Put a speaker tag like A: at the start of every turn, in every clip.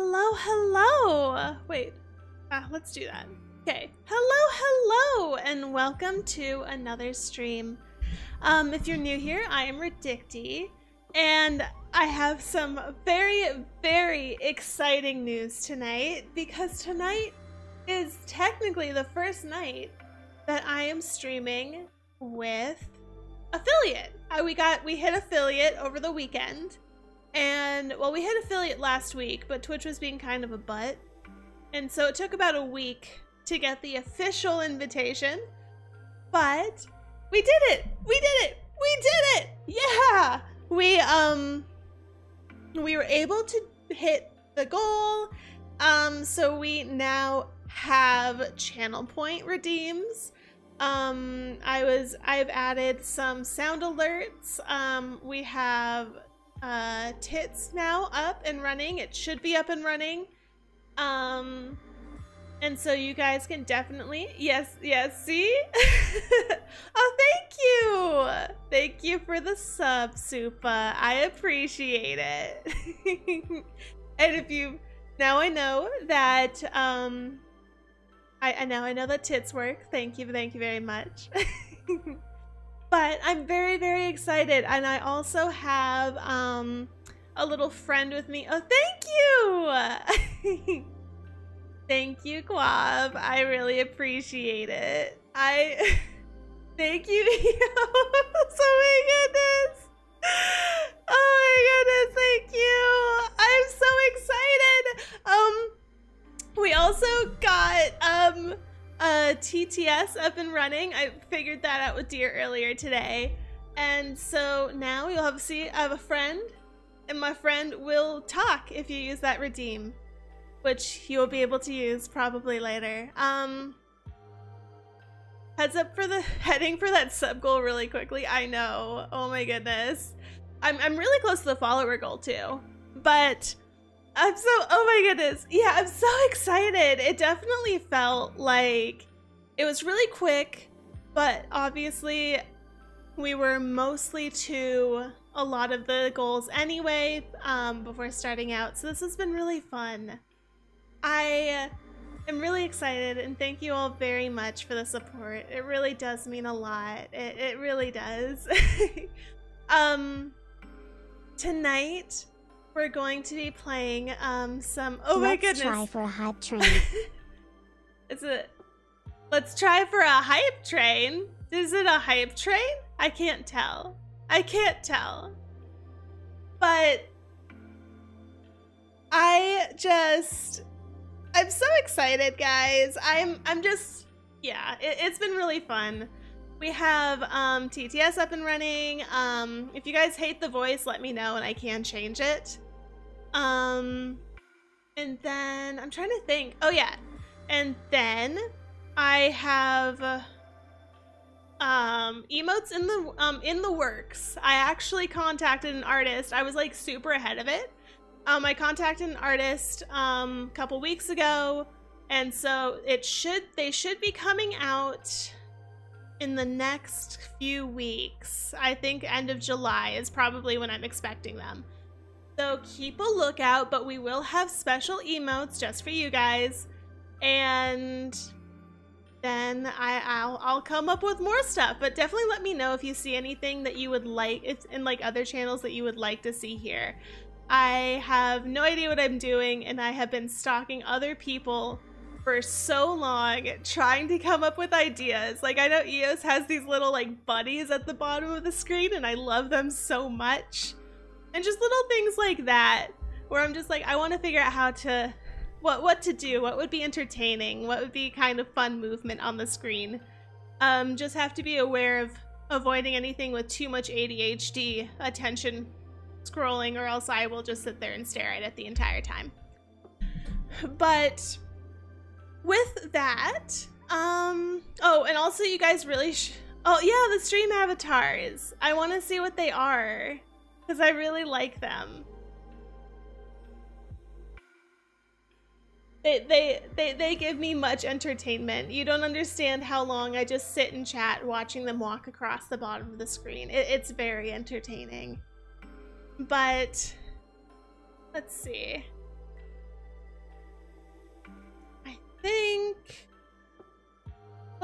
A: Hello. Wait, let's do that. Okay, hello, and welcome to another stream. If you're new here, I am Ridicty, and I have some very exciting news tonight, because tonight is technically the first night that I am streaming with affiliate. We hit affiliate over the weekend, and well, we hit affiliate last week, but Twitch was being kind of a butt, and so it took about a week to get the official invitation, but we did it! Yeah! We were able to hit the goal, so we now have channel point redeems. I've added some sound alerts. We have tits now up and running. It should be up and running. And so you guys can definitely, yes, see? Oh, thank you for the sub, Supa. I appreciate it. And if you, now I know that, I know that tits work. Thank you very much. But I'm very excited, and I also have a little friend with me. Oh, thank you. Thank you, Guav. I really appreciate it. Thank you. Oh my goodness. Oh my goodness, thank you. I'm so excited. We also got TTS up and running. I figured that out with Deer earlier today. And so now you'll have I have a friend, and my friend will talk if you use that redeem, which you'll be able to use probably later. Heads up for heading for that sub goal really quickly. I know. Oh my goodness. I'm really close to the follower goal too. But oh my goodness. Yeah, I'm so excited. It definitely felt like it was really quick, but obviously we were mostly to a lot of the goals anyway before starting out. So this has been really fun. I am really excited, and thank you all very much for the support. It really does mean a lot. It really does. Tonight we're going to be playing some, oh my goodness.
B: Let's try for a hype train.
A: Let's try for a hype train? Is it a hype train? I can't tell. But I'm so excited, guys. I'm just, yeah, it's been really fun. We have TTS up and running. If you guys hate the voice, let me know and I can change it. And then I'm trying to think. Oh yeah. And then I have emotes in the works. I actually contacted an artist. I was like super ahead of it. I contacted an artist a couple weeks ago, and so they should be coming out in the next few weeks. I think end of July is probably when I'm expecting them. So keep a lookout, but we will have special emotes just for you guys, and then I'll come up with more stuff. But definitely let me know if you see anything that you would like. It's in like other channels that you would like to see here. I have no idea what I'm doing, and I have been stalking other people for so long, trying to come up with ideas. Like, I know EOS has these little like buddies at the bottom of the screen, and I love them so much. And just little things like that, where I'm just like, I want to figure out how to, what to do, what would be entertaining, what would be kind of fun movement on the screen. Just have to be aware of avoiding anything with too much ADHD attention scrolling, or else I will just sit there and stare at it the entire time. But with that, oh, and also you guys really oh yeah, the stream avatars. I want to see what they are, because I really like them. They give me much entertainment. You don't understand how long I just sit and chat watching them walk across the bottom of the screen. It's very entertaining. But let's see.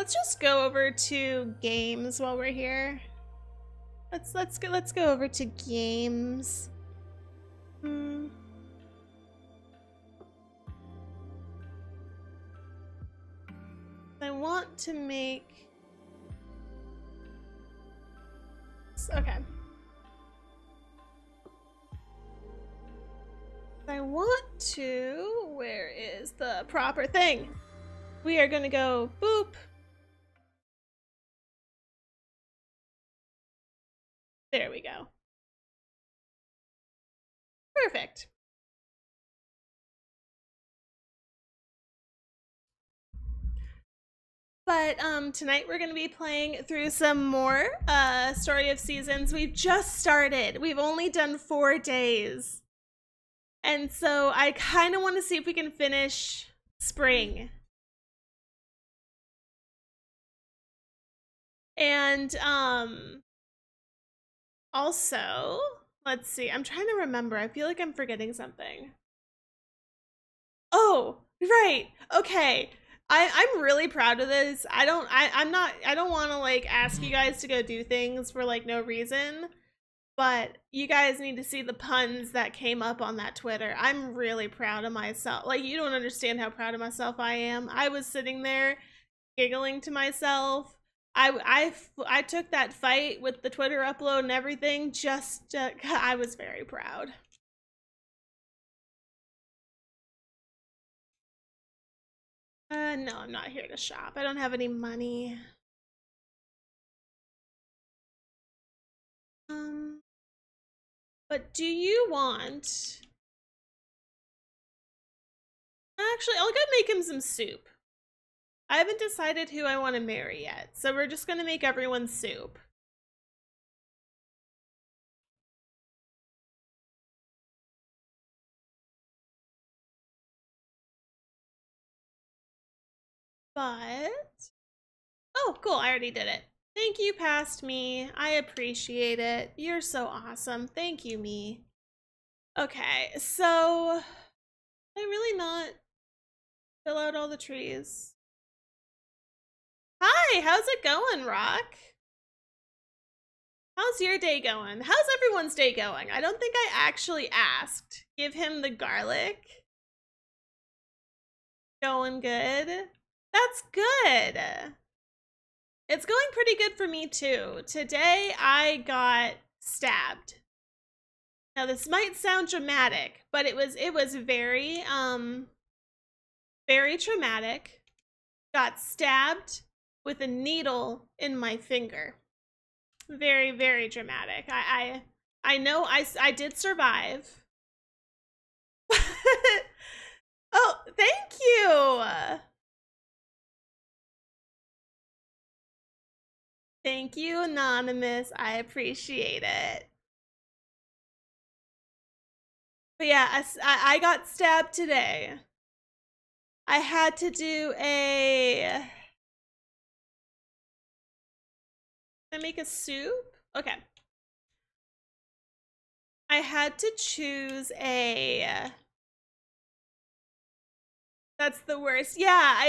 A: Let's just go over to games while we're here. Let's go over to games. I want to make... Okay. I want to... Where is the proper thing? We are gonna go boop. There we go. Perfect. But tonight we're going to be playing through some more Story of Seasons. We've just started. We've only done 4 days. And so I kind of want to see if we can finish spring. And also, let's see. I'm trying to remember. I feel like I'm forgetting something. Oh, right. Okay. I'm really proud of this. I don't want to like ask you guys to go do things for like no reason, but you guys need to see the puns that came up on that Twitter. I'm really proud of myself. Like, you don't understand how proud of myself I am. I was sitting there giggling to myself. I took that fight with the Twitter upload and everything just I was very proud. No, I'm not here to shop. I don't have any money. But do you want... Actually, I'll go make him some soup. I haven't decided who I want to marry yet, so we're just gonna make everyone soup. But... Oh, cool, I already did it. Thank you, past me. I appreciate it. You're so awesome. Thank you, me. Okay, so... Did I really not fill out all the trees? Hi, how's it going, Rock? How's your day going? How's everyone's day going? I don't think I actually asked. Give him the garlic. Going good? That's good. It's going pretty good for me too. Today I got stabbed. Now this might sound dramatic, but it was very very traumatic. Got stabbed with a needle in my finger. Very, very dramatic. I know I did survive. Oh, thank you. Thank you, Anonymous. I appreciate it. But yeah, I got stabbed today. I had to do a... Can I make a soup? Okay. I had to choose a... That's the worst. Yeah,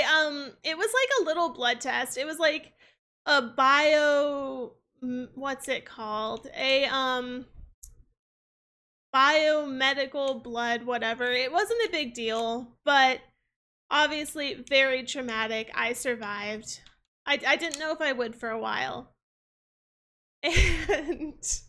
A: it was like a little blood test. It was like a what's it called? A biomedical blood, whatever. It wasn't a big deal, but obviously very traumatic. I survived. I didn't know if I would for a while. And is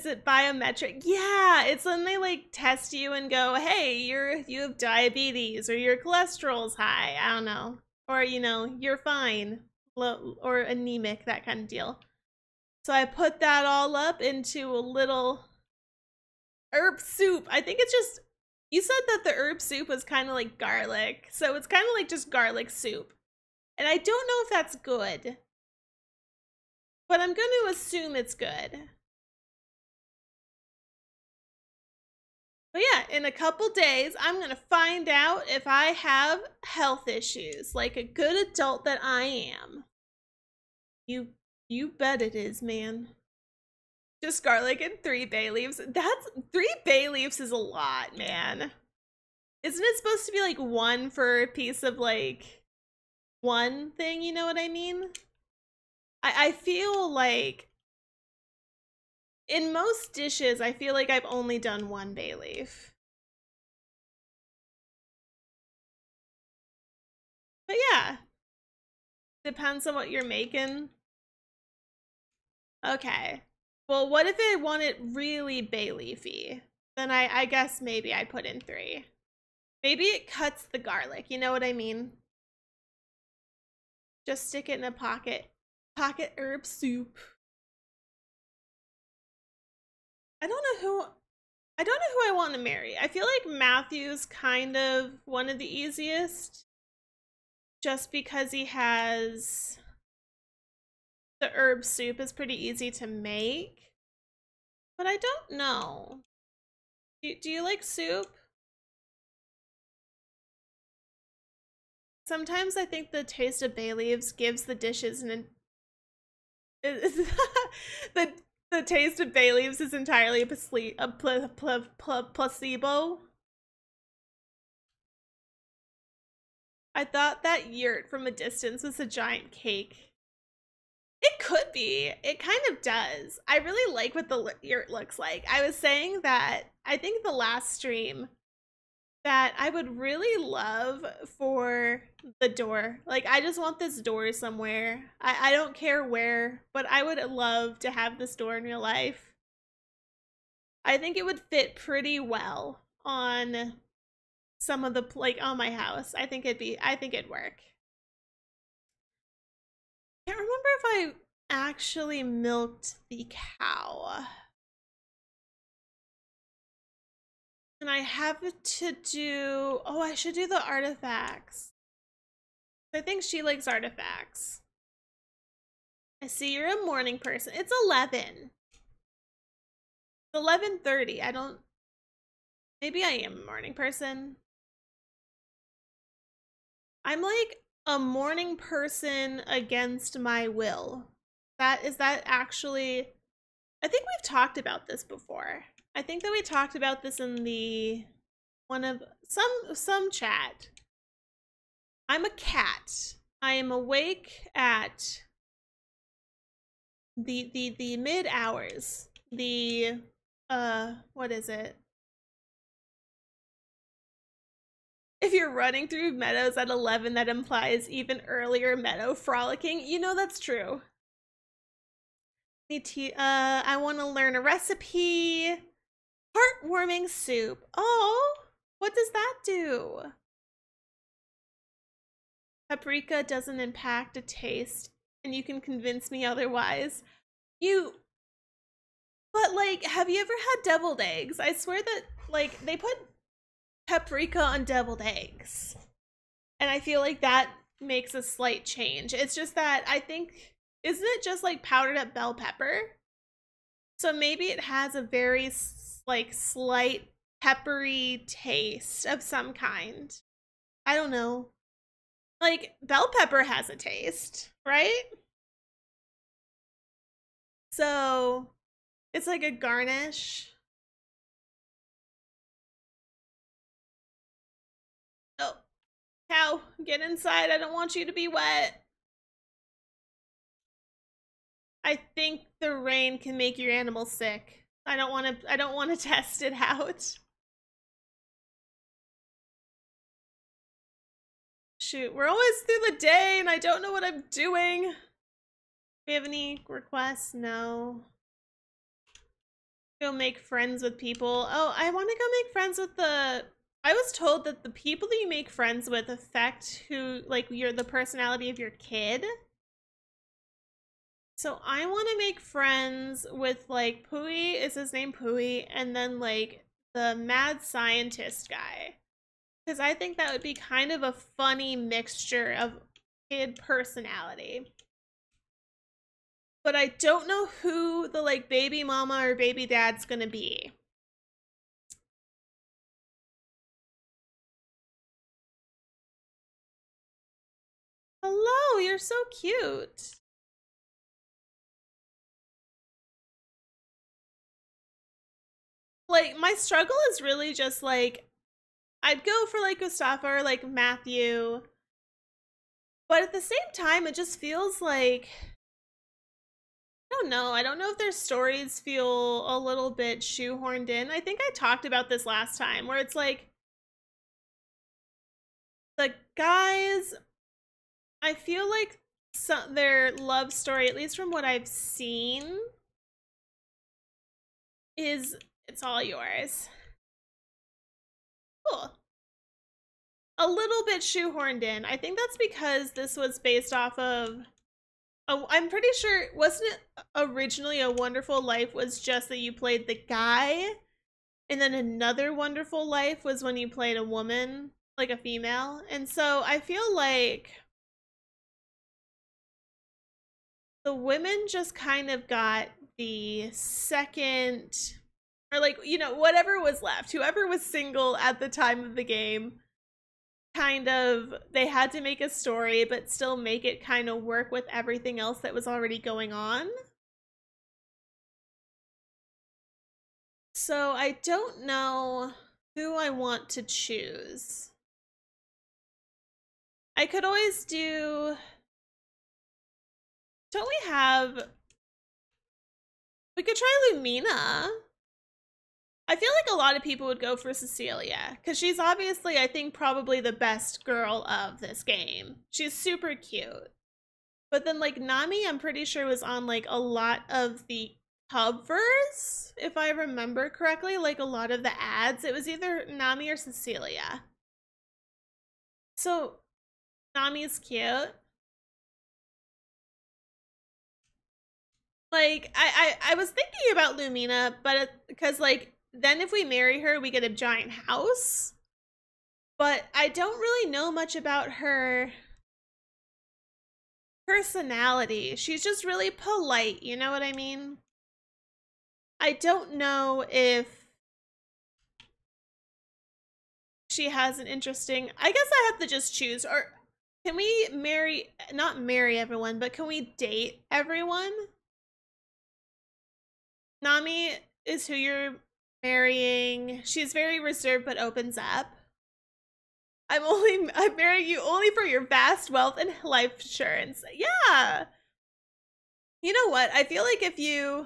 A: it biometric? Yeah, it's when they like test you and go, hey, you have diabetes, or your cholesterol's high. I don't know. Or, you know, you're fine. Or anemic, that kind of deal. So I put that all up into a little herb soup. I think it's just, you said that the herb soup was kind of like garlic. So it's kind of like just garlic soup. And I don't know if that's good. But I'm going to assume it's good. But yeah, in a couple days, I'm going to find out if I have health issues, like a good adult that I am. You bet it is, man. Just garlic and 3 bay leaves. That's 3 bay leaves is a lot, man. Isn't it supposed to be like 1 for a piece of like one thing, you know what I mean? I feel like in most dishes, I feel like I've only done one bay leaf. But yeah, depends on what you're making. Okay. Well, what if I want it really bay leafy? Then I guess maybe I'd put in 3. Maybe it cuts the garlic, you know what I mean? Just stick it in a pocket. Pocket herb soup. I don't know who I want to marry. I feel like Matthew's kind of one of the easiest just because he has the herb soup is pretty easy to make. But I don't know. Do you like soup? Sometimes I think the taste of bay leaves gives the dishes the the taste of bay leaves is entirely a placebo. I thought that yurt from a distance was a giant cake. It could be. It kind of does. I really like what the yurt looks like. I was saying that I think the last stream that I would really love for the door. Like, I just want this door somewhere. I don't care where, but I would love to have this door in real life. I think it would fit pretty well on some of the, like, on my house. I think it'd work. I can't remember if I actually milked the cow. And I have to do, oh, I should do the artifacts. I think she likes artifacts. I see you're a morning person. It's 11. It's 11:30. Maybe I am a morning person. I'm like a morning person against my will. Is that actually, I think we've talked about this before. I think that we talked about this in the one of some chat. I'm a cat. I am awake at the mid hours. The what is it? If you're running through meadows at 11, that implies even earlier meadow frolicking. You know that's true. I want to learn a recipe. Heartwarming soup. Oh, what does that do? Paprika doesn't impact a taste, and you can convince me otherwise. But like, have you ever had deviled eggs? I swear that, like, they put paprika on deviled eggs. And I feel like that makes a slight change. It's just that I think, isn't it just like powdered up bell pepper? So maybe it has a very like slight peppery taste of some kind. I don't know. Like, bell pepper has a taste, right? So it's like a garnish. Oh, cow, get inside. I don't want you to be wet. I think the rain can make your animal sick. I don't want to test it out. Shoot, we're always through the day and I don't know what I'm doing. Do we have any requests? No. Go make friends with people. Oh, I want to go make friends with I was told that the people that you make friends with affect like, the personality of your kid. So I want to make friends with, like, Pooey, is his name Pooey, and then, like, the mad scientist guy. Because I think that would be kind of a funny mixture of kid personality. But I don't know who the, like, baby mama or baby dad's gonna be. Hello, you're so cute. Like, my struggle is really just, like, I'd go for, like, Mustafa or, like, Matthew. But at the same time, it just feels like, I don't know. I don't know if their stories feel a little bit shoehorned in. I think I talked about this last time, where it's like the guys, I feel like their love story, at least from what I've seen, is it's all yours. Cool. A little bit shoehorned in. I think that's because this was based off of, I'm pretty sure, wasn't it originally A Wonderful Life was just that you played the guy, and then Another Wonderful Life was when you played a woman, like a female. And so I feel like the women just kind of got the second, or like, you know, whatever was left, whoever was single at the time of the game, kind of, they had to make a story but still make it kind of work with everything else that was already going on. So I don't know who I want to choose. I could always do, don't we have, we could try Lumina. I feel like a lot of people would go for Cecilia, because she's obviously, I think, probably the best girl of this game. She's super cute. But then, like, Nami, I'm pretty sure was on, like, a lot of the covers, if I remember correctly, like, a lot of the ads. It was either Nami or Cecilia. So, Nami's cute. Like, I was thinking about Lumina, but because, like, then if we marry her, we get a giant house. But I don't really know much about her personality. She's just really polite, you know what I mean? I don't know if she has an interesting, I guess I have to just choose, or can we marry, not marry everyone, but can we date everyone? Nami is who you're marrying. She's very reserved but opens up. I'm marrying you only for your vast wealth and life insurance. Yeah. You know what? I feel like if you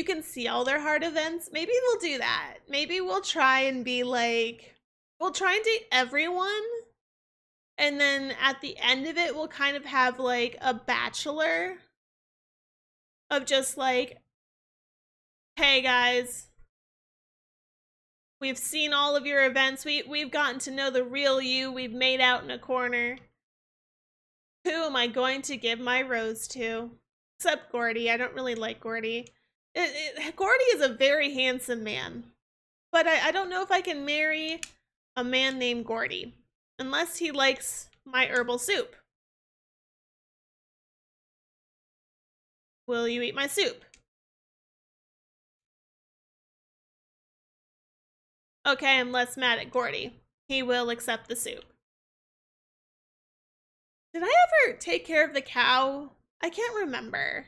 A: can see all their hard events, maybe we'll do that. Maybe we'll try and be like, we'll try and date everyone. And then at the end of it, we'll kind of have like a bachelor of just like, hey guys, we've seen all of your events. We've gotten to know the real you. We've made out in a corner. Who am I going to give my rose to? Except Gordy. I don't really like Gordy. Gordy is a very handsome man. But I don't know if I can marry a man named Gordy. Unless he likes my herbal soup. Will you eat my soup? Okay, I'm less mad at Gordy. He will accept the soup. Did I ever take care of the cow? I can't remember.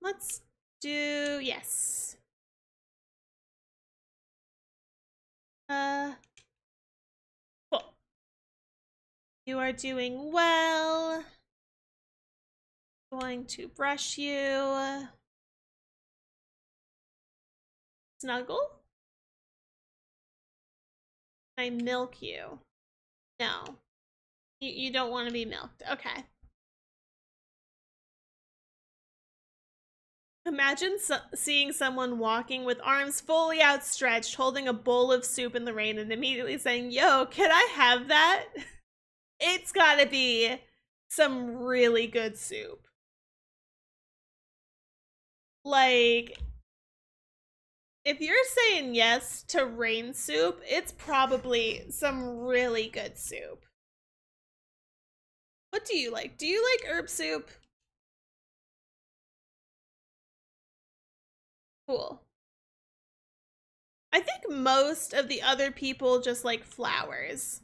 A: Let's do, yes. Cool. You are doing well. Going to brush you. Snuggle? Can I milk you? No. You don't want to be milked. Okay. Imagine seeing someone walking with arms fully outstretched, holding a bowl of soup in the rain, and immediately saying, yo, can I have that? It's gotta be some really good soup. Like, if you're saying yes to rain soup, it's probably some really good soup. What do you like? Do you like herb soup? Cool. I think most of the other people just like flowers.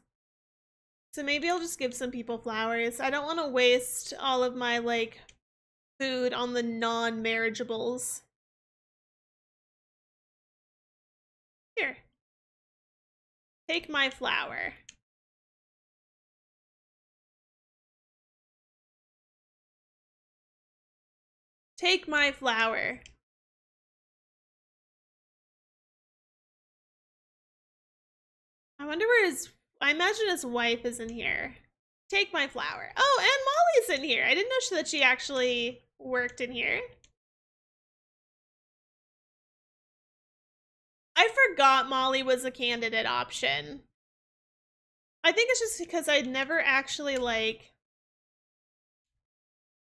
A: So maybe I'll just give some people flowers. I don't want to waste all of my like food on the non-marriageables. Here. Take my flower. Take my flower. I wonder where I imagine his wife is in here. Take my flower. Oh, and Molly's in here. I didn't know that she actually worked in here. I forgot Molly was a candidate option. I think it's just because I'd never actually, like,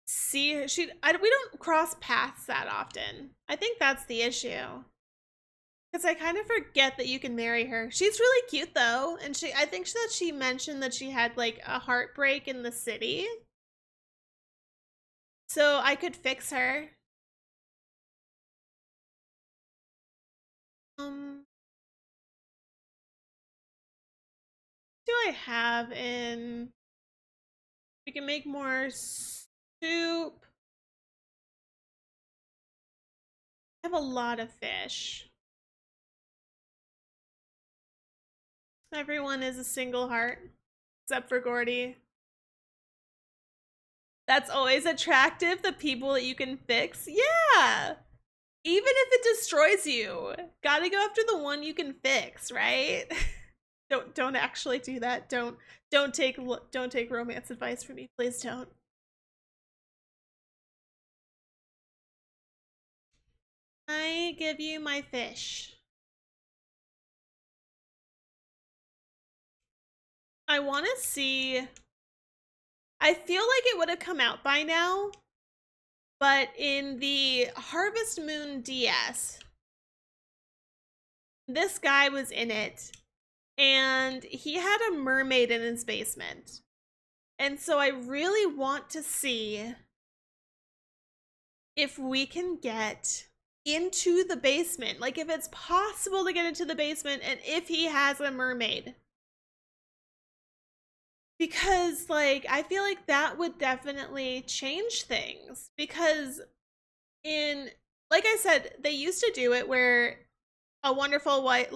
A: see her. We don't cross paths that often. I think that's the issue. Because I kind of forget that you can marry her. She's really cute, though. And I think that she mentioned that she had, like, a heartbreak in the city. So I could fix her. Do I have in... We can make more soup. I have a lot of fish. Everyone is a single heart, except for Gordy. That's always attractive, the people that you can fix. Yeah! Even if it destroys you, gotta go after the one you can fix, right? Don't actually do that. Don't take romance advice from me. Please don't. I give you my fish. I want to see. I feel like it would have come out by now, but in the Harvest Moon DS, this guy was in it, and he had a mermaid in his basement. And so I really want to see if we can get into the basement. Like, if it's possible to get into the basement, and if he has a mermaid. Because, like, I feel like that would definitely change things. Because like I said, they used to do it where a wonderful life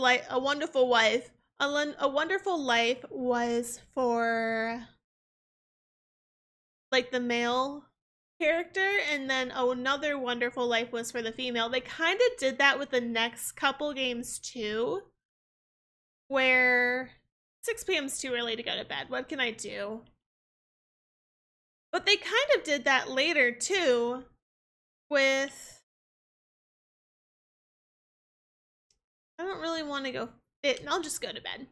A: was for, like, the male character, and then another wonderful life was for the female. They kind of did that with the next couple games too, where 6 p.m. is too early to go to bed. What can I do? But they kind of did that later too with... I don't really want to go fit, and I'll just go to bed.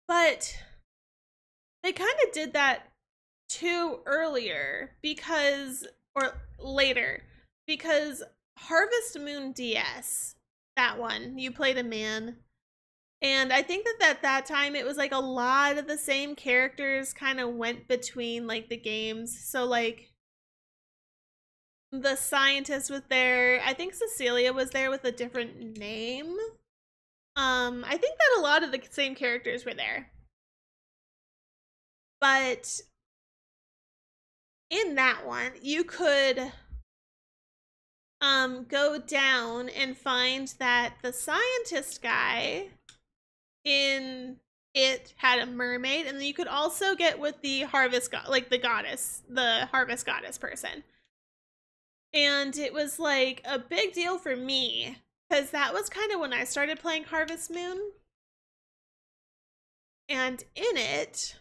A: But they kind of did that too earlier because, or later, because Harvest Moon DS, that one, you played a man. And I think that at that time, it was like a lot of the same characters kind of went between, like, the games. So, like, the scientist was there. I think Cecilia was there with a different name. I think that a lot of the same characters were there. But in that one, you could go down and find that the scientist guy in it had a mermaid, and then you could also get with the harvest the harvest goddess person. And it was like a big deal for me because that was kind of when I started playing Harvest Moon. And in it,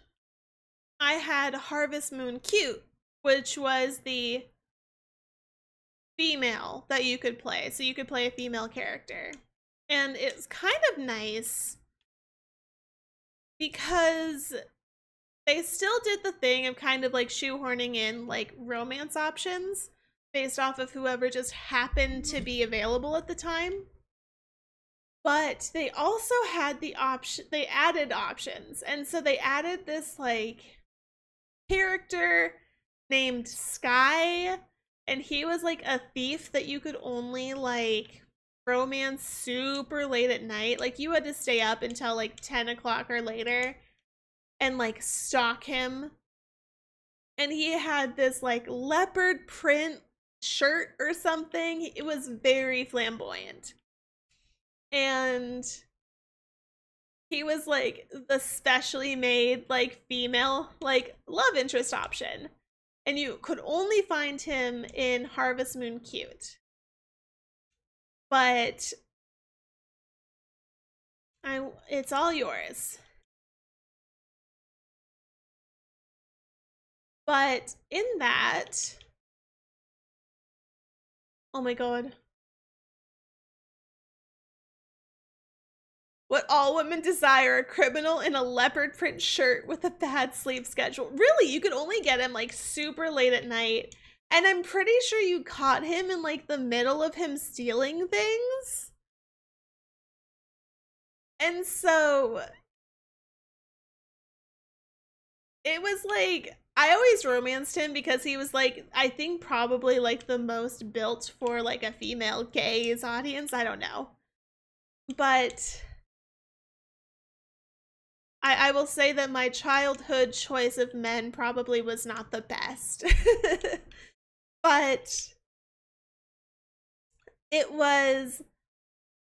A: I had Harvest Moon Cute, which was the female that you could play. So you could play a female character. And it's kind of nice because they still did the thing of kind of like shoehorning in like romance options based off of whoever just happened to be available at the time. But they also had the option, they added options. And so they added this like character named Sky, and he was like a thief that you could only like romance super late at night. Like you had to stay up until like 10 o'clock or later and like stalk him and he had this like leopard print shirt or something. It was very flamboyant. And he was like the specially made like female like love interest option. And you could only find him in Harvest Moon Cute. But it's all yours. But in that, oh my god. What all women desire, a criminal in a leopard print shirt with a bad sleep schedule. Really, you could only get him like super late at night. And I'm pretty sure you caught him in like the middle of him stealing things. And so it was like, I always romanced him because he was like, I think probably like the most built for like a female gaze audience. I don't know. But I will say that my childhood choice of men probably was not the best. But it was,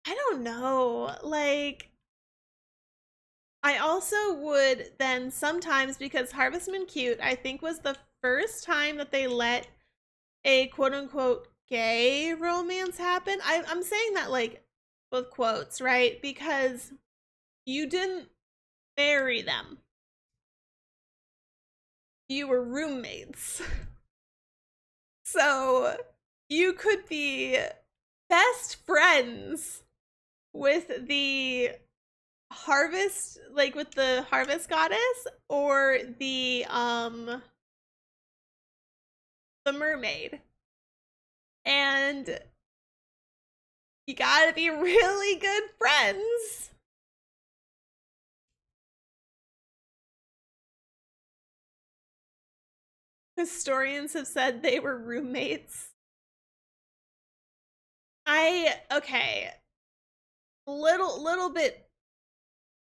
A: I don't know, like, I also would then sometimes, because Harvest Moon Cute, I think was the first time that they let a quote-unquote gay romance happen. I'm saying that like with quotes, right? Because you didn't marry them. You were roommates. So you could be best friends with the harvest, like with the harvest goddess, or the mermaid. And you gotta be really good friends. Historians have said they were roommates. Okay. Little bit,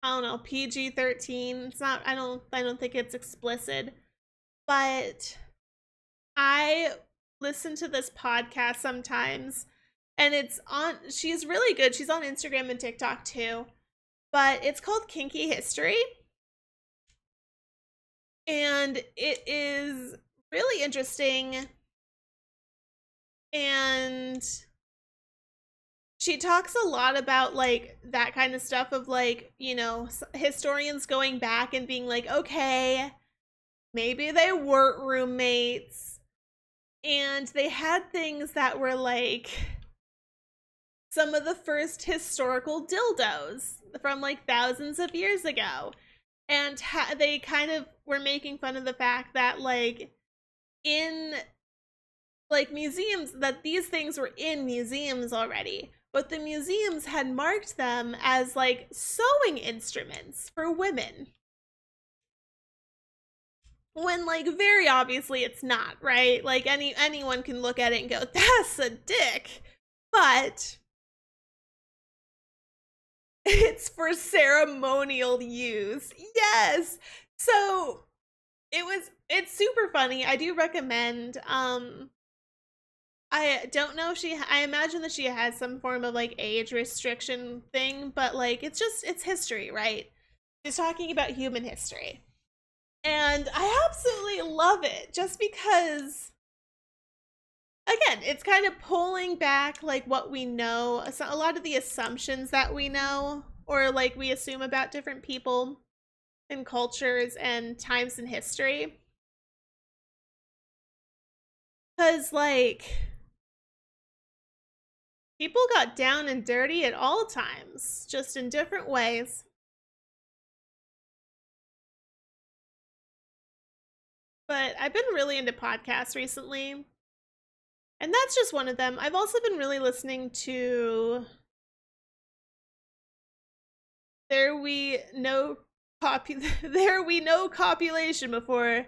A: I don't know, PG-13. It's not, I don't think it's explicit. But I listen to this podcast sometimes, and she's really good. She's on Instagram and TikTok too. But it's called Kinky History. And it is really interesting. And she talks a lot about like that kind of stuff of like, you know, historians going back and being like, okay, maybe they weren't roommates. And they had things that were like some of the first historical dildos from like thousands of years ago. And they kind of were making fun of the fact that like in like museums, that these things were in museums already, but the museums had marked them as like sewing instruments for women. When like very obviously it's not, right? Like anyone can look at it and go, that's a dick. But it's for ceremonial use. Yes. So it's super funny. I do recommend. I don't know if I imagine that she has some form of like age restriction thing, but like it's history, right? She's talking about human history. And I absolutely love it just because, again, it's kind of pulling back like what we know, a lot of the assumptions that we know or like we assume about different people and cultures and times in history. Because like people got down and dirty at all times, just in different ways. But I've been really into podcasts recently. And that's just one of them. I've also been really listening to There We Know Copulation before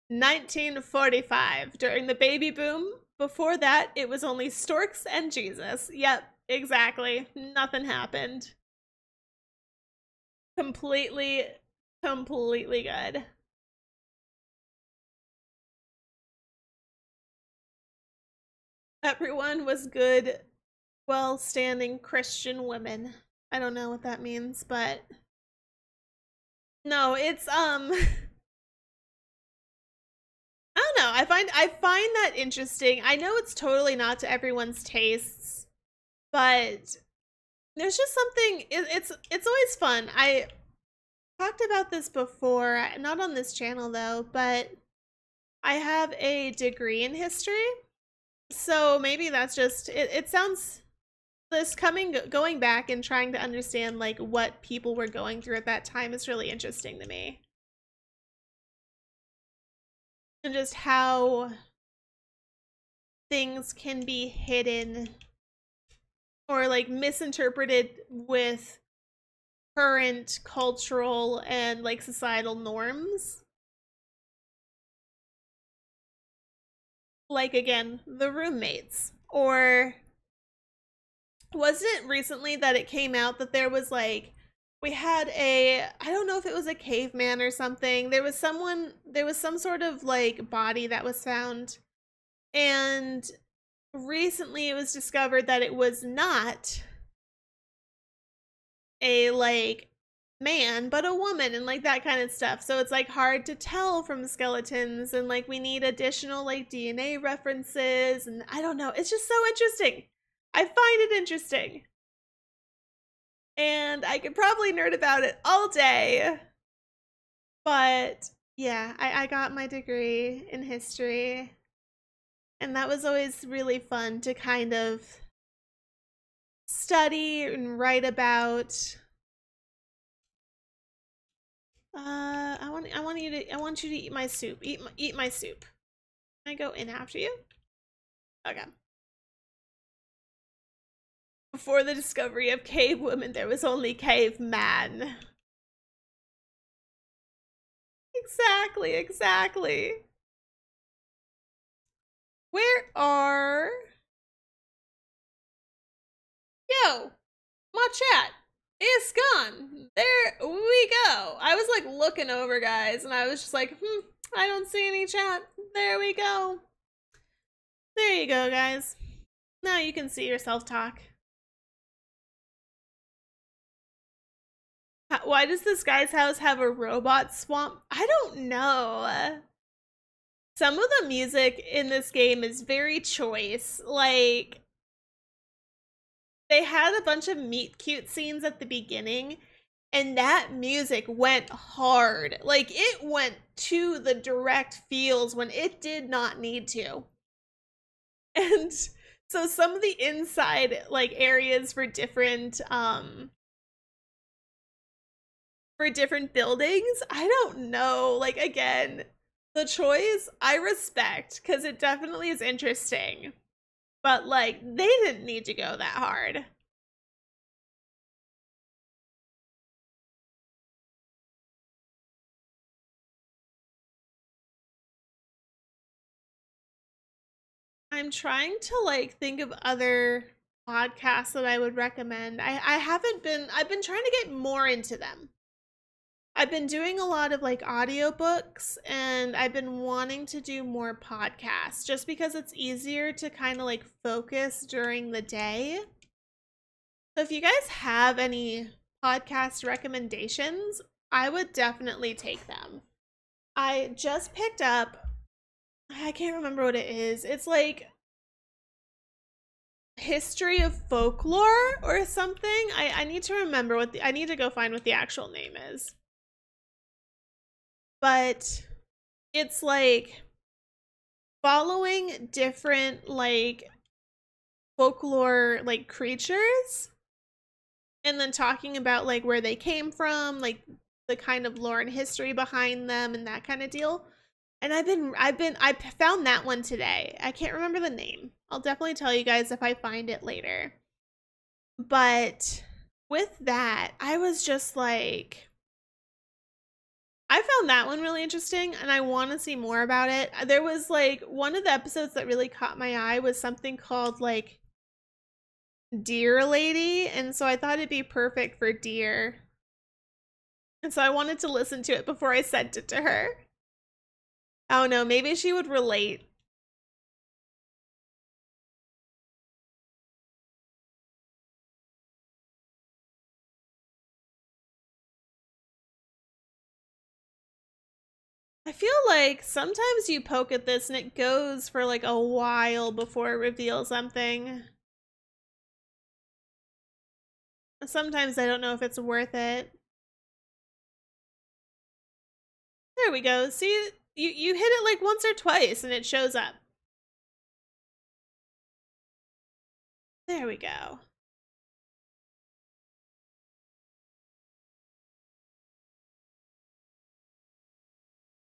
A: 1945 during the baby boom. Before that, it was only storks and Jesus. Yep, exactly. Nothing happened. Completely good. Everyone was good, well-standing Christian women. I don't know what that means, but no, it's I don't know. I find that interesting. I know it's totally not to everyone's tastes, but there's just something it's always fun. I talked about this before, not on this channel though, but I have a degree in history. So maybe that's just it sounds this going back and trying to understand like what people were going through at that time is really interesting to me. And just how things can be hidden or like misinterpreted with current cultural and like societal norms. Like again, the roommates. Or was it recently that it came out that there was like we had I don't know if it was a caveman or something. There was some sort of like body that was found, and recently it was discovered that it was not a like man but a woman and like that kind of stuff. So it's like hard to tell from skeletons, and like we need additional like DNA references, and I don't know, it's just so interesting. I find it interesting, and I could probably nerd about it all day, but yeah, I got my degree in history, and that was always really fun to kind of study and write about. I want you to eat my soup. Eat my soup. Can I go in after you? Okay. Before the discovery of cave women, there was only caveman. Exactly. Where are... Yo, my chat. It's gone. There we go. I was like looking over, guys, and I was just like, I don't see any chat. There we go. There you go, guys. Now you can see yourself talk. Why does this guy's house have a robot swamp? I don't know. Some of the music in this game is very choice. Like, they had a bunch of meet cute scenes at the beginning, and that music went hard. Like, it went to the direct feels when it did not need to. And so some of the inside like areas for different buildings, I don't know. Like, again, the choice I respect because it definitely is interesting. But like, they didn't need to go that hard. I'm trying to like think of other podcasts that I would recommend. I've been trying to get more into them. I've been doing a lot of like audiobooks, and I've been wanting to do more podcasts just because it's easier to kind of like focus during the day. So if you guys have any podcast recommendations, I would definitely take them. I just picked up, I can't remember what it is. It's like history of folklore or something. I need to remember I need to go find what the actual name is. But it's like following different like folklore like creatures, and then talking about like where they came from, like the kind of lore and history behind them and that kind of deal. And I found that one today. I can't remember the name. I'll definitely tell you guys if I find it later. But with that, I was just like, I found that one really interesting, and I want to see more about it. There was like one of the episodes that really caught my eye was something called like Deer Lady, and so I thought it'd be perfect for deer. And so I wanted to listen to it before I sent it to her. I don't know, maybe she would relate. I feel like sometimes you poke at this and it goes for like a while before it reveals something. Sometimes I don't know if it's worth it. There we go. See, you hit it like once or twice and it shows up. There we go.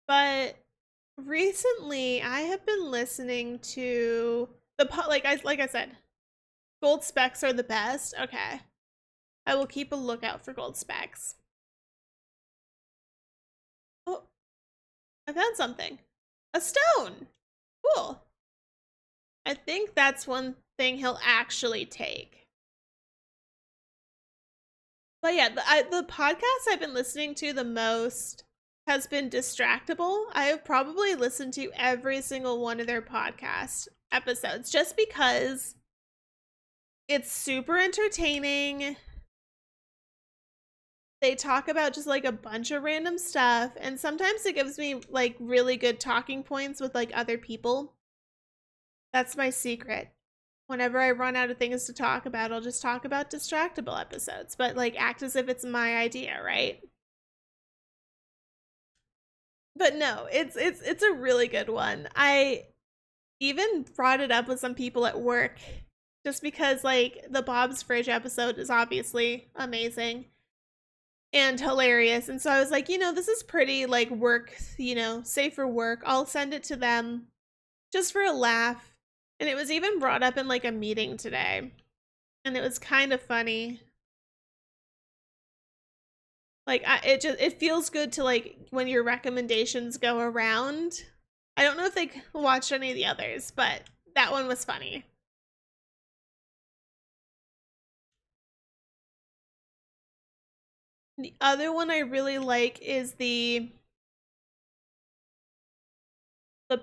A: But recently I have been listening to like I said, gold specs are the best. Okay. I will keep a lookout for gold specs. Oh, I found something. A stone. Cool. I think that's one thing he'll actually take. But yeah, the podcast I've been listening to the most has been Distractable. I have probably listened to every single one of their podcast episodes just because it's super entertaining. They talk about just like a bunch of random stuff, and sometimes it gives me like really good talking points with like other people. That's my secret. Whenever I run out of things to talk about, I'll just talk about Distractable episodes, but like act as if it's my idea, right? But no, it's a really good one. I even brought it up with some people at work just because like the Bob's Fridge episode is obviously amazing and hilarious. And so I was like, this is pretty like work, safe for work. I'll send it to them just for a laugh. And it was even brought up in like a meeting today. And it was kind of funny. Like it feels good to like when your recommendations go around. I don't know if they watched any of the others, but that one was funny. The other one I really like is the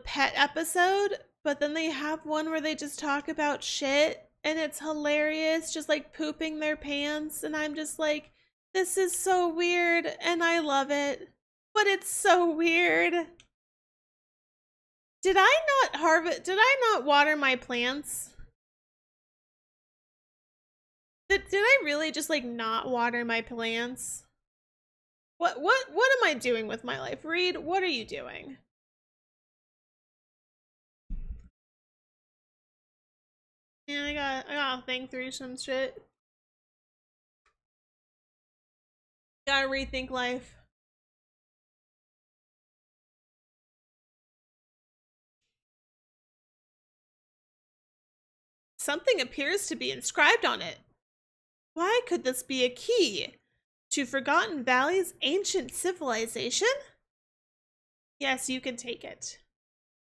A: pet episode, but then they have one where they just talk about shit and it's hilarious, just like pooping their pants, and I'm just like, this is so weird and I love it, but it's so weird. Did I not water my plants? Did I really just like not water my plants? What am I doing with my life? Reed, what are you doing? Yeah, I gotta think through some shit. Gotta rethink life. Something appears to be inscribed on it. Why could this be a key to Forgotten Valley's ancient civilization? Yes, you can take it.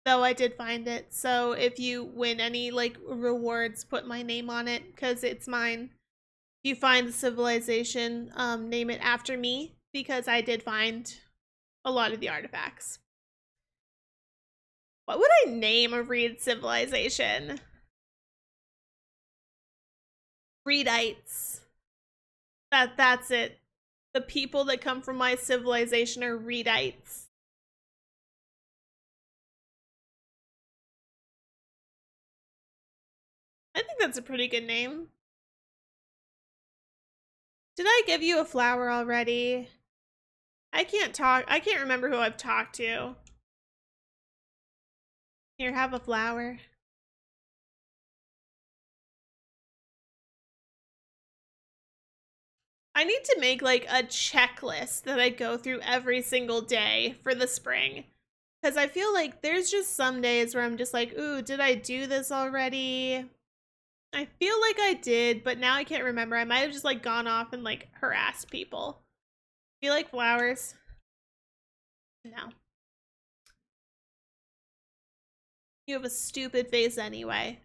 A: Though I did find it, so if you win any like rewards, put my name on it because it's mine. If you find the civilization, name it after me because I did find a lot of the artifacts. What would I name a Reed civilization? Reedites. That's it. The people that come from my civilization are Reedites. I think that's a pretty good name. Did I give you a flower already? I can't remember who I've talked to. Here, have a flower. I need to make like a checklist that I go through every single day for the spring. Because I feel like there's just some days where I'm just like, ooh, did I do this already? I feel like I did, but now I can't remember. I might have just like gone off and like harassed people. Do you like flowers? No. You have a stupid face anyway.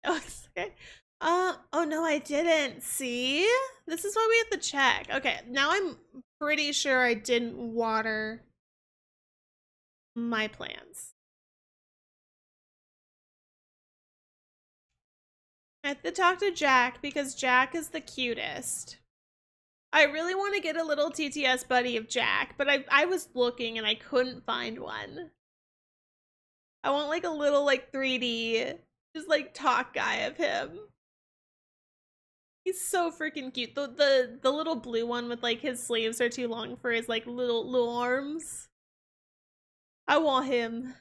A: Oh, it's okay. Oh no, I didn't. See? This is why we have to check. Okay, now I'm pretty sure I didn't water my plants. I have to talk to Jack because Jack is the cutest. I really want to get a little TTS buddy of Jack, but I was looking and I couldn't find one. I want like a little like 3D, just like talk guy of him. He's so freaking cute. The little blue one with like his sleeves are too long for his like little arms. I want him.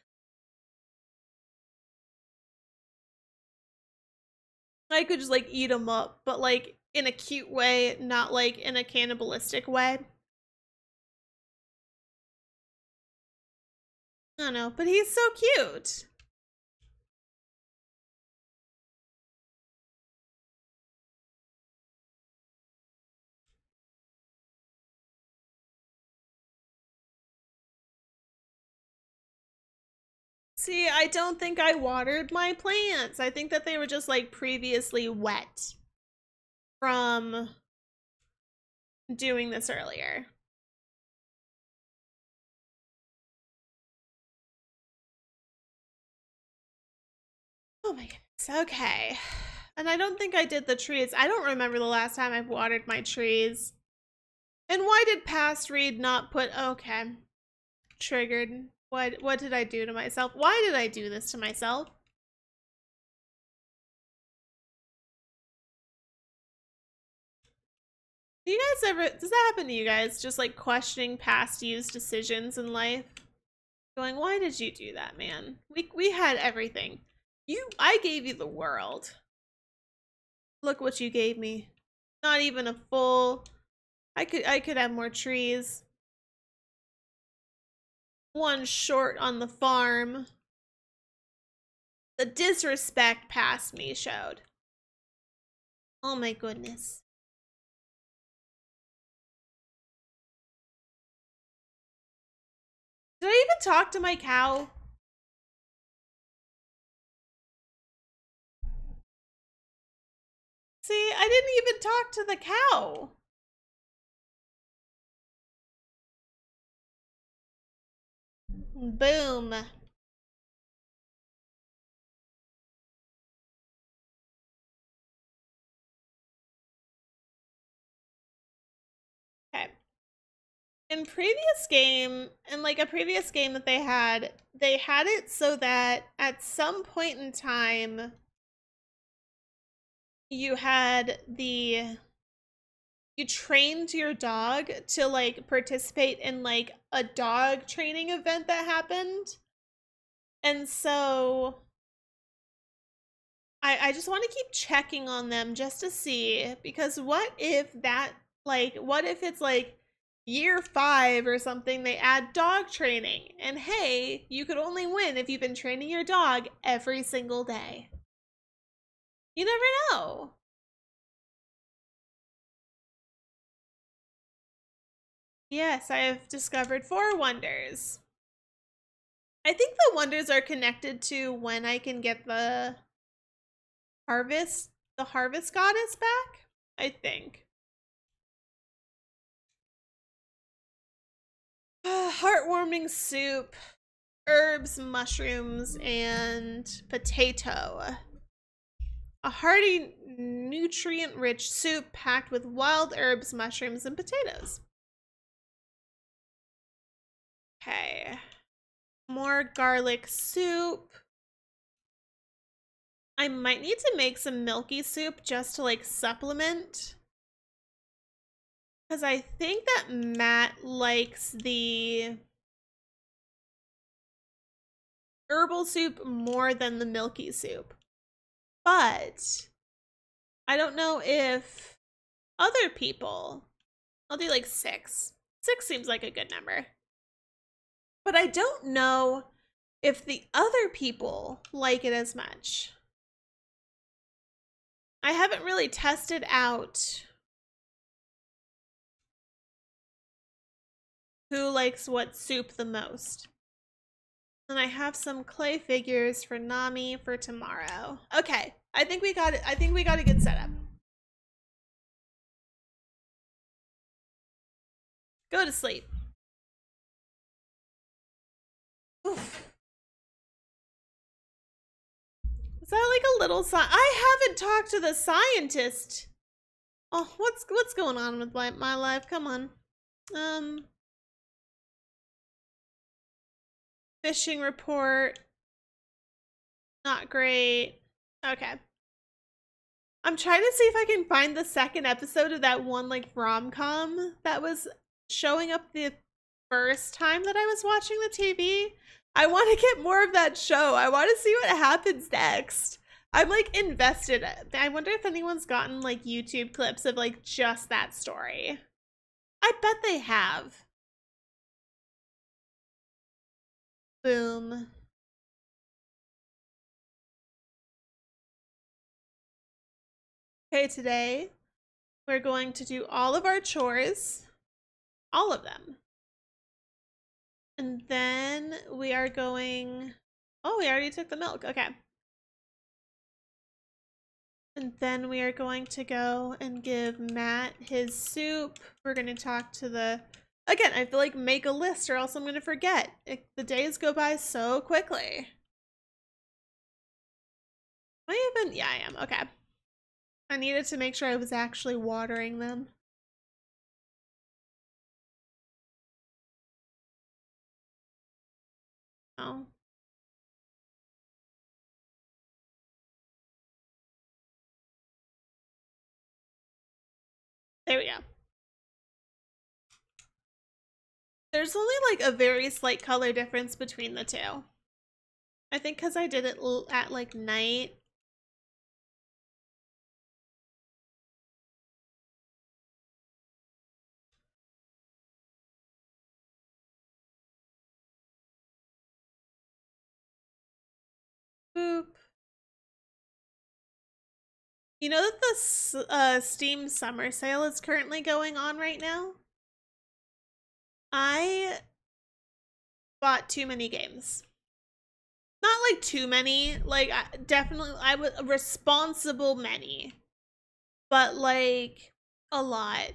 A: I could just like eat him up, but like in a cute way, not like in a cannibalistic way. I don't know, but he's so cute. See, I don't think I watered my plants. I think that they were just like previously wet from doing this earlier. Oh my goodness. Okay. And I don't think I did the trees. I don't remember the last time I've watered my trees. And why did past read not put... Okay. Triggered. What did I do to myself? Why did I do this to myself? Do you guys ever... Does that happen to you guys? Just like questioning past used decisions in life? Going, why did you do that, man? We had everything. I gave you the world. Look what you gave me. Not even a full... I could have more trees. One short on the farm. The disrespect past me showed. Oh my goodness. Did I even talk to my cow? See, I didn't even talk to the cow. Boom. Okay. In previous game, in like a previous game that they had it so that at some point in time you trained your dog to like participate in like a dog training event that happened. And so I just want to keep checking on them just to see, because what if it's like year 5 or something, they add dog training, and hey, you could only win if you've been training your dog every single day. You never know. Yes, I have discovered 4 wonders. I think the wonders are connected to when I can get the harvest goddess back, I think. Heartwarming soup, herbs, mushrooms, and potato. A hearty, nutrient-rich soup packed with wild herbs, mushrooms, and potatoes. Okay. More garlic soup. I might need to make some milky soup just to like supplement. Because I think that Matt likes the herbal soup more than the milky soup. But I don't know if other people... I'll do like 6. 6 seems like a good number. But I don't know if the other people like it as much. I haven't really tested out who likes what soup the most. And I have some clay figures for Nami for tomorrow. Okay, I think we got it. I think we got a good setup. Go to sleep. Oof. Is that like a little I haven't talked to the scientist Oh, what's going on with my life? Come on. Fishing report. Not great. Okay. I'm trying to see if I can find the second episode of that one like rom-com that was showing up the first time that I was watching the TV. I want to get more of that show. I want to see what happens next. I'm like invested. I wonder if anyone's gotten like YouTube clips of like just that story. I bet they have. Boom. Okay, today we're going to do all of our chores, all of them. And then we are going, oh, we already took the milk. Okay. And then we are going to go and give Matt his soup. We're going to talk to again, I feel like make a list or else I'm going to forget. The days go by so quickly. Am I even? Yeah, I am. Okay. I needed to make sure I was actually watering them. Oh. There we go. There's only like a very slight color difference between the two. I think because I did it at like night. Boop. You know that the Steam Summer Sale is currently going on right now? I bought too many games. Not like too many, like definitely I was a responsible many, but like a lot.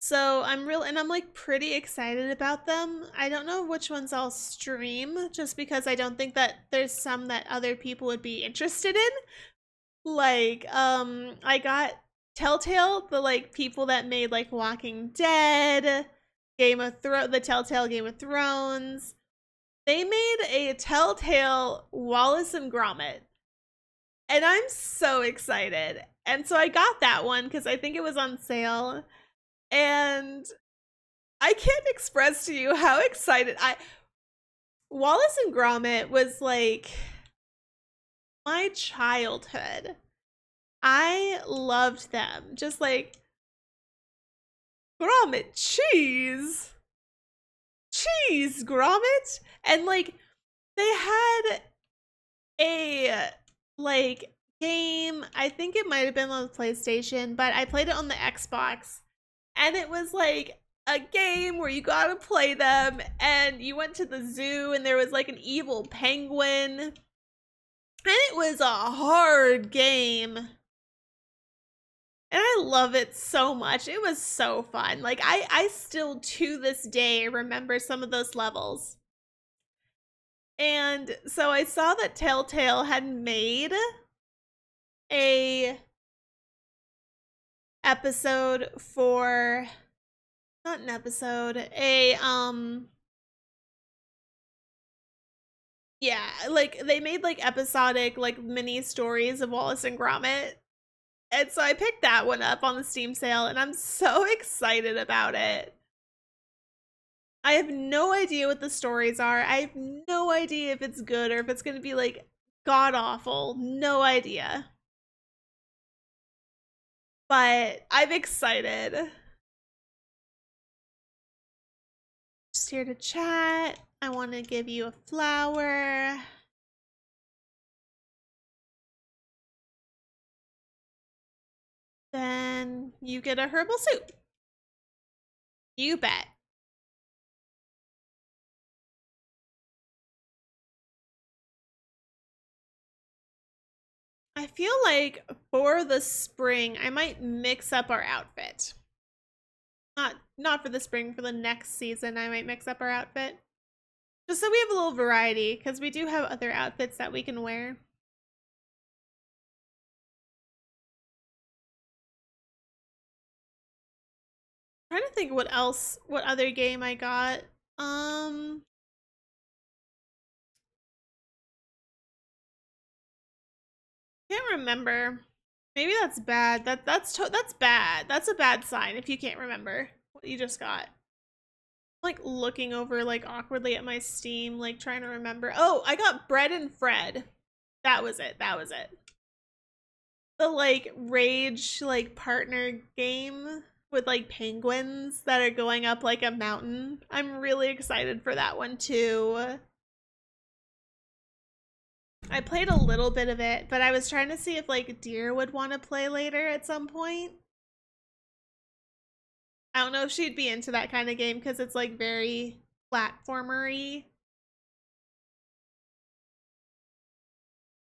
A: So I'm like pretty excited about them. I don't know which ones I'll stream just because I don't think that there's some that other people would be interested in. Like I got Telltale, the like people that made like Walking Dead, the Telltale Game of Thrones. They made a Telltale Wallace and Gromit. And I'm so excited. And so I got that one because I think it was on sale. And I can't express to you how excited Wallace and Gromit was like my childhood. I loved them. Just like Gromit cheese. Cheese, Gromit. And like they had a like game, I think it might have been on the PlayStation, but I played it on the Xbox. And it was like a game where you gotta play them and you went to the zoo and there was like an evil penguin. And it was a hard game. And I love it so much. It was so fun. Like I still to this day remember some of those levels. And so I saw that Telltale had made a episode for, not an episode, yeah, like they made like episodic like mini stories of Wallace and Gromit. And so I picked that one up on the Steam sale and I'm so excited about it. I have no idea what the stories are. I have no idea if it's good or if it's going to be like god awful. No idea. But I'm excited. Just here to chat. I want to give you a flower. Then you get a herbal soup. You bet. I feel like for the spring, I might mix up our outfit. Not for the spring, for the next season, I might mix up our outfit. Just so we have a little variety, because we do have other outfits that we can wear. Trying to think what else, what other game I got. Can't remember. Maybe that's bad. That's bad. That's a bad sign if you can't remember what you just got. Like looking over like awkwardly at my Steam, like trying to remember. Oh, I got Bread and Fred. That was it. That was it. The like rage like partner game with like penguins that are going up like a mountain. I'm really excited for that one too. I played a little bit of it, but I was trying to see if like Deer would want to play later at some point. I don't know if she'd be into that kind of game because it's like very platformery.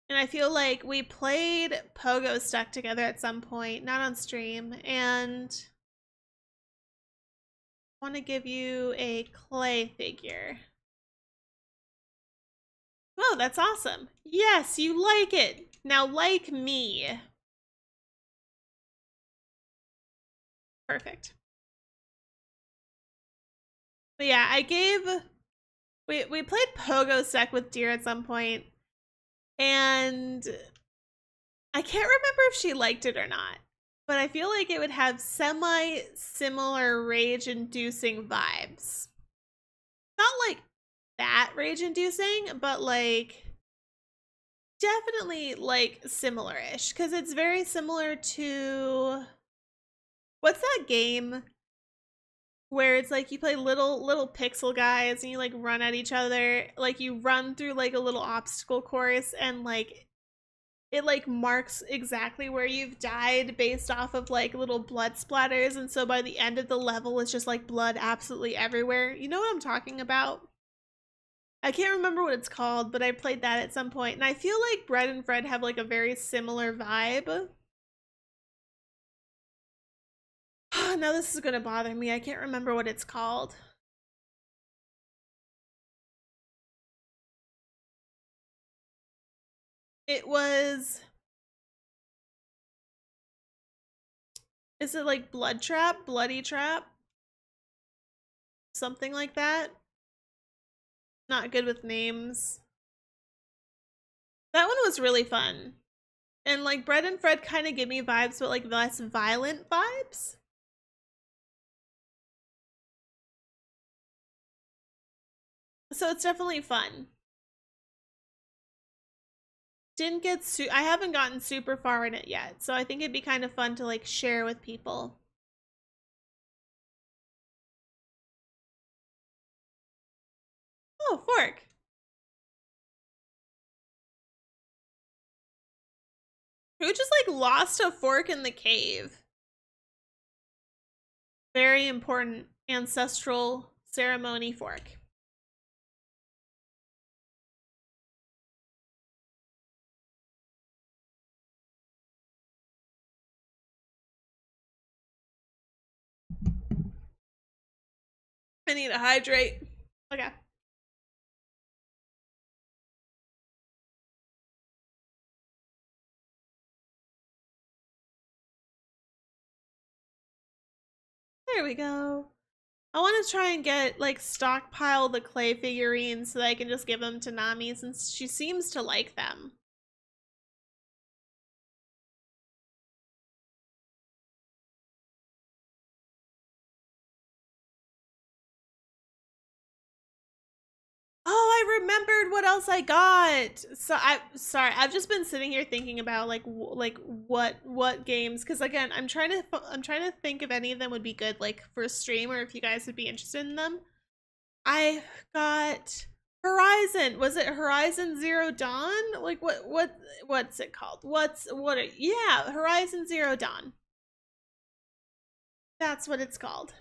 A: And I feel like we played Pogo Stuck together at some point, not on stream, and I want to give you a clay figure. Oh, that's awesome. Yes, you like it. Now like me. Perfect. But yeah, we played Pogo Stuck with Deer at some point, and I can't remember if she liked it or not, but I feel like it would have semi-similar rage-inducing vibes. Not like that rage-inducing, but like definitely like similar-ish, because it's very similar to what's that game where it's like you play little pixel guys and you like run at each other, like you run through like a little obstacle course and like it like marks exactly where you've died based off of like little blood splatters, and so by the end of the level it's just like blood absolutely everywhere. You know what I'm talking about? I can't remember what it's called, but I played that at some point, and I feel like Bread and Fred have like a very similar vibe. Now this is gonna bother me. I can't remember what it's called. It was... Is it like Blood Trap? Bloody Trap? Something like that? Not good with names. That one was really fun. And like Bread and Fred kind of give me vibes, but like less violent vibes. So it's definitely fun. Didn't get I haven't gotten super far in it yet, so I think it'd be kind of fun to like share with people. Oh, fork. Who just like lost a fork in the cave? Very important ancestral ceremony fork. I need to hydrate. Okay. There we go. I want to try and get, like, stockpile the clay figurines so that I can just give them to Nami since she seems to like them. Oh, I remembered what else I got. So sorry, I've just been sitting here thinking about like what games, because again, I'm trying to think if any of them would be good like for a stream or if you guys would be interested in them. I got Horizon. Was it Horizon Zero Dawn? Like what's it called? Yeah, Horizon Zero Dawn. That's what it's called.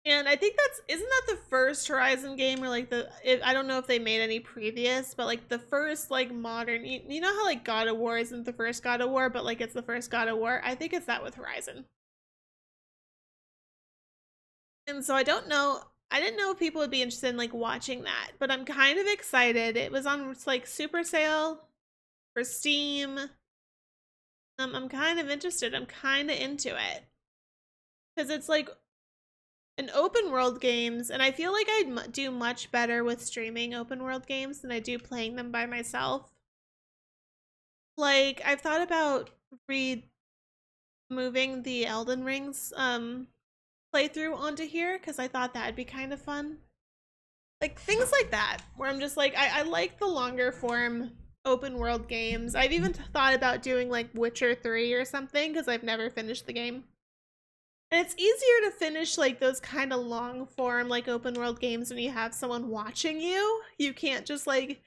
A: And I think isn't that the first Horizon game, or like I don't know if they made any previous, but like the first like modern, you know how like God of War isn't the first God of War, but like it's the first God of War? I think it's that with Horizon. And so I didn't know if people would be interested in like watching that, but I'm kind of excited. It was on like super sale for Steam. I'm kind of interested. I'm kind of into it. because it's like an open world games, and I feel like I do much better with streaming open world games than I do playing them by myself. Like, I've thought about removing the Elden Rings playthrough onto here because I thought that'd be kind of fun. Like things like that, where I'm just like, I like the longer form open world games. I've even thought about doing like Witcher 3 or something because I've never finished the game. And it's easier to finish like those kind of long form like open world games when you have someone watching you. You can't just like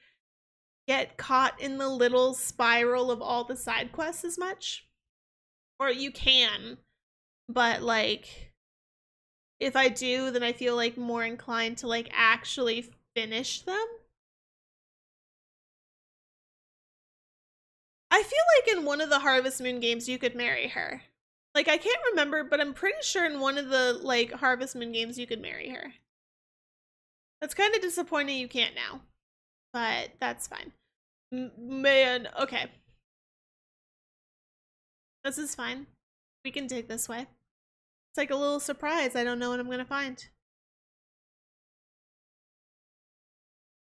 A: get caught in the little spiral of all the side quests as much. Or you can, but like if I do, then I feel like more inclined to like actually finish them. I feel like in one of the Harvest Moon games you could marry her. Like I can't remember, but I'm pretty sure in one of the like Harvest Moon games you could marry her. That's kind of disappointing you can't now, but that's fine. Man, okay. This is fine. We can dig this way. It's like a little surprise. I don't know what I'm gonna find.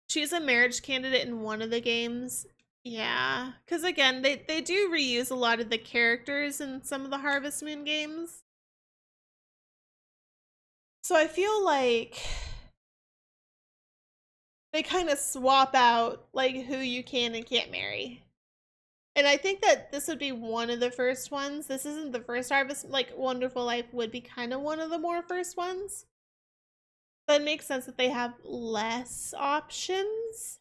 A: She's a marriage candidate in one of the games. Yeah, because again, they do reuse a lot of the characters in some of the Harvest Moon games. So I feel like they kind of swap out like who you can and can't marry. And I think that this would be one of the first ones. This isn't the first Harvest, like Wonderful Life would be kind of one of the more first ones. But it makes sense that they have less options.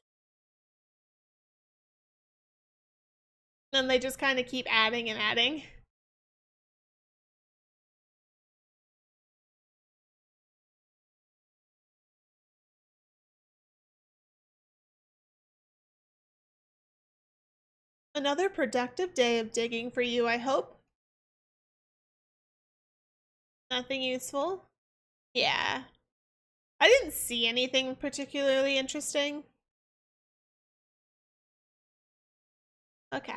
A: And they just kind of keep adding and adding. Another productive day of digging for you, I hope. Nothing useful? Yeah. I didn't see anything particularly interesting. Okay.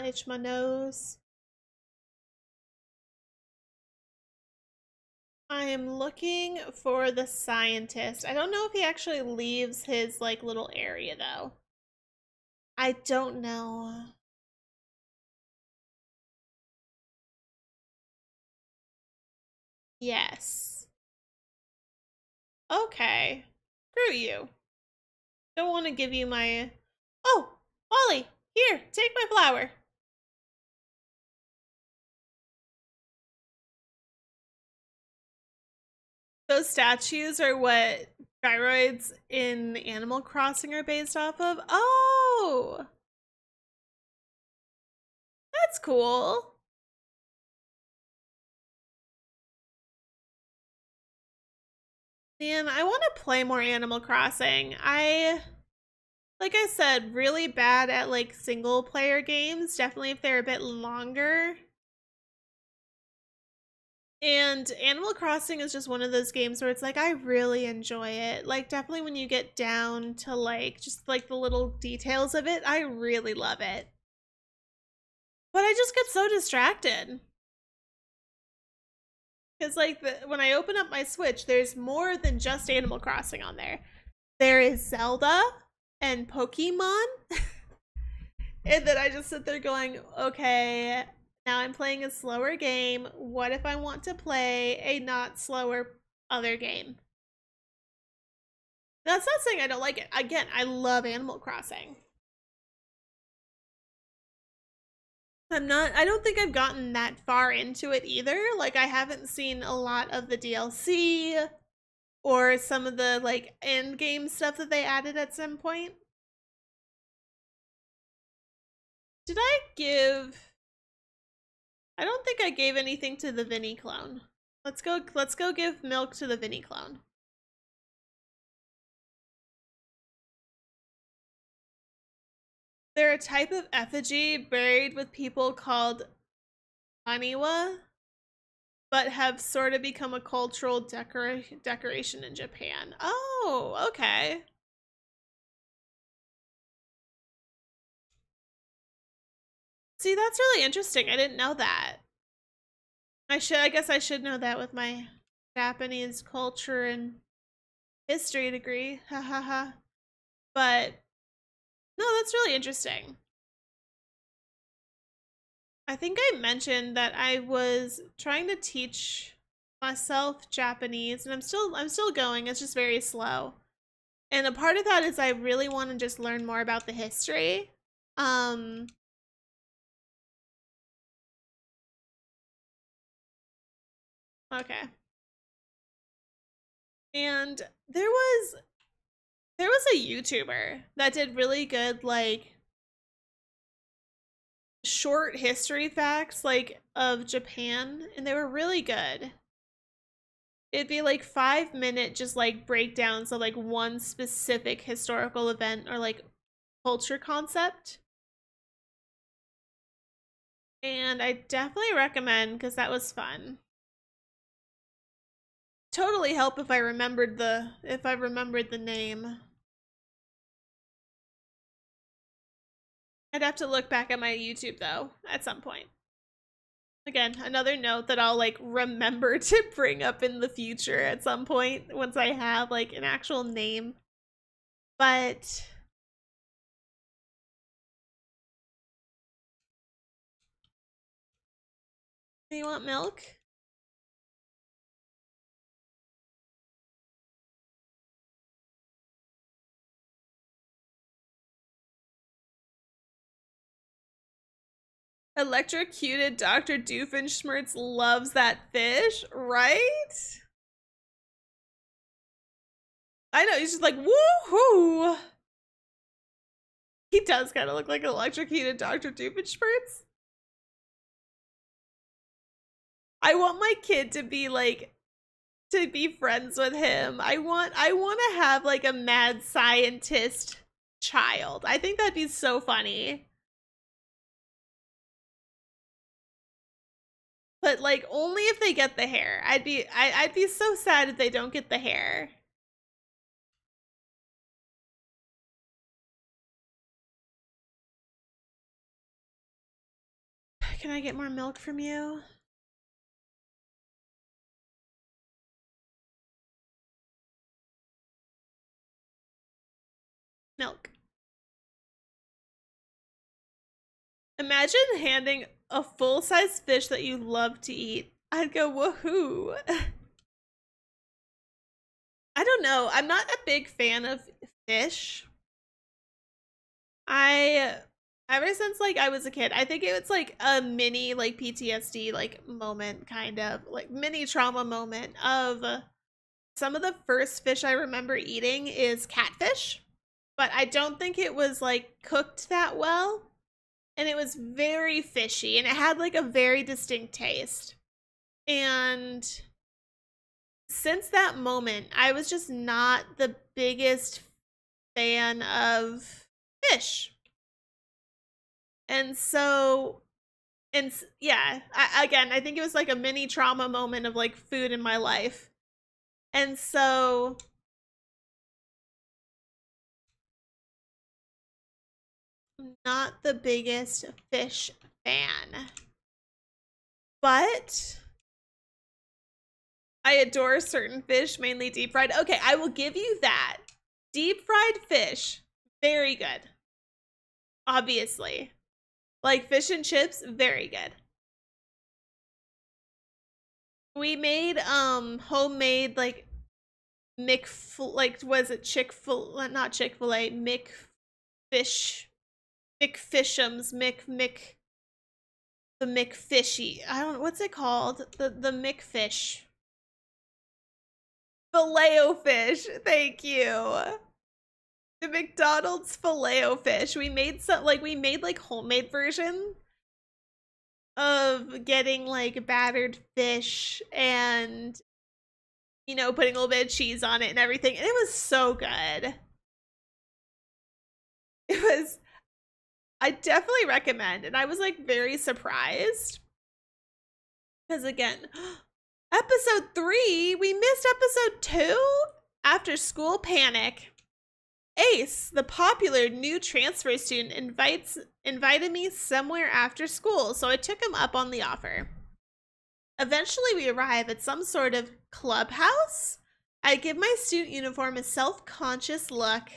A: Itch my nose. I am looking for the scientist. I don't know if he actually leaves his like little area though. I don't know. Yes. Okay. Screw you. Don't want to give you my... Oh! Ollie! Here! Take my flower! Those statues are what gyroids in Animal Crossing are based off of? Oh! That's cool. Man, I want to play more Animal Crossing. Like I said, really bad at like single player games, definitely if they're a bit longer. And Animal Crossing is just one of those games where it's like I really enjoy it. Like definitely when you get down to like just like the little details of it, I really love it. But I just get so distracted. Because like when I open up my Switch, there's more than just Animal Crossing on there. There is Zelda and Pokemon. And then I just sit there going, okay, now I'm playing a slower game. What if I want to play a not slower other game? That's not saying I don't like it. Again, I love Animal Crossing. I don't think I've gotten that far into it either. Like I haven't seen a lot of the DLC or some of the like end game stuff that they added at some point. Did I give... I don't think I gave anything to the Vinny clone. Let's go give milk to the Vinny clone. They're a type of effigy buried with people called Aniwa, but have sort of become a cultural decoration in Japan. Oh, okay. See, that's really interesting. I didn't know that. I guess I should know that with my Japanese culture and history degree. Ha ha ha. But no, that's really interesting. I think I mentioned that I was trying to teach myself Japanese, and I'm still going. It's just very slow. And a part of that is I really want to just learn more about the history. Okay. And there was a YouTuber that did really good like short history facts like of Japan, and they were really good. It'd be like 5 minute just like breakdowns of like one specific historical event or like culture concept. And I definitely recommend because that was fun. Totally help if I remembered the name. I'd have to look back at my YouTube though at some point. Again, another note that I'll like remember to bring up in the future at some point once I have like an actual name. But do you want milk? Electrocuted Dr. Doofenshmirtz loves that fish, right? I know, he's just like, woohoo! He does kind of look like electrocuted Dr. Doofenshmirtz. I want my kid to be like, to be friends with him. I want to have like a mad scientist child. I think that'd be so funny. But like only if they get the hair. I'd be so sad if they don't get the hair. Can I get more milk from you? Milk. Imagine handing a full-size fish that you love to eat. I'd go, woohoo. I don't know. I'm not a big fan of fish. Ever since like I was a kid, I think it was like a mini like PTSD like moment, kind of like mini trauma moment of some of the first fish I remember eating is catfish, but I don't think it was like cooked that well. And it was very fishy and it had like a very distinct taste. And since that moment, I was just not the biggest fan of fish. And so, and yeah, again, I think it was like a mini trauma moment of like food in my life. And so, I'm not the biggest fish fan. But I adore certain fish, mainly deep fried. Okay, I will give you that. Deep fried fish, very good. Obviously. Like fish and chips, very good. We made homemade like was it Chick-fil-A, not Chick-fil-A, McFishums, the McFishy. I don't know, what's it called? The McFish. Filet-O-Fish. Thank you. The McDonald's Filet-O-Fish. We made like homemade version of getting like battered fish and you know, putting a little bit of cheese on it and everything. And it was so good. It was, I definitely recommend. And I was like very surprised. Because again, episode 3, we missed episode 2 after school panic. Ace, the popular new transfer student, invited me somewhere after school, so I took him up on the offer. Eventually, we arrive at some sort of clubhouse. I give my student uniform a self-conscious look.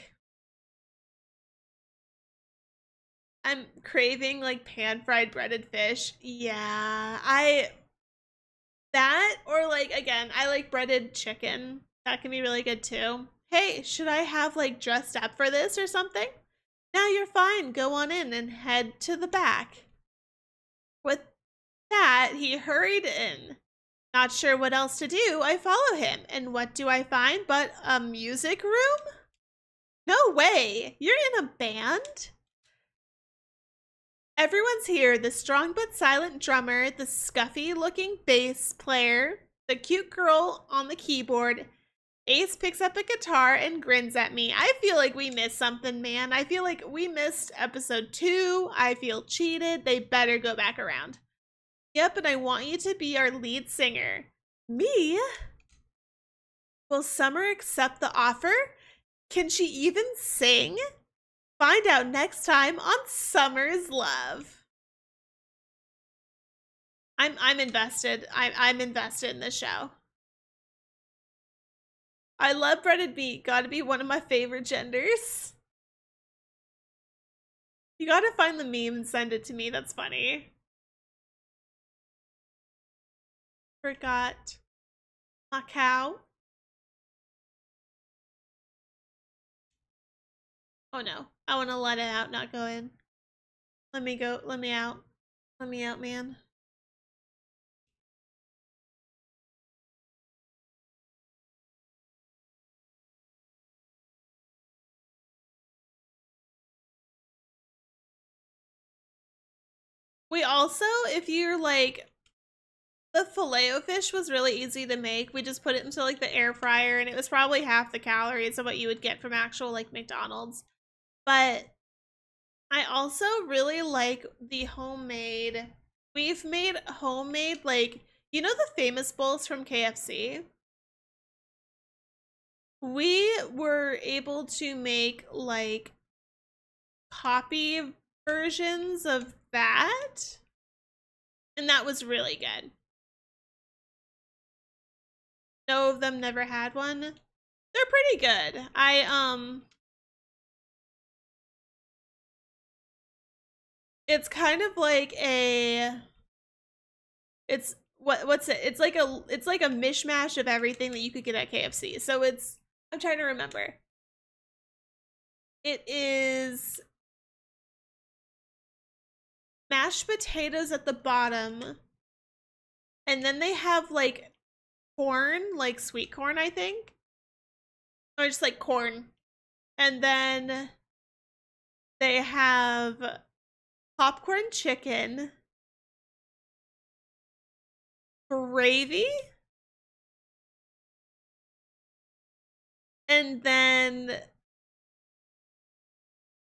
A: I'm craving like pan-fried breaded fish. Yeah, that or like again, I like breaded chicken. That can be really good too. Hey, should I have like dressed up for this or something? No, you're fine. Go on in and head to the back. With that, he hurried in. Not sure what else to do, I follow him. And what do I find but a music room? No way! You're in a band? Everyone's here. The strong but silent drummer, the scuffy-looking bass player, the cute girl on the keyboard. Ace picks up a guitar and grins at me. I feel like we missed something, man. I feel like we missed episode 2. I feel cheated. They better go back around. Yep, and I want you to be our lead singer. Me? Will Summer accept the offer? Can she even sing? Find out next time on Summer's Love. I'm invested. I'm invested in this show. I love breaded meat. Gotta be one of my favorite genders. You gotta find the meme and send it to me. That's funny. Forgot my cow. Oh no. I want to let it out, not go in. Let me go. Let me out. Let me out, man. We also, if you're like, the Filet-O-Fish was really easy to make. We just put it into like the air fryer and it was probably half the calories of what you would get from actual like McDonald's. But I also really like the homemade. We've made homemade, like, you know the famous bowls from KFC? We were able to make like copy versions of that. And that was really good. No of them never had one. They're pretty good. It's kind of like a, it's what's it? It's like a mishmash of everything that you could get at KFC. So it's, I'm trying to remember. It is mashed potatoes at the bottom. And then they have like corn, like sweet corn, I think. Or just like corn. And then they have popcorn chicken, gravy, and then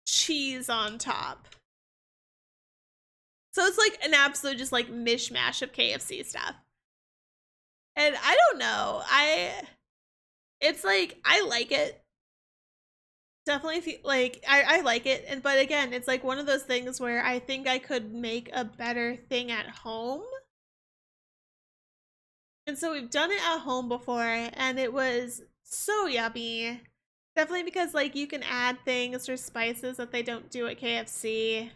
A: cheese on top. So it's like an absolute just like mishmash of KFC stuff. And I don't know, it's like, I like it. Definitely feel like I like it. And but again, it's like one of those things where I think I could make a better thing at home. And so we've done it at home before and it was so yummy. Definitely because like you can add things or spices that they don't do at KFC.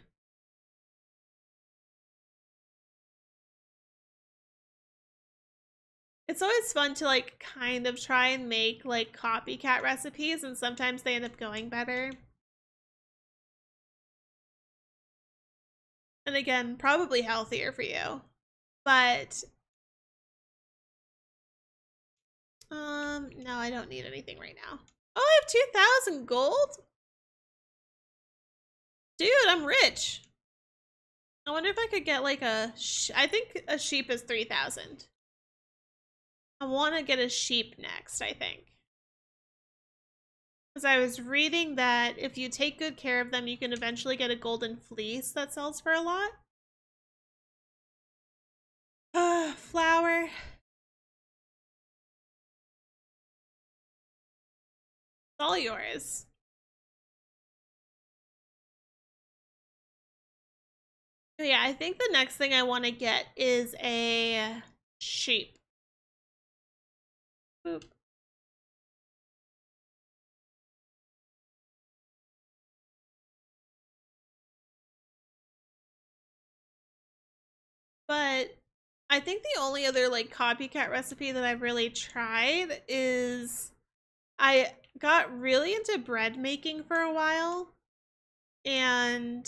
A: It's always fun to like kind of try and make like copycat recipes and sometimes they end up going better. And again, probably healthier for you. But no, I don't need anything right now. Oh, I have 2,000 gold? Dude, I'm rich. I wonder if I could get like I think a sheep is 3,000. I want to get a sheep next, I think. Because I was reading that if you take good care of them, you can eventually get a golden fleece that sells for a lot. Flour. It's all yours. But yeah, I think the next thing I want to get is a sheep. Boop. But I think the only other like copycat recipe that I've really tried is I got really into bread making for a while, and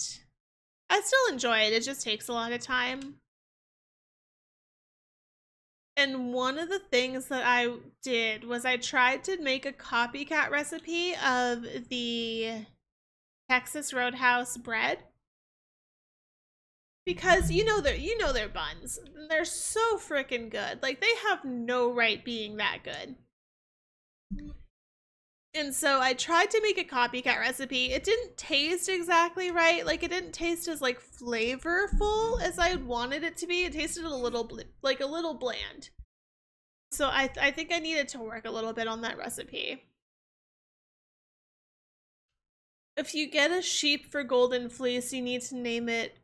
A: I still enjoy it. It just takes a lot of time. And one of the things that I did was I tried to make a copycat recipe of the Texas Roadhouse bread. Because you know their buns. They're so freaking good. Like they have no right being that good. And so I tried to make a copycat recipe. It didn't taste exactly right. Like it didn't taste as like flavorful as I wanted it to be. It tasted a little bland. So I think I needed to work a little bit on that recipe. If you get a sheep for Golden Fleece, you need to name it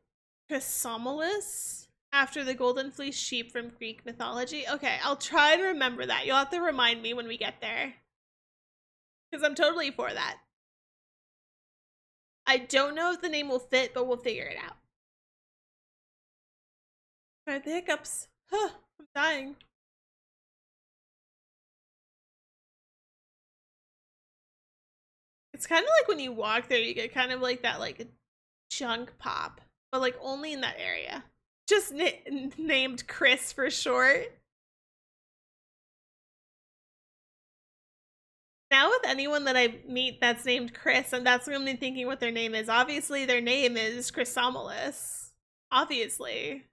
A: Chrysomelis, after the Golden Fleece sheep from Greek mythology. Okay, I'll try to remember that. You'll have to remind me when we get there, because I'm totally for that. I don't know if the name will fit, but we'll figure it out. Alright, the hiccups. Huh, I'm dying. It's kind of like when you walk there, you get kind of like that like junk pop, but like only in that area. Just named Chris for short. Now with anyone that I meet that's named Chris, and that's what I'm thinking what their name is. Obviously their name is Chrysomelis. Obviously.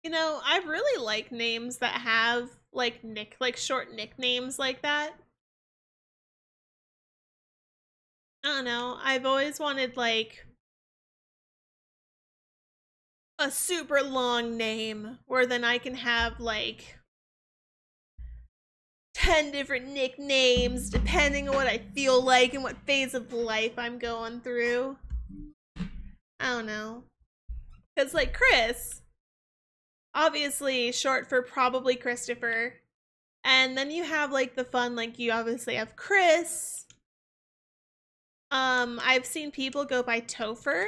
A: You know, I really like names that have like short nicknames like that. I don't know. I've always wanted like a super long name where then I can have like 10 different nicknames depending on what I feel like and what phase of life I'm going through. I don't know. Because like Chris, obviously short for probably Christopher. And then you have like the fun, like you obviously have Chris. I've seen people go by Topher,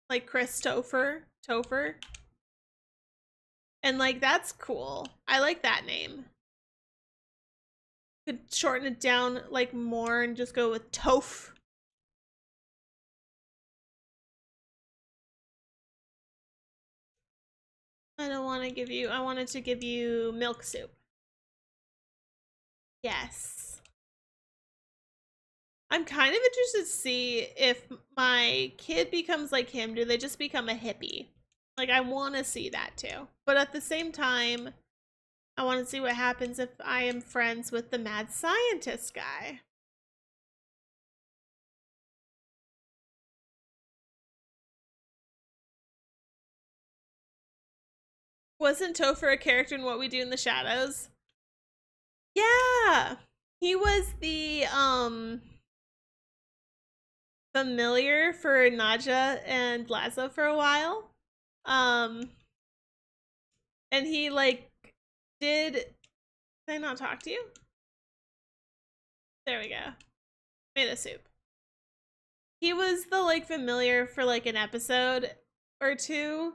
A: like Christopher, Topher. And like that's cool. I like that name. Could shorten it down like more and just go with Toph. I don't want to give you, I wanted to give you milk soup. Yes. I'm kind of interested to see if my kid becomes like him. Do they just become a hippie? Like, I want to see that too. But at the same time, I want to see what happens if I am friends with the mad scientist guy. Wasn't Topher a character in What We Do in the Shadows? Yeah! He was the, familiar for Nadja and Lazo for a while. And he, like, did I not talk to you? There we go. Made a soup. He was the, like, familiar for, like, an episode or two.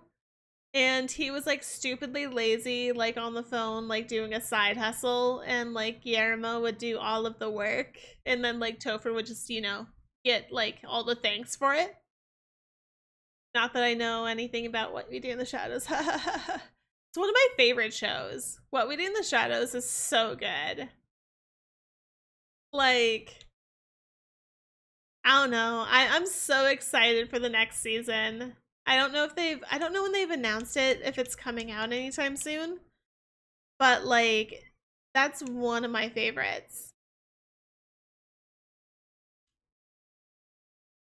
A: And he was like stupidly lazy, like on the phone, like doing a side hustle, and like Guillermo would do all of the work, and then like Topher would just, you know, get like all the thanks for it. Not that I know anything about What We Do in the Shadows. It's one of my favorite shows. What We Do in the Shadows is so good. Like, I don't know. I'm so excited for the next season. I don't know when they've announced it, if it's coming out anytime soon. But like, that's one of my favorites.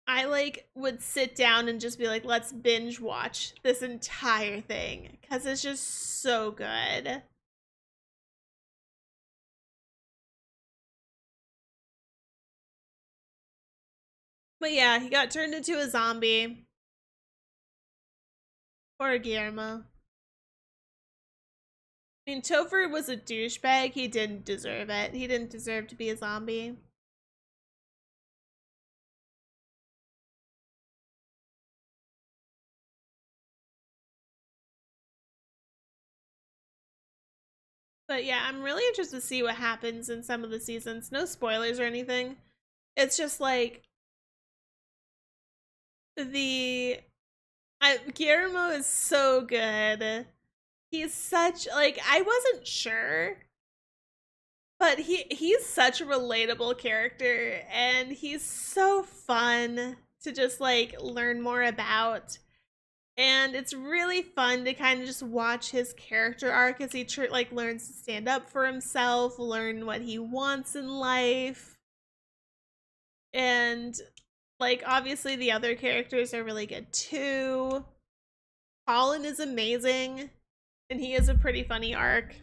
A: I like would sit down and just be like, let's binge watch this entire thing, because it's just so good. But yeah, he got turned into a zombie. Poor Guillermo. I mean, Topher was a douchebag. He didn't deserve it. He didn't deserve to be a zombie. But yeah, I'm really interested to see what happens in some of the seasons. No spoilers or anything. It's just like Guillermo is so good. He's such like I wasn't sure, but he's such a relatable character and he's so fun to just like learn more about. And it's really fun to kind of just watch his character arc as he like learns to stand up for himself, learn what he wants in life. And like obviously the other characters are really good too. Colin is amazing and he has a pretty funny arc.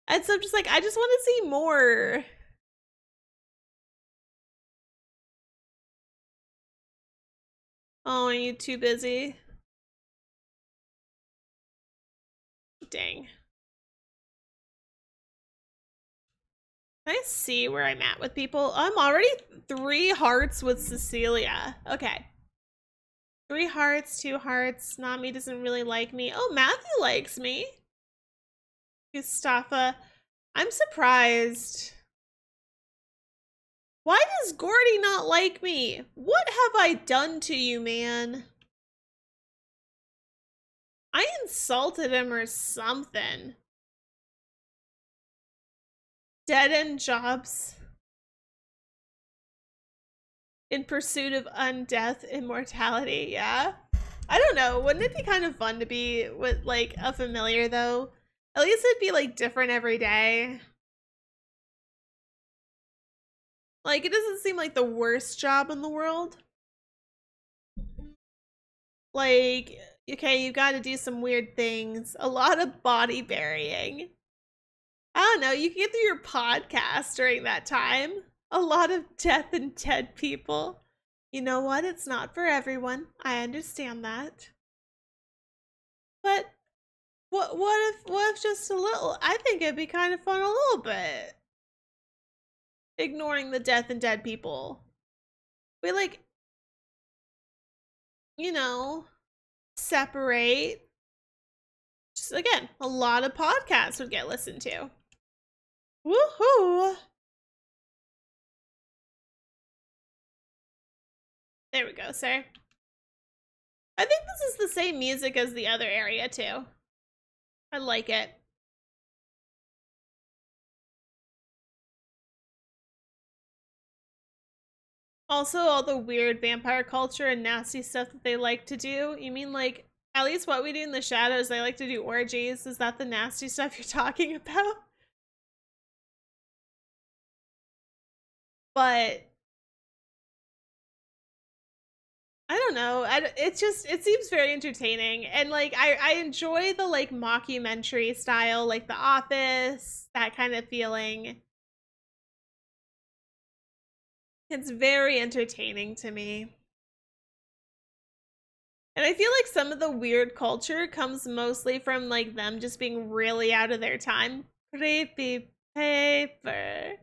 A: And so I'm just like, I just want to see more. Oh, are you too busy? Dang. Can I see where I'm at with people? I'm already 3 hearts with Cecilia. Okay. 3 hearts, 2 hearts. Nami doesn't really like me. Oh, Matthew likes me. Mustafa. I'm surprised. Why does Gordy not like me? What have I done to you, man? I insulted him or something. Dead-end jobs. In pursuit of undeath immortality, yeah? I don't know. Wouldn't it be kind of fun to be with, like, a familiar, though? At least it'd be, like, different every day. Like, it doesn't seem like the worst job in the world. Like, okay, you gotta do some weird things. A lot of body burying. I don't know, you can get through your podcast during that time. A lot of death and dead people. You know what? It's not for everyone. I understand that. But what if just a little? I think it'd be kind of fun a little bit. Ignoring the death and dead people. We like, you know, separate. Just again, a lot of podcasts would get listened to. Woohoo! There we go, sir. I think this is the same music as the other area, too. I like it. Also, all the weird vampire culture and nasty stuff that they like to do. You mean, like, at least what we do in the shadows, they like to do orgies. Is that the nasty stuff you're talking about? But I don't know. It seems very entertaining. And like, I enjoy the like mockumentary style, like The Office, that kind of feeling. It's very entertaining to me. And I feel like some of the weird culture comes mostly from like them just being really out of their time. Creepy paper.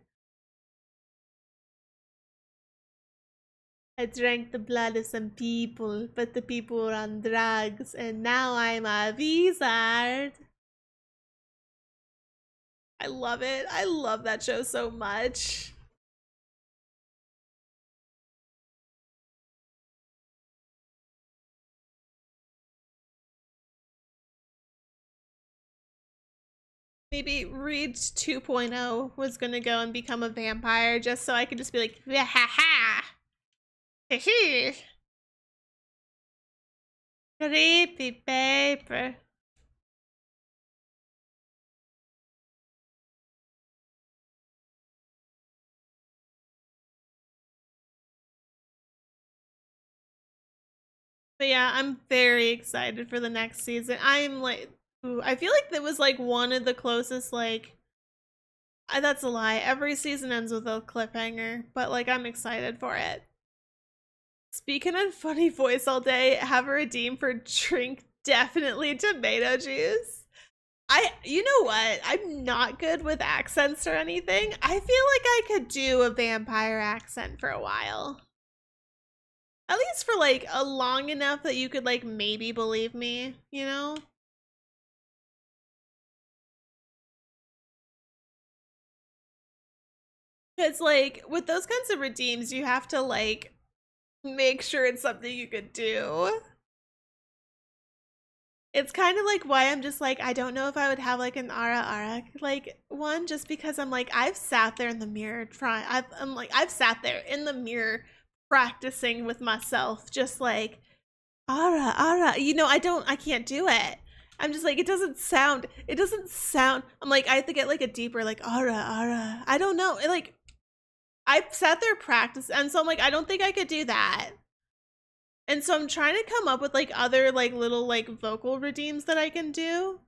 A: I drank the blood of some people, but the people were on drugs, and now I'm a wizard. I love it. I love that show so much. Maybe Reed 2.0 was gonna go and become a vampire just so I could just be like, ha ha! Creepy paper. But yeah, I'm very excited for the next season. I'm like, ooh, I feel like that was like one of the closest, like, that's a lie. Every season ends with a cliffhanger, but like, I'm excited for it. Speaking of funny voice all day, have a redeem for drink definitely tomato juice. You know what? I'm not good with accents or anything. I feel like I could do a vampire accent for a while. At least for like a long enough that you could like maybe believe me, you know? Because like with those kinds of redeems, you have to like make sure it's something you could do. It's kind of like why I'm just like, I don't know if I would have like an Ara Ara like one, just because I'm like, I've sat there in the mirror trying, I've sat there in the mirror practicing with myself, just like, Ara Ara, you know, I can't do it. I'm just like, it doesn't sound, I'm like, I have to get like a deeper, like, Ara Ara. I don't know, like, I've sat there practice, and so I'm like, I don't think I could do that. And so I'm trying to come up with like other like little like vocal redeems that I can do.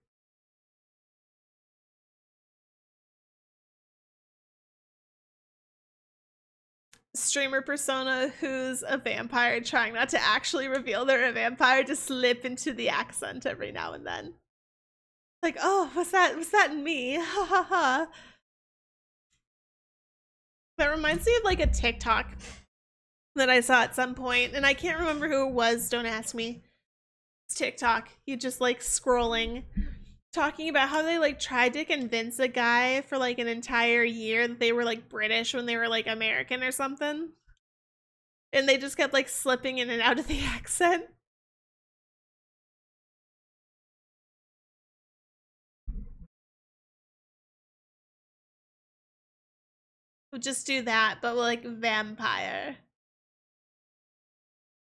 A: Streamer persona who's a vampire trying not to actually reveal they're a vampire to slip into the accent every now and then. Like, oh, what's that? Was that in me? Ha ha ha. That reminds me of like a TikTok that I saw at some point, and I can't remember who it was, don't ask me. It's TikTok. You just like scrolling, talking about how they like tried to convince a guy for like an entire year that they were like British when they were like American or something. And they just kept like slipping in and out of the accent. We'll just do that, but like vampire.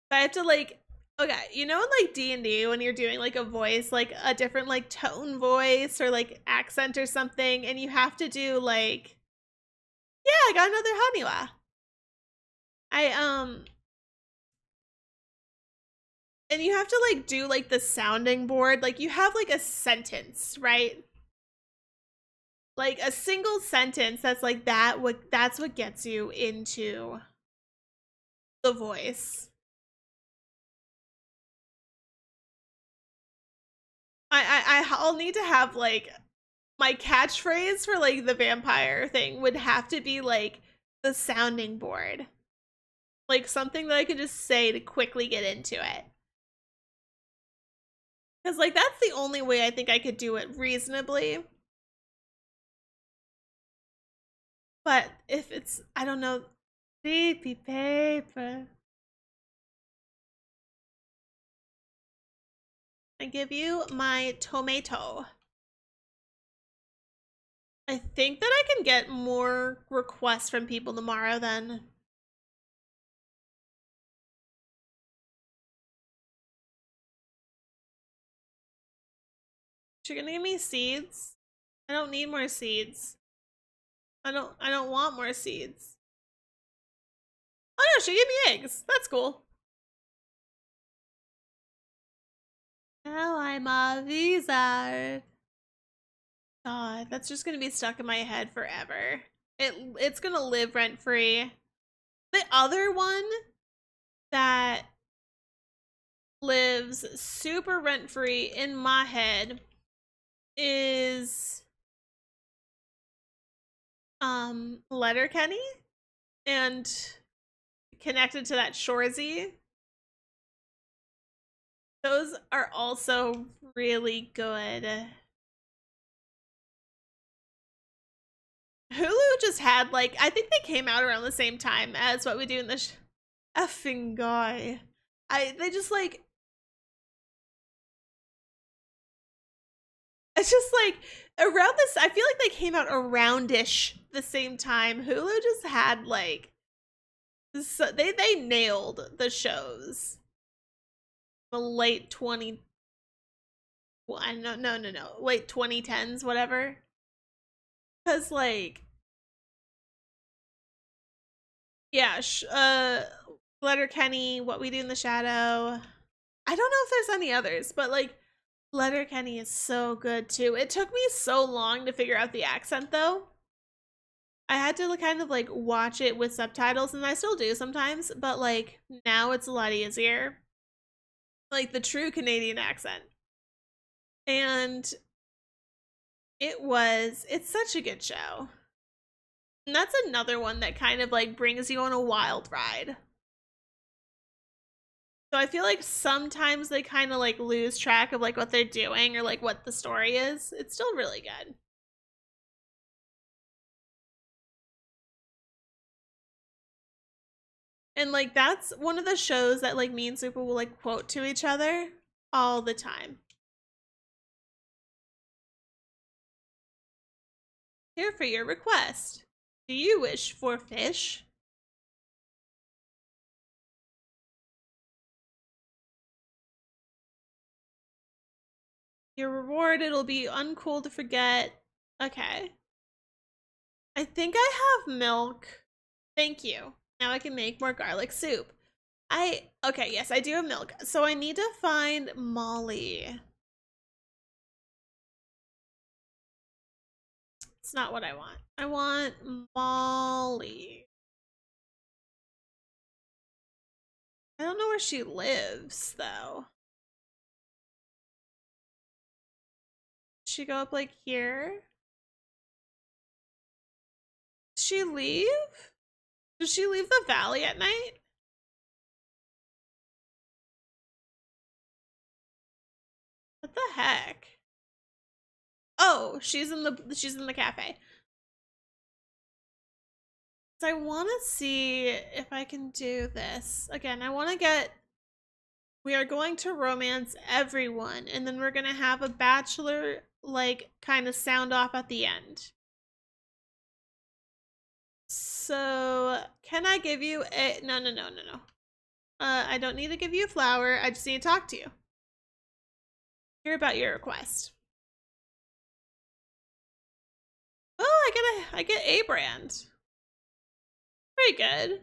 A: I have to like, okay, you know in like D&D when you're doing like a voice, like a different like tone voice or like accent or something, and you have to do like, yeah, I got another Haniwa. And you have to like do like the sounding board, like you have like a sentence, right? Like a single sentence that's like that's what gets you into the voice. I'll need to have like my catchphrase for like the vampire thing would have to be like the sounding board. Like something that I could just say to quickly get into it. Cause like that's the only way I think I could do it reasonably. But if it's, I don't know, sleepy paper. I give you my tomato. I think that I can get more requests from people tomorrow then. You're gonna give me seeds? I don't need more seeds. I don't want more seeds. Oh no, she gave me eggs. That's cool. Now I'm a wizard. God, that's just gonna be stuck in my head forever. It's gonna live rent free. The other one that lives super rent free in my head is Letterkenny and connected to that Shorzy. Those are also really good. Hulu just had like, I think they came out around the same time as What We Do in the effing guy. They just like, it's just like around this, I feel like they came out aroundish the same time. Hulu just had like, so they nailed the shows. The late 20, well, no, late 2010s, whatever. Cause like, yeah, Letterkenny, What We Do in the Shadow. I don't know if there's any others, but like Letterkenny is so good too. It took me so long to figure out the accent though. I had to kind of like watch it with subtitles, and I still do sometimes, but like now it's a lot easier. Like the true Canadian accent. And it's such a good show. And that's another one that kind of like brings you on a wild ride. So I feel like sometimes they kind of like lose track of like what they're doing or like what the story is. It's still really good. And like that's one of the shows that like me and Super will like quote to each other all the time. Here for your request. Do you wish for fish? Your reward, it'll be uncool to forget. Okay. I think I have milk. Thank you. Now I can make more garlic soup. Okay, yes, I do have milk. So I need to find Molly. It's not what I want. I want Molly. I don't know where she lives, though. Does she go up like here? Does she leave? Does she leave the valley at night? What the heck? Oh, she's in the cafe. So I want to see if I can do this. Again, we are going to romance everyone, and then we're going to have a bachelor, like, kind of sound off at the end. So, can I give you a... No. I don't need to give you a flower. I just need to talk to you. Hear about your request. Oh, I get a brand. Pretty good.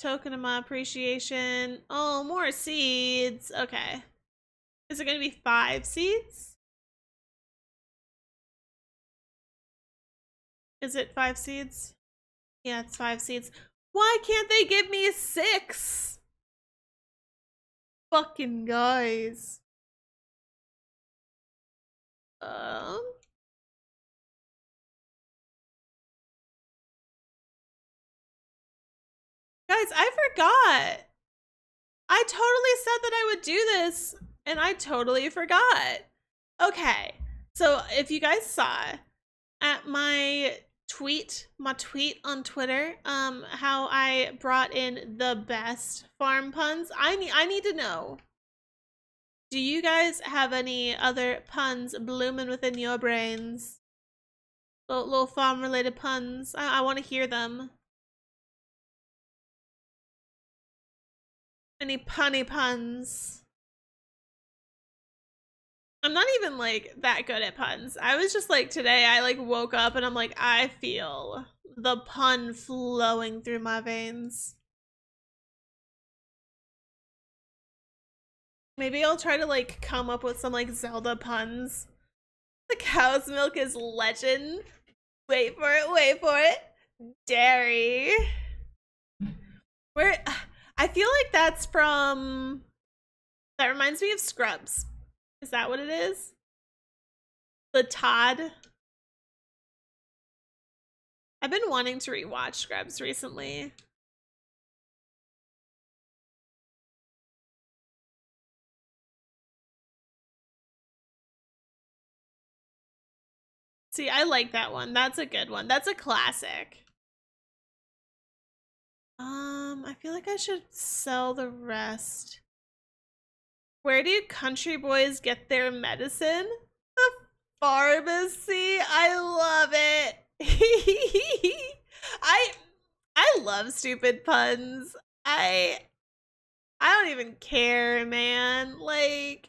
A: Token of my appreciation. Oh, more seeds. Okay. Is it going to be 5 seeds? Is it 5 seeds? Yeah, it's 5 seeds. Why can't they give me 6? Fucking guys. Guys, I forgot. I totally said that I would do this, and I totally forgot. Okay, so if you guys saw at my tweet on Twitter, how I brought in the best farm puns, I need to know. Do you guys have any other puns blooming within your brains? Little farm related puns. I want to hear them. Any punny puns? I'm not even like that good at puns. I was just like today I like woke up and I'm like, I feel the pun flowing through my veins. Maybe I'll try to like come up with some like Zelda puns. The cow's milk is legend. Wait for it. Dairy. Where I feel like that's from, that reminds me of Scrubs. Is that what it is? The Todd. I've been wanting to rewatch Scrubs recently. See, I like that one. That's a good one. That's a classic. I feel like I should sell the rest. Where do country boys get their medicine? The pharmacy. I love it. I love stupid puns. I don't even care, man. Like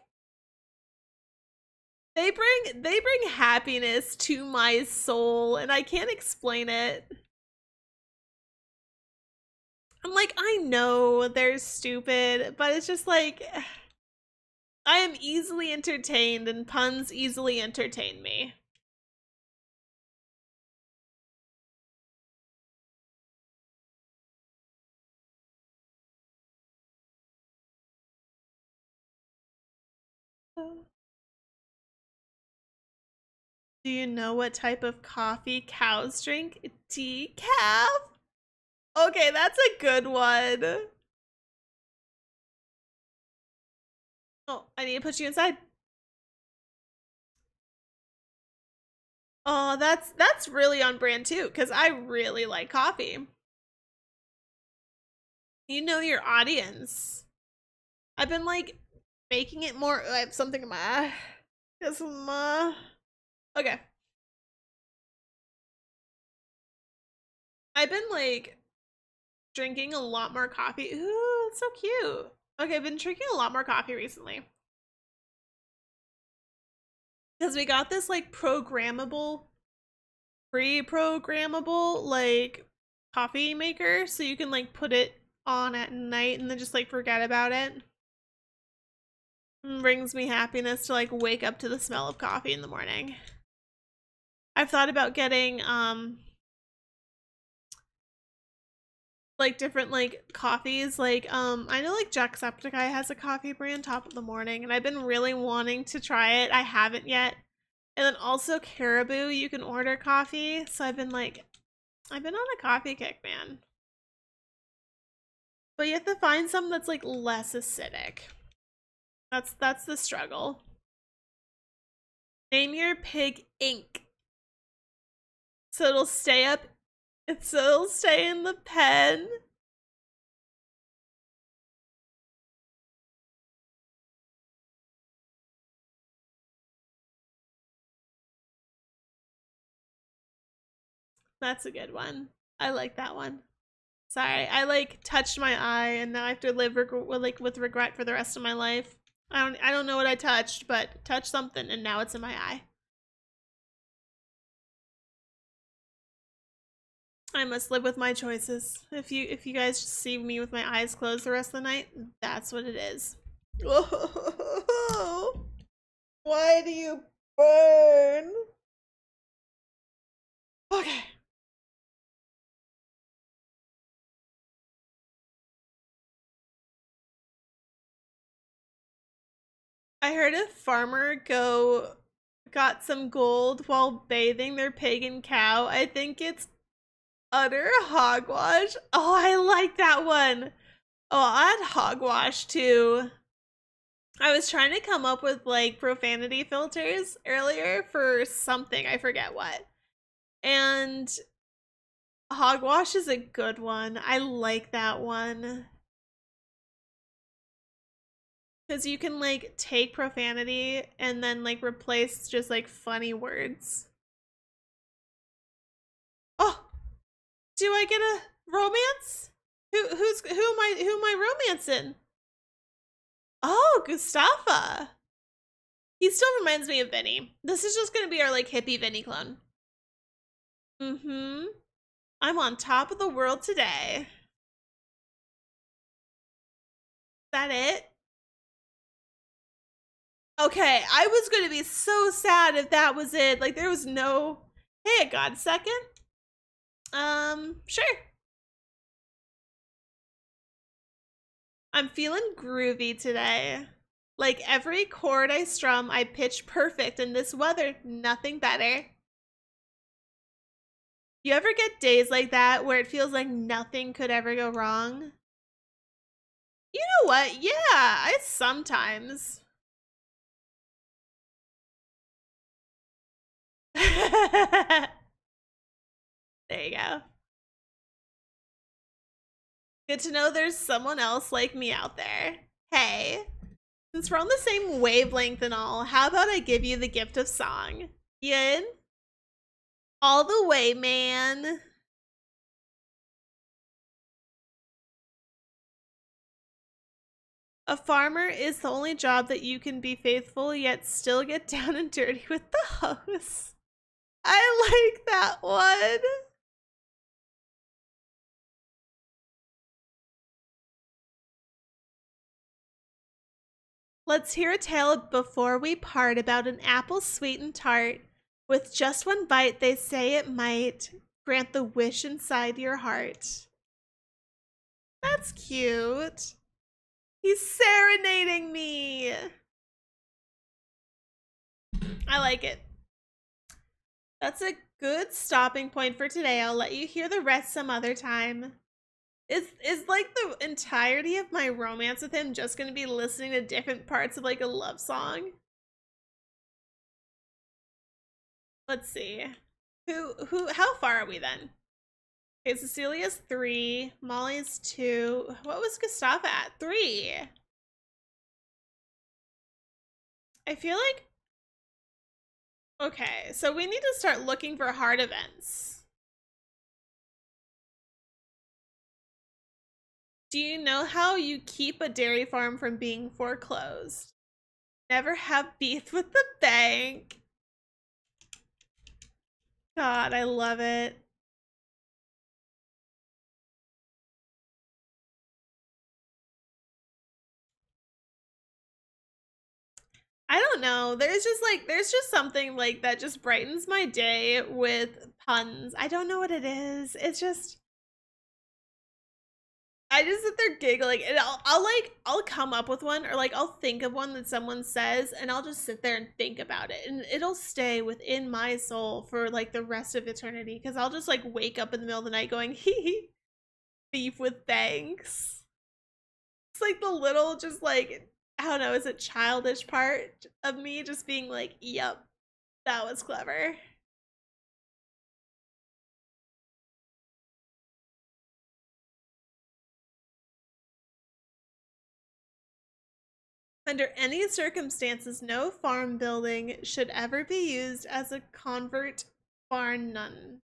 A: they bring happiness to my soul, and I can't explain it. I'm like, I know they're stupid, but it's just like I am easily entertained, and puns easily entertain me. Do you know what type of coffee cows drink? Decaf? Okay, that's a good one. Oh, I need to put you inside. Oh, that's really on brand too, because I really like coffee. You know your audience. I've been like making it more. I have something in my eye. It's my. Okay. I've been like drinking a lot more coffee. Ooh, it's so cute. Okay, I've been drinking a lot more coffee recently. Because we got this like programmable, pre-programmable like coffee maker. So you can like put it on at night and then just like forget about it. Brings me happiness to like wake up to the smell of coffee in the morning. I've thought about getting like different like coffees, like I know like Jacksepticeye has a coffee brand, Top of the Morning, and I've been really wanting to try it. I haven't yet. And then also Caribou, you can order coffee. So I've been on a coffee kick, man. But you have to find something that's like less acidic. That's the struggle. Name your pig Ink. So it'll stay up. So it'll stay in the pen. That's a good one. I like that one. Sorry, I like touched my eye and now I have to live with regret for the rest of my life. I don't know what I touched, but touched something and now it's in my eye. I must live with my choices. If you guys just see me with my eyes closed the rest of the night, that's what it is. Why do you burn? Okay. I heard a farmer got some gold while bathing their pagan cow. I think it's utter hogwash. Oh, I like that one. Oh, I'll add hogwash too. I was trying to come up with like profanity filters earlier for something, I forget what. And hogwash is a good one. I like that one. Because you can like take profanity and then like replace just like funny words. Oh, do I get a romance? Who am I romancing? Oh, Gustafa. He still reminds me of Vinny. This is just gonna be our like hippie Vinny clone. Mm-hmm. I'm on top of the world today. Is that it? Okay, I was gonna be so sad if that was it. Like there was no. Hey, a God second. Sure. I'm feeling groovy today. Like every chord I strum, I pitch perfect in this weather. Nothing better. You ever get days like that where it feels like nothing could ever go wrong? You know what? Yeah, I sometimes. There you go. Good to know there's someone else like me out there. Hey, since we're on the same wavelength and all, how about I give you the gift of song? You in? All the way, man. A farmer is the only job that you can be faithful yet still get down and dirty with the hose. I like that one. Let's hear a tale before we part about an apple sweet and tart. With just one bite, they say it might grant the wish inside your heart. That's cute. He's serenading me. I like it. That's a good stopping point for today. I'll let you hear the rest some other time. Is like the entirety of my romance with him just gonna be listening to different parts of like a love song? Let's see. How far are we then? Okay, Cecilia's 3, Molly's 2. What was Gustav at? 3. I feel like, okay, so we need to start looking for hard events. Do you know how you keep a dairy farm from being foreclosed? Never have beef with the bank. God, I love it. I don't know. There's just something like that just brightens my day with puns. I don't know what it is. It's just, I just sit there giggling, and I'll come up with one, or like I'll think of one that someone says, and I'll just sit there and think about it, and it'll stay within my soul for like the rest of eternity, because I'll just like wake up in the middle of the night going, hee hee, beef with banks. It's like the little, just like, I don't know, is it childish part of me just being like, yep, that was clever. Under any circumstances, no farm building should ever be used as a convert barn nun.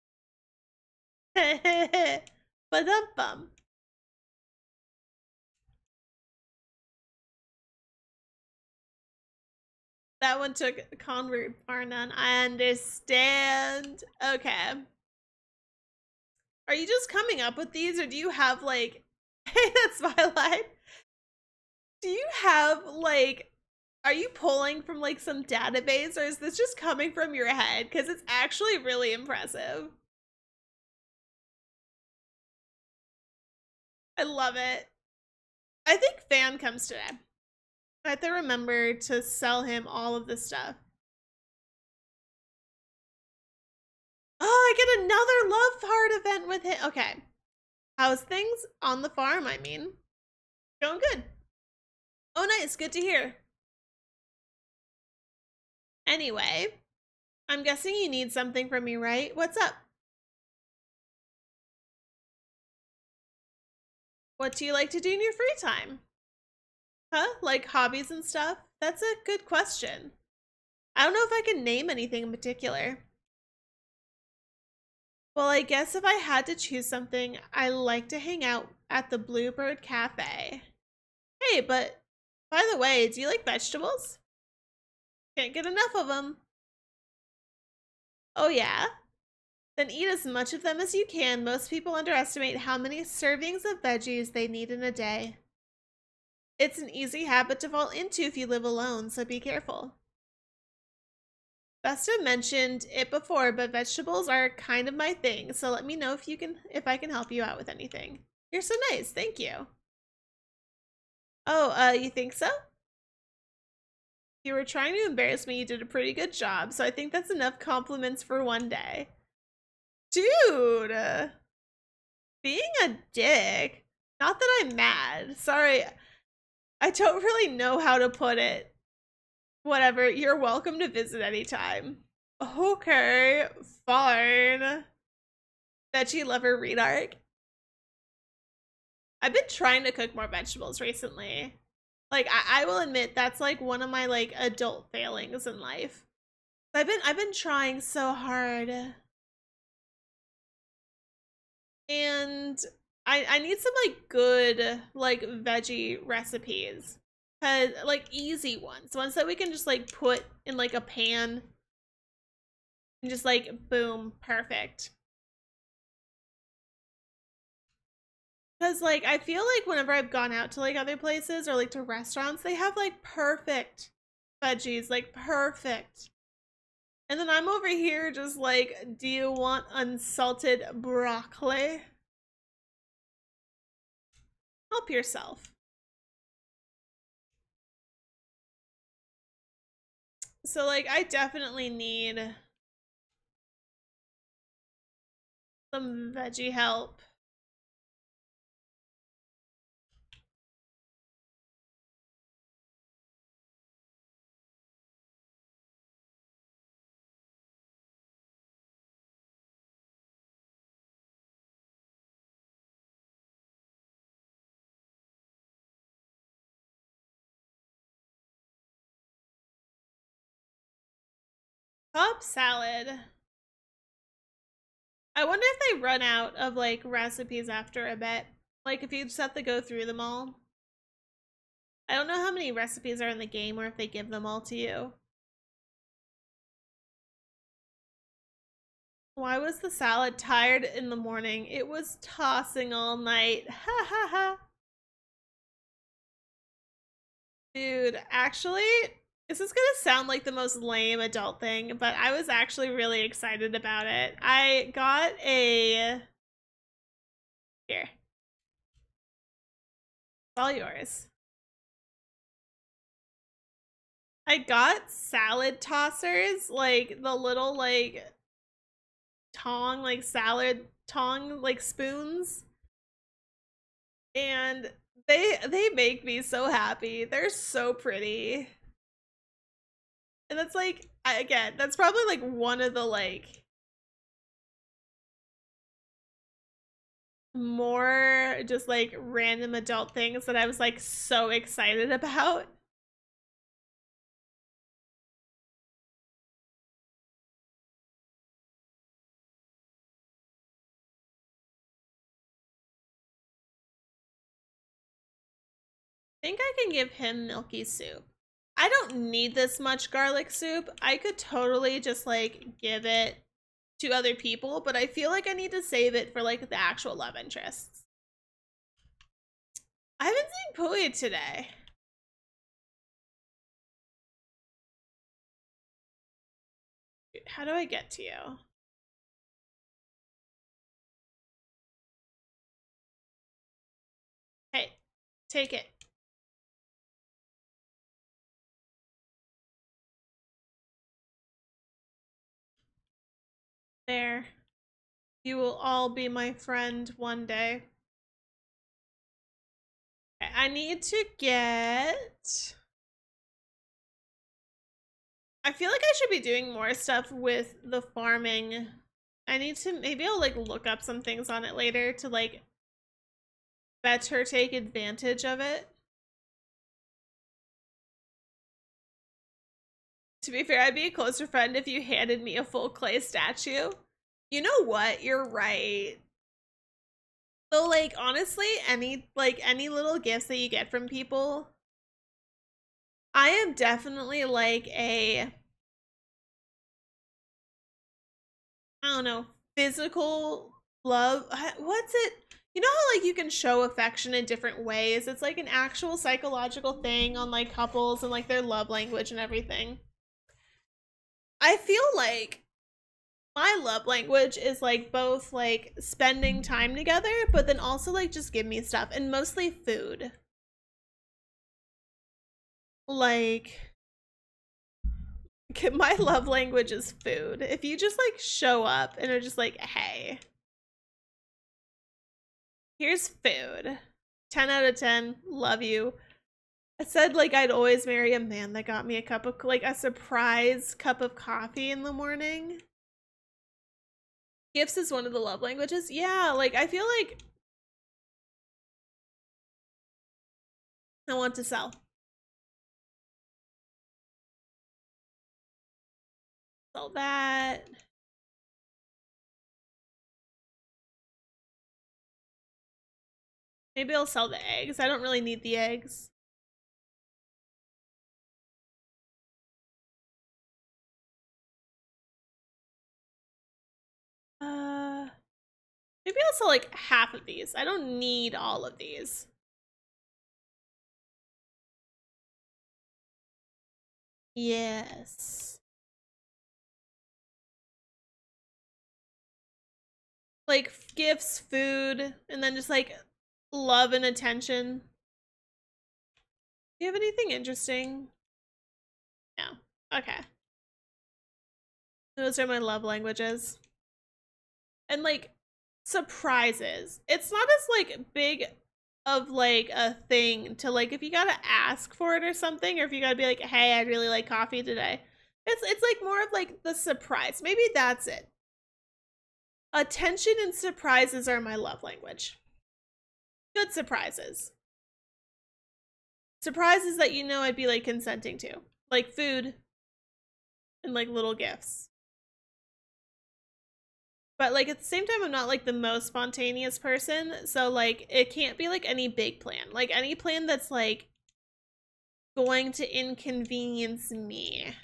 A: Ba-dum-bum. That one took convert barn nun. I understand. Okay. Are you just coming up with these, or do you have like, hey, that's my line. Do you have like, are you pulling from like some database, or is this just coming from your head? Because it's actually really impressive. I love it. I think Fan comes today. I have to remember to sell him all of this stuff. Oh, I get another love heart event with him. Okay. How's things on the farm, I mean? Going good. Oh, nice. Good to hear. Anyway, I'm guessing you need something from me, right? What's up? What do you like to do in your free time? Huh? Like hobbies and stuff? That's a good question. I don't know if I can name anything in particular. Well, I guess if I had to choose something, I like to hang out at the Bluebird Cafe. Hey, but by the way, do you like vegetables? Can't get enough of them. Oh yeah? Then eat as much of them as you can. Most people underestimate how many servings of veggies they need in a day. It's an easy habit to fall into if you live alone, so be careful. Besta mentioned it before, but vegetables are kind of my thing, so let me know if I can help you out with anything. You're so nice, thank you. Oh, you think so? If you were trying to embarrass me, you did a pretty good job, so I think that's enough compliments for one day. Dude! Being a dick. Not that I'm mad. Sorry. I don't really know how to put it. Whatever, you're welcome to visit anytime. Okay, fine. Veggie lover redark. I've been trying to cook more vegetables recently. Like, I will admit that's like one of my like adult failings in life. I've been trying so hard. And I need some like good like veggie recipes. Like easy ones that we can just like put in like a pan and just like boom, perfect. Because like I feel like whenever I've gone out to like other places or like to restaurants, they have like perfect veggies, like perfect. And then I'm over here just like, do you want unsalted broccoli? Help yourself. So like I definitely need some veggie help. Cobb salad. I wonder if they run out of like recipes after a bit. Like if you just have to go through them all. I don't know how many recipes are in the game or if they give them all to you. Why was the salad tired in the morning? It was tossing all night. Ha ha ha. Dude, actually, this is gonna sound like the most lame adult thing, but I was actually really excited about it. I got a... Here. It's all yours. I got salad tossers, like the little like tong, like salad tong, like spoons. And they make me so happy. They're so pretty. And that's like, again, that's probably like one of the like more just like random adult things that I was like so excited about. I think I can give him milky soup. I don't need this much garlic soup. I could totally just like give it to other people, but I feel like I need to save it for like the actual love interests. I haven't seen Puya today. How do I get to you? Hey, take it. There. You will all be my friend one day. I need to get... I feel like I should be doing more stuff with the farming. I need to... Maybe I'll like look up some things on it later to like better take advantage of it. To be fair, I'd be a closer friend if you handed me a full clay statue. You know what? You're right. So like honestly, any little gifts that you get from people, I am definitely like a, I don't know, physical love. What's it? You know how like you can show affection in different ways? It's like an actual psychological thing on like couples and like their love language and everything. I feel like my love language is like both like spending time together, but then also like just give me stuff, and mostly food. Like my love language is food. If you just like show up and are just like, hey, here's food. 10 out of 10, love you. I said like I'd always marry a man that got me a cup of like a surprise cup of coffee in the morning. Gifts is one of the love languages. Yeah, like I feel like I want to sell. Sell that. Maybe I'll sell the eggs. I don't really need the eggs. Maybe I'll sell like half of these. I don't need all of these. Yes. Like gifts, food, and then just like love and attention. Do you have anything interesting? No. Okay. Those are my love languages. And like surprises. It's not as like big of like a thing to like if you gotta ask for it or something, or if you gotta be like, hey, I'd really like coffee today. It's like more of like the surprise. Maybe that's it. Attention and surprises are my love language. Good surprises. Surprises that you know I'd be like consenting to. Like food and like little gifts. But like at the same time, I'm not like the most spontaneous person. So like it can't be like any big plan. Like any plan that's like going to inconvenience me.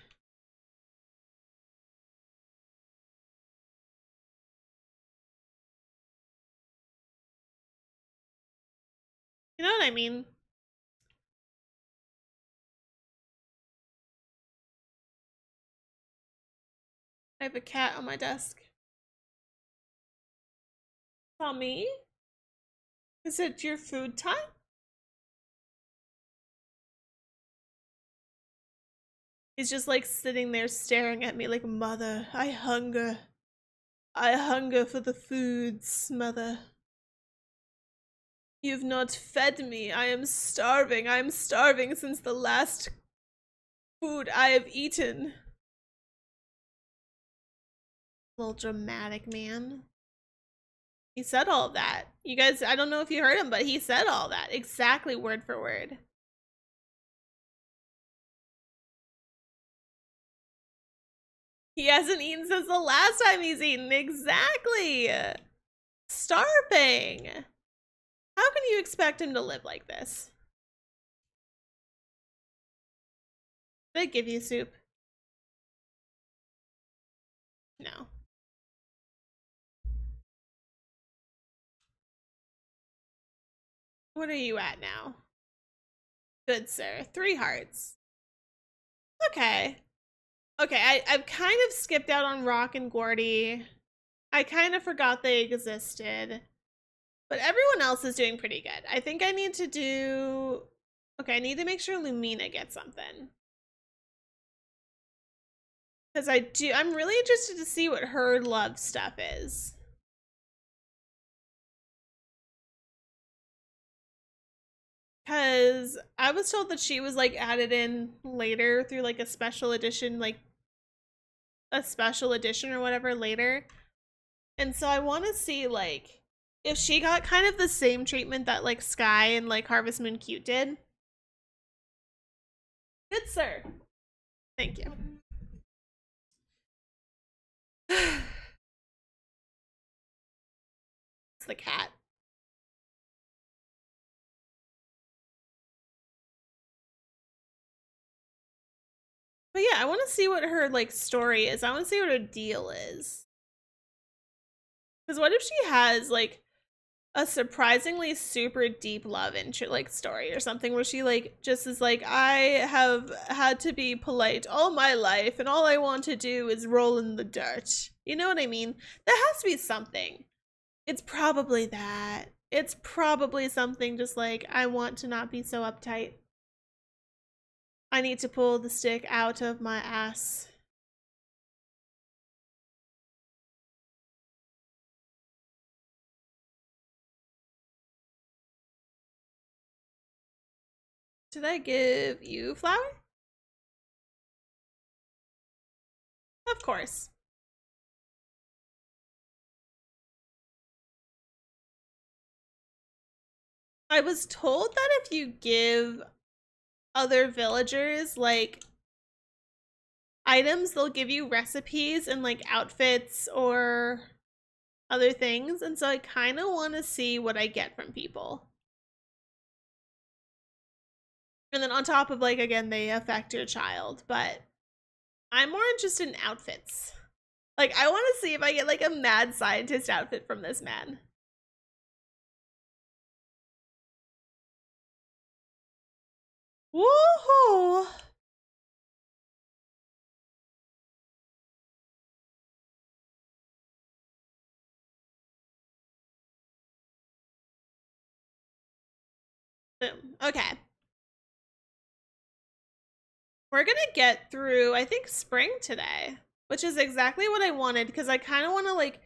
A: You know what I mean? I have a cat on my desk. Tell me, is it your food time? He's just like sitting there staring at me like, mother, I hunger. I hunger for the foods, mother. You've not fed me. I am starving. I am starving since the last food I have eaten. Little dramatic man. He said all that. You guys, I don't know if you heard him, but he said all that. Exactly word for word. He hasn't eaten since the last time he's eaten. Exactly. Starving. How can you expect him to live like this? Did I give you soup? No. What are you at now? Good, sir. 3 hearts. Okay. Okay, I've kind of skipped out on Rock and Gordy. I kind of forgot they existed. But everyone else is doing pretty good. I think I need to do... Okay, I need to make sure Lumina gets something. Because I'm really interested to see what her love stuff is. Because I was told that she was like added in later through like a special edition, like a special edition or whatever later. And so I want to see like if she got kind of the same treatment that like Sky and like Harvest Moon Cute did. Good sir. Thank you. It's the cat. But yeah, I want to see what her like story is. I want to see what her deal is. Because what if she has like a surprisingly super deep love interest like story or something where she like just is like, I have had to be polite all my life and all I want to do is roll in the dirt. You know what I mean? There has to be something. It's probably that. It's probably something just like, I want to not be so uptight. I need to pull the stick out of my ass. Did I give you flour? Of course. I was told that if you give other villagers like items, they'll give you recipes and like outfits or other things. And so I kind of want to see what I get from people. And then on top of like, again, they affect your child, but I'm more interested in outfits. Like, I want to see if I get like a mad scientist outfit from this man. Woohoo! Boom. Okay. We're gonna get through, I think, spring today, which is exactly what I wanted because I kind of want to like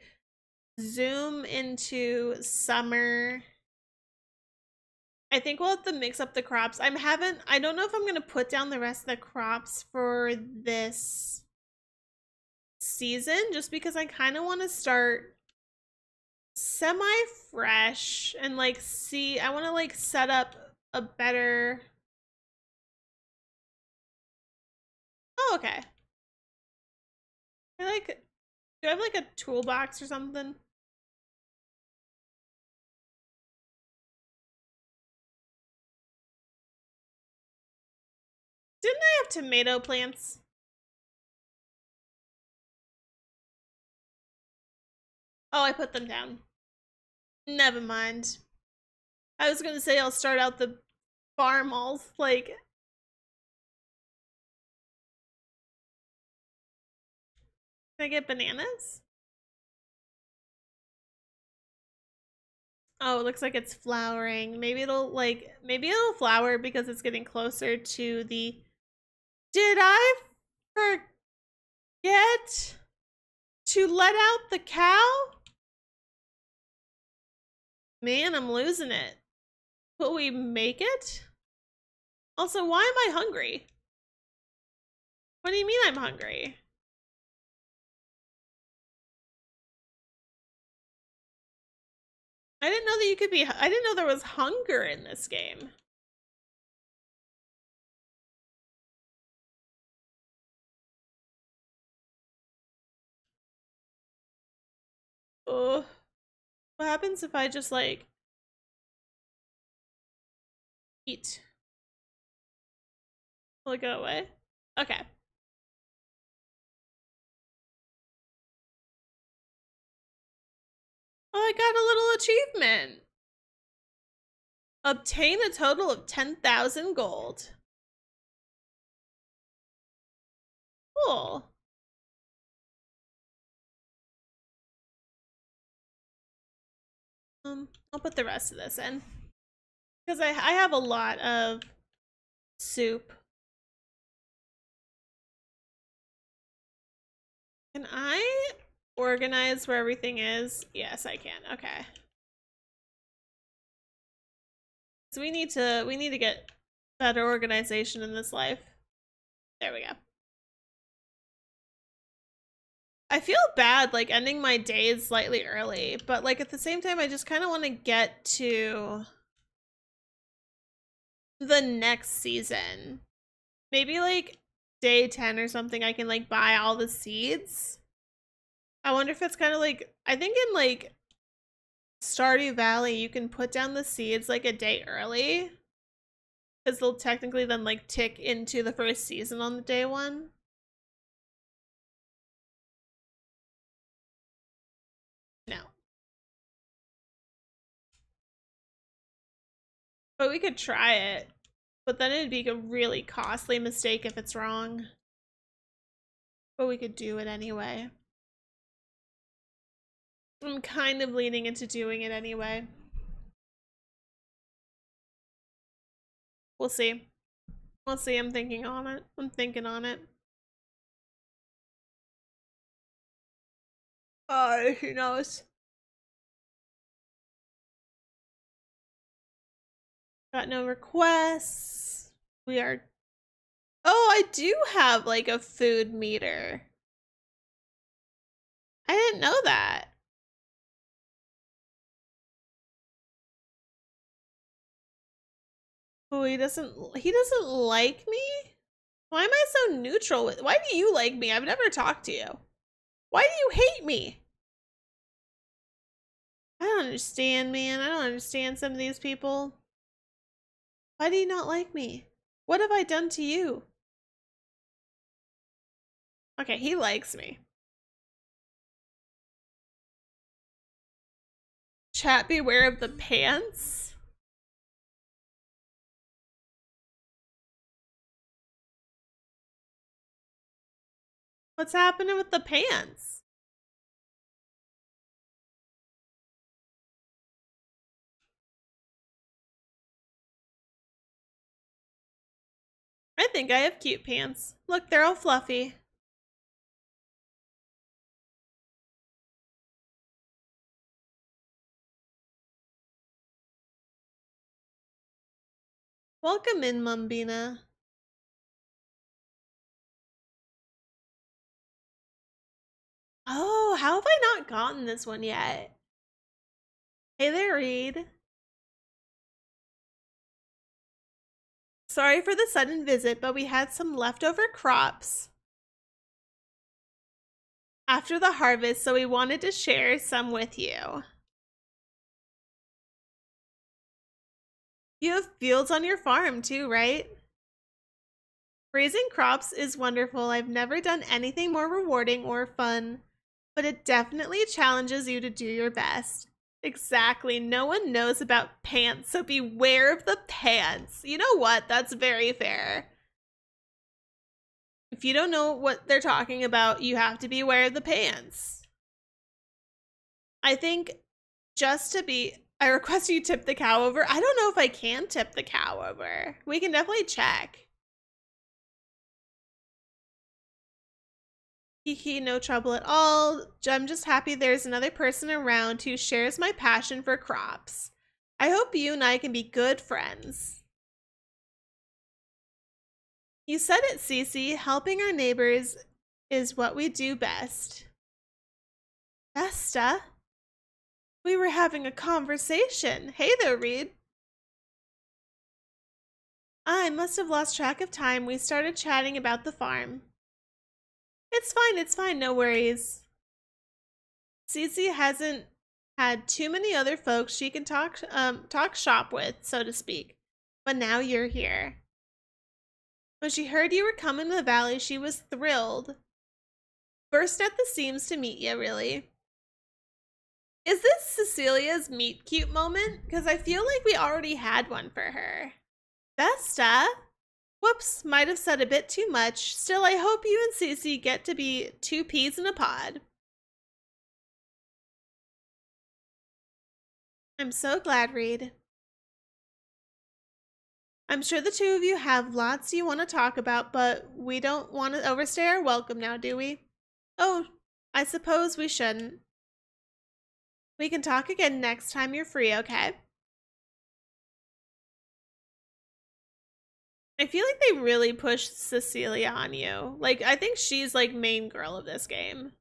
A: zoom into summer. I think we'll have to mix up the crops. I don't know if I'm gonna put down the rest of the crops for this season just because I kind of want to start semi-fresh and like I want to like set up a better. Oh, okay. Do I have like a toolbox or something? Didn't I have tomato plants? Oh, I put them down. Never mind. I was gonna say I'll start out the farm all like. Can I get bananas? Oh, it looks like it's flowering. Maybe it'll flower because it's getting closer to the. Did I forget to let out the cow? Man, I'm losing it. Will we make it? Also, why am I hungry? What do you mean I'm hungry? I didn't know that you could be. I didn't know there was hunger in this game. Oh, what happens if I just like eat? Will it go away? Okay. Oh, I got a little achievement. Obtain a total of 10,000 gold. Cool. I'll put the rest of this in. Because I have a lot of soup. Can I organize where everything is? Yes, I can. Okay. So we need to get better organization in this life. There we go. I feel bad like ending my days slightly early, but like at the same time I just kind of want to get to the next season. Maybe like day 10 or something I can like buy all the seeds. I wonder if it's kind of like, I think in like Stardew Valley you can put down the seeds like a day early because they'll technically then like tick into the first season on the day one. No. But we could try it. But then it'd be a really costly mistake if it's wrong. But we could do it anyway. I'm kind of leaning into doing it anyway. We'll see. We'll see. I'm thinking on it. I'm thinking on it. Who knows? Got no requests. We are. Oh, I do have like a food meter. I didn't know that. Oh, he doesn't like me? Why am I so neutral with? Why do you like me? I've never talked to you. Why do you hate me? I don't understand, man. I don't understand some of these people. Why do you not like me? What have I done to you? Okay, he likes me. Chat, beware of the pants. What's happening with the pants? I think I have cute pants. Look, they're all fluffy. Welcome in, Mumbina. Oh, how have I not gotten this one yet? Hey there, Reed. Sorry for the sudden visit, but we had some leftover crops after the harvest, so we wanted to share some with you. You have fields on your farm too, right? Raising crops is wonderful. I've never done anything more rewarding or fun, but it definitely challenges you to do your best. Exactly. No one knows about pants, so beware of the pants. You know what? That's very fair. If you don't know what they're talking about, you have to be aware of the pants. I think I request you tip the cow over. I don't know if I can tip the cow over. We can definitely check. Hee, no trouble at all. I'm just happy there's another person around who shares my passion for crops. I hope you and I can be good friends. You said it, Cece. Helping our neighbors is what we do best. Vesta? We were having a conversation. Hey there, Reed. I must have lost track of time. We started chatting about the farm. It's fine, no worries. Cece hasn't had too many other folks she can talk shop with, so to speak. But now you're here. When she heard you were coming to the valley, she was thrilled. Burst at the seams to meet you, really. Is this Cecilia's meet cute moment? Because I feel like we already had one for her. Vesta? Whoops, might have said a bit too much. Still, I hope you and Cece get to be two peas in a pod. I'm so glad, Reed. I'm sure the two of you have lots you want to talk about, but we don't want to overstay our welcome now, do we? Oh, I suppose we shouldn't. We can talk again next time you're free, okay? I feel like they really pushed Cecilia on you. Like, I think she's like main girl of this game.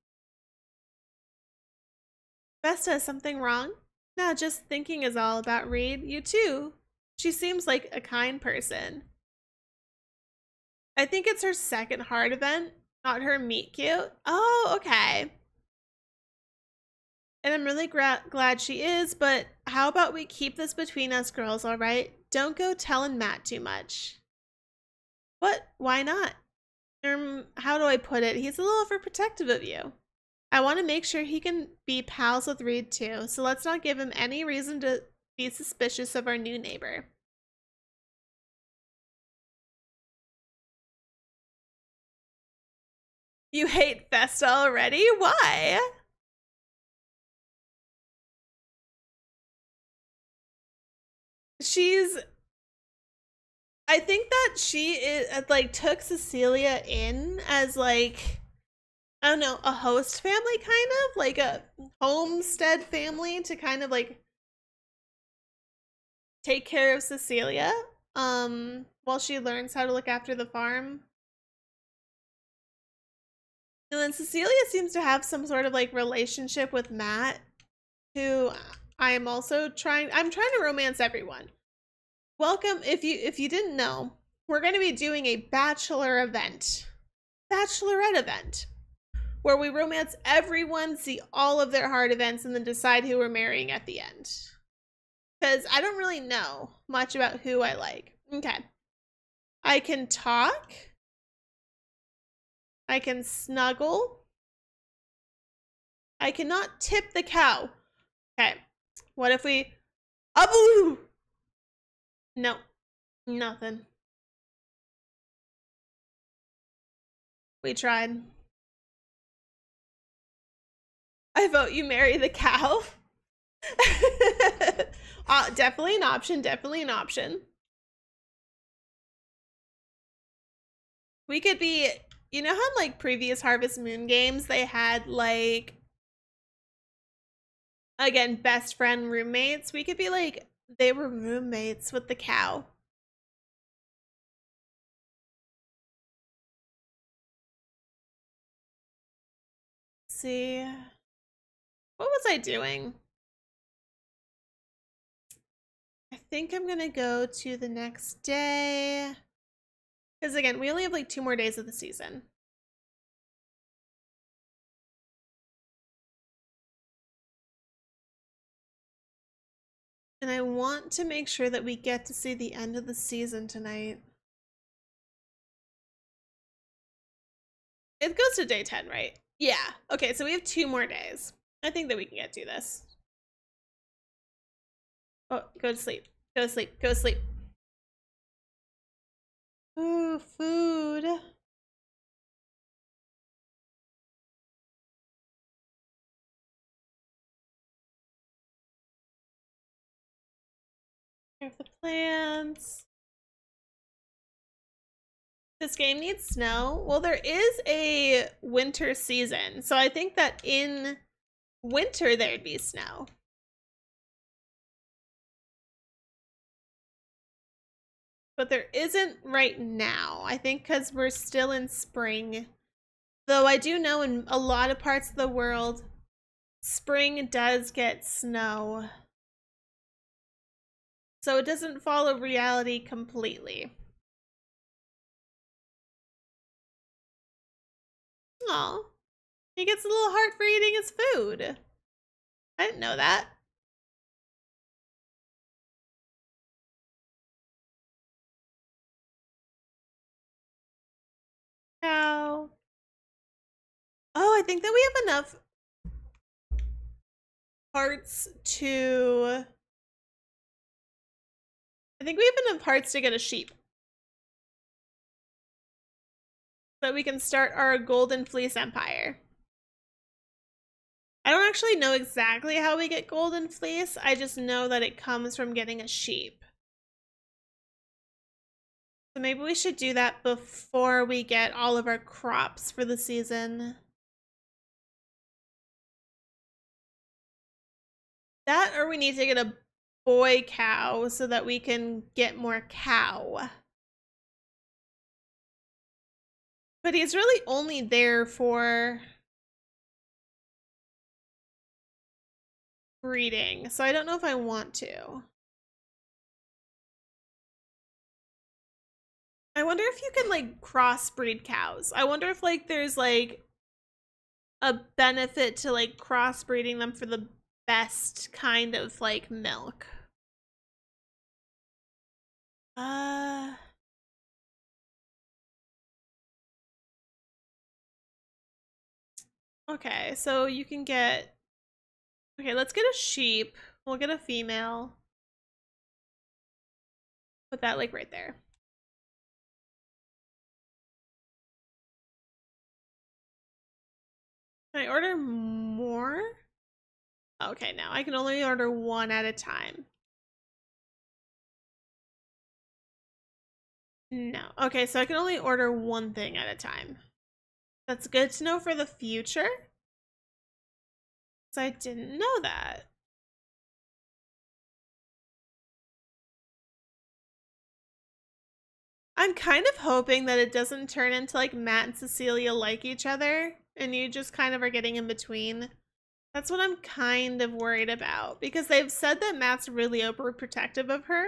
A: Vesta, is something wrong? No, just thinking is all about Reed. You too. She seems like a kind person. I think it's her second heart event, not her meet cute. Oh, okay. And I'm really glad she is, but how about we keep this between us girls, all right? Don't go telling Matt too much. What? Why not? How do I put it? He's a little overprotective of you. I want to make sure he can be pals with Reed too, so let's not give him any reason to be suspicious of our new neighbor. You hate Vesta already? Why? I think that she is like took Cecilia in as like, I don't know, a host family, kind of like a homestead family to kind of like take care of Cecilia while she learns how to look after the farm. And then Cecilia seems to have some sort of like relationship with Matt, who I'm trying to romance everyone. Welcome, if you didn't know, we're going to be doing a Bachelorette event, where we romance everyone, see all of their heart events, and then decide who we're marrying at the end. Because I don't really know much about who I like. Okay. I can talk. I can snuggle. I cannot tip the cow. Okay. What if we... Aboo! No. Nothing. We tried. I vote you marry the cow. Definitely an option. Definitely an option. We could be, you know how like previous Harvest Moon games, they had like, again, best friend roommates? We could be like, they were roommates with the cow. Let's see. What was I doing? I think I'm gonna go to the next day. Because again, we only have like 2 more days of the season. And I want to make sure that we get to see the end of the season tonight. It goes to day 10, right? Yeah. Okay, so we have 2 more days. I think that we can get through this. Oh, go to sleep. Go to sleep. Go to sleep. Ooh, food. Care of the plants. This game needs snow. Well, there is a winter season, so I think that in winter there'd be snow. But there isn't right now. I think because we're still in spring. Though I do know in a lot of parts of the world, spring does get snow. So it doesn't follow reality completely. Aw. He gets a little heart for eating his food. I didn't know that. Cow. Oh, I think that we have enough hearts to... I think we have enough hearts to get a sheep. So we can start our Golden Fleece Empire. I don't actually know exactly how we get Golden Fleece. I just know that it comes from getting a sheep. So maybe we should do that before we get all of our crops for the season. That, or we need to get a boy cow so that we can get more cow. But he's really only there for breeding, so I don't know if I want to. I wonder if you can like crossbreed cows. I wonder if like there's like a benefit to like crossbreeding them for the best kind of like milk. Okay, so you can get, okay, let's get a sheep. We'll get a female. Put that like right there. Can I order more? Okay, now I can only order 1 at a time. No. Okay, so I can only order 1 thing at a time. That's good to know for the future. So I didn't know that. I'm kind of hoping that it doesn't turn into like Matt and Cecilia like each other and you just kind of are getting in between. That's what I'm kind of worried about because they've said that Matt's really overprotective of her.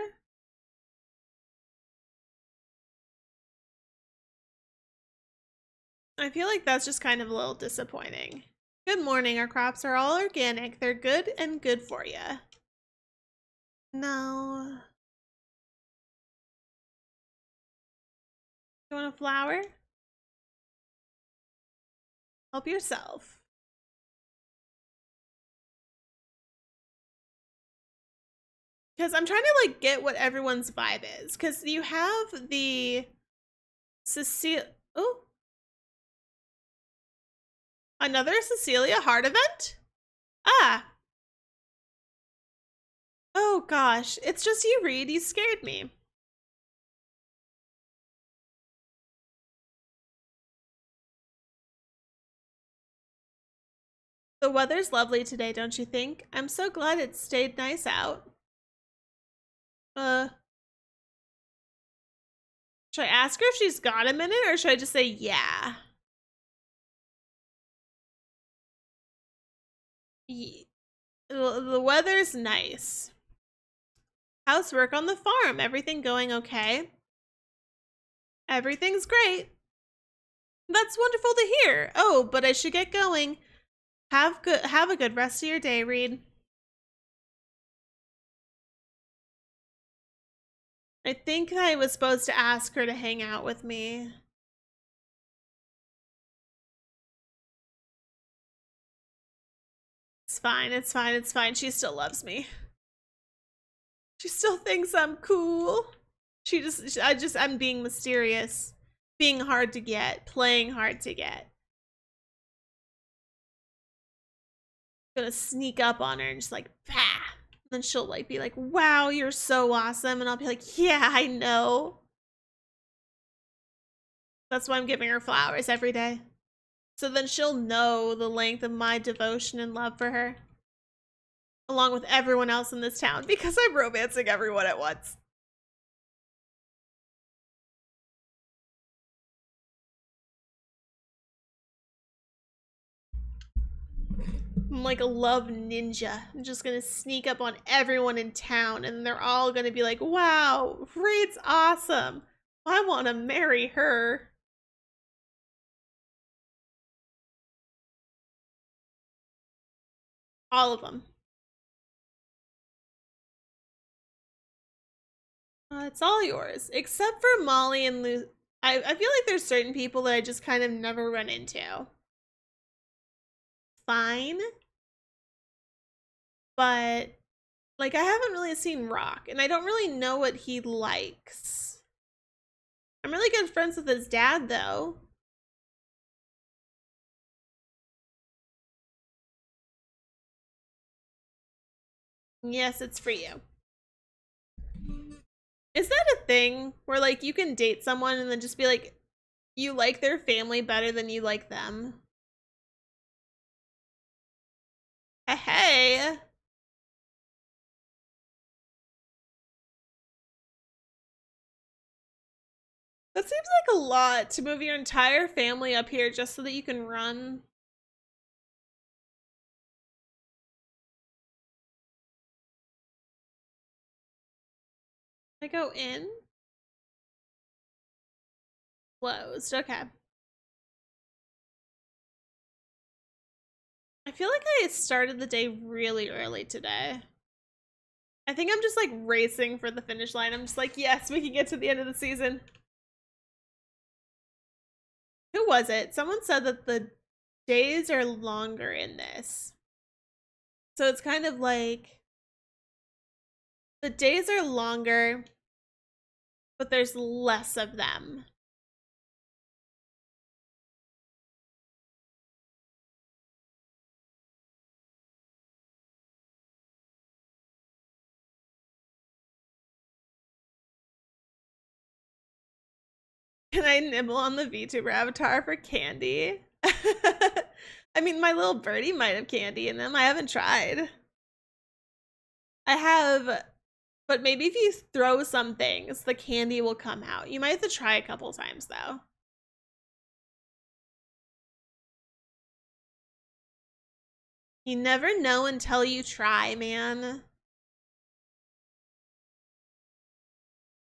A: I feel like that's just kind of a little disappointing. Good morning. Our crops are all organic. They're good and good for you. No. You want a flower? Help yourself. Because I'm trying to like get what everyone's vibe is. Because you have the Cecilia. Oh. Another Cecilia Heart event? Ah. Oh gosh. It's just you, Reed. You scared me. The weather's lovely today, don't you think? I'm so glad it stayed nice out. Should I ask her if she's got a minute, or should I just say yeah? The weather's nice. Housework on the farm. Everything going okay? Everything's great. That's wonderful to hear. Oh, but I should get going. Have a good rest of your day, Reed. I think I was supposed to ask her to hang out with me. It's fine, it's fine, it's fine. She still loves me. She still thinks I'm cool. I'm being mysterious. Being hard to get. Playing hard to get. Gonna sneak up on her and just like, bah! Then she'll like be like, wow, you're so awesome. And I'll be like, yeah, I know. That's why I'm giving her flowers every day. So then she'll know the length of my devotion and love for her. Along with everyone else in this town, because I'm romancing everyone at once. I'm like a love ninja. I'm just gonna sneak up on everyone in town, and they're all gonna be like, wow, Reed's awesome. I want to marry her. All of them. It's all yours, except for Molly and Lou. I feel like there's certain people that I just kind of never run into. Fine. But, like, I haven't really seen Rock, and I don't really know what he likes. I'm really good friends with his dad, though. Yes, it's for you. Is that a thing where, like, you can date someone and then just be like, you like their family better than you like them? Hey! That seems like a lot to move your entire family up here just so that you can run. I go in? Closed. Okay. I feel like I started the day really early today. I think I'm just like racing for the finish line. I'm just like, yes, we can get to the end of the season. Who was it? Someone said that the days are longer in this. So it's kind of like the days are longer, but there's less of them. Can I nibble on the VTuber avatar for candy? I mean, my little birdie might have candy in them. I haven't tried. I have, but maybe if you throw some things, the candy will come out. You might have to try a couple times, though. You never know until you try, man.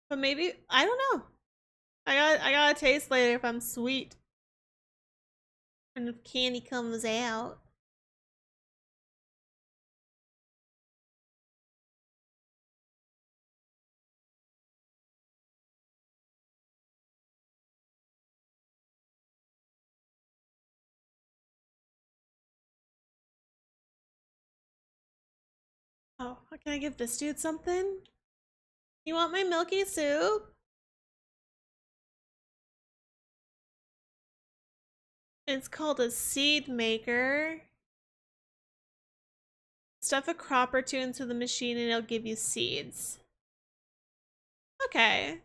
A: But maybe, I don't know. I gotta taste later if I'm sweet. And if candy comes out. Oh, can I give this dude something? You want my milky soup? It's called a seed maker. Stuff a crop or two into the machine and it'll give you seeds. Okay.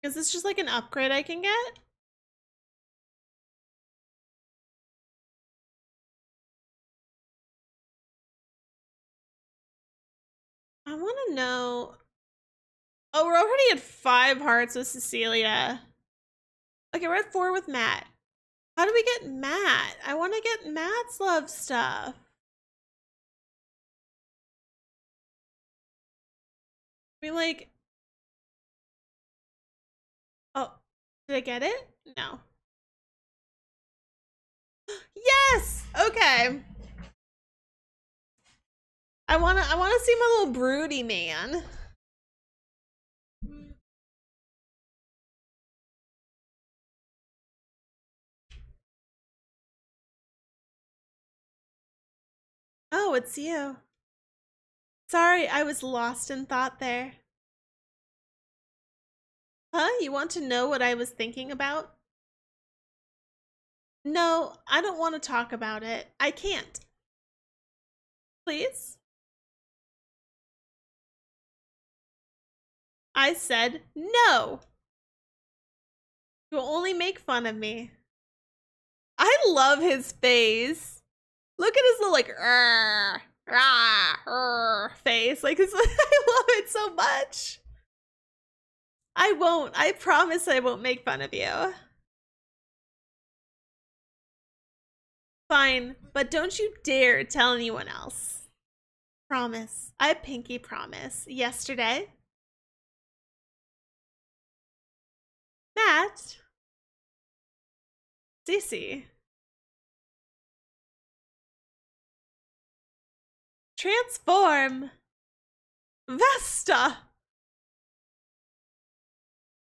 A: Is this just like an upgrade I can get? want to know. Oh, we're already at 5 hearts with Cecilia. Okay, we're at 4 with Matt. How do we get Matt? I want to get Matt's love stuff. We like... Oh, did I get it? No. Yes! Okay. I wanna see my little broody man. Oh, it's you. Sorry, I was lost in thought there. Huh? You want to know what I was thinking about? No, I don't want to talk about it. I can't. Please? I said no. You'll only make fun of me. I love his face. Look at his little like face. Like his, I love it so much. I won't. I promise I won't make fun of you. Fine, but don't you dare tell anyone else. Promise. I pinky promise. Yesterday. Matt. Cece. Transform. Vesta.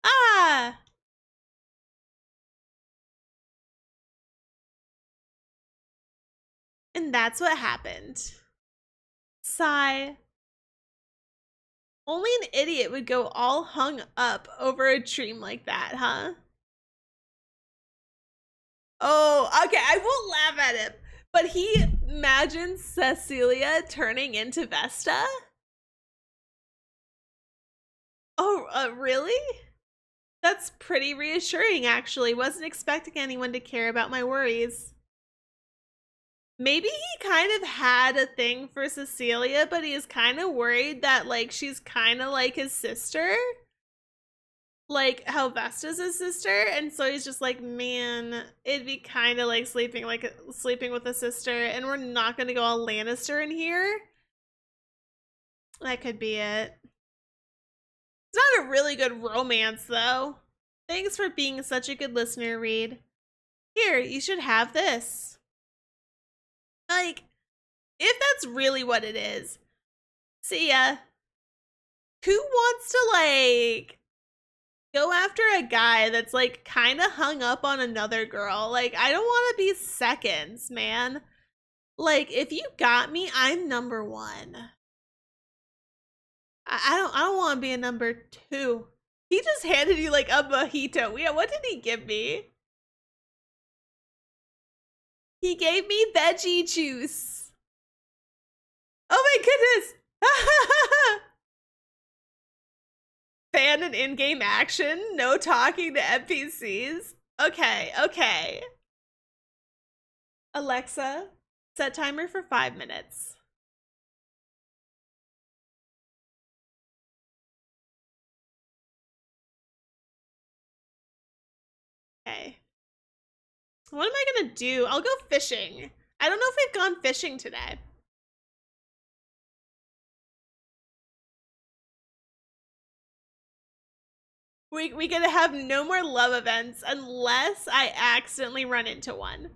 A: Ah. And that's what happened. Sigh. Only an idiot would go all hung up over a dream like that, huh? Oh, okay, I won't laugh at him. But he imagines Cecilia turning into Vesta? Oh, really? That's pretty reassuring, actually. Wasn't expecting anyone to care about my worries. Maybe he kind of had a thing for Cecilia, but he is kind of worried that, like, she's kind of like his sister. Like how Vesta's his sister, and so he's just like, man, it'd be kind of like sleeping with a sister, and we're not gonna go all Lannister in here. That could be it. It's not a really good romance though. Thanks for being such a good listener, Reed. Here, you should have this. Like, if that's really what it is, see ya. Who wants to like go after a guy that's like kind of hung up on another girl? Like, I don't want to be seconds, man. Like, if you got me, I'm number 1. I don't want to be a number 2. He just handed you like a mojito. Yeah, what did he give me? He gave me veggie juice. Oh my goodness. Fan and in-game action, no talking to NPCs. Okay, okay. Alexa, set timer for 5 minutes. Okay. What am I gonna do? I'll go fishing. I don't know if we've gone fishing today. We gonna have no more love events unless I accidentally run into one.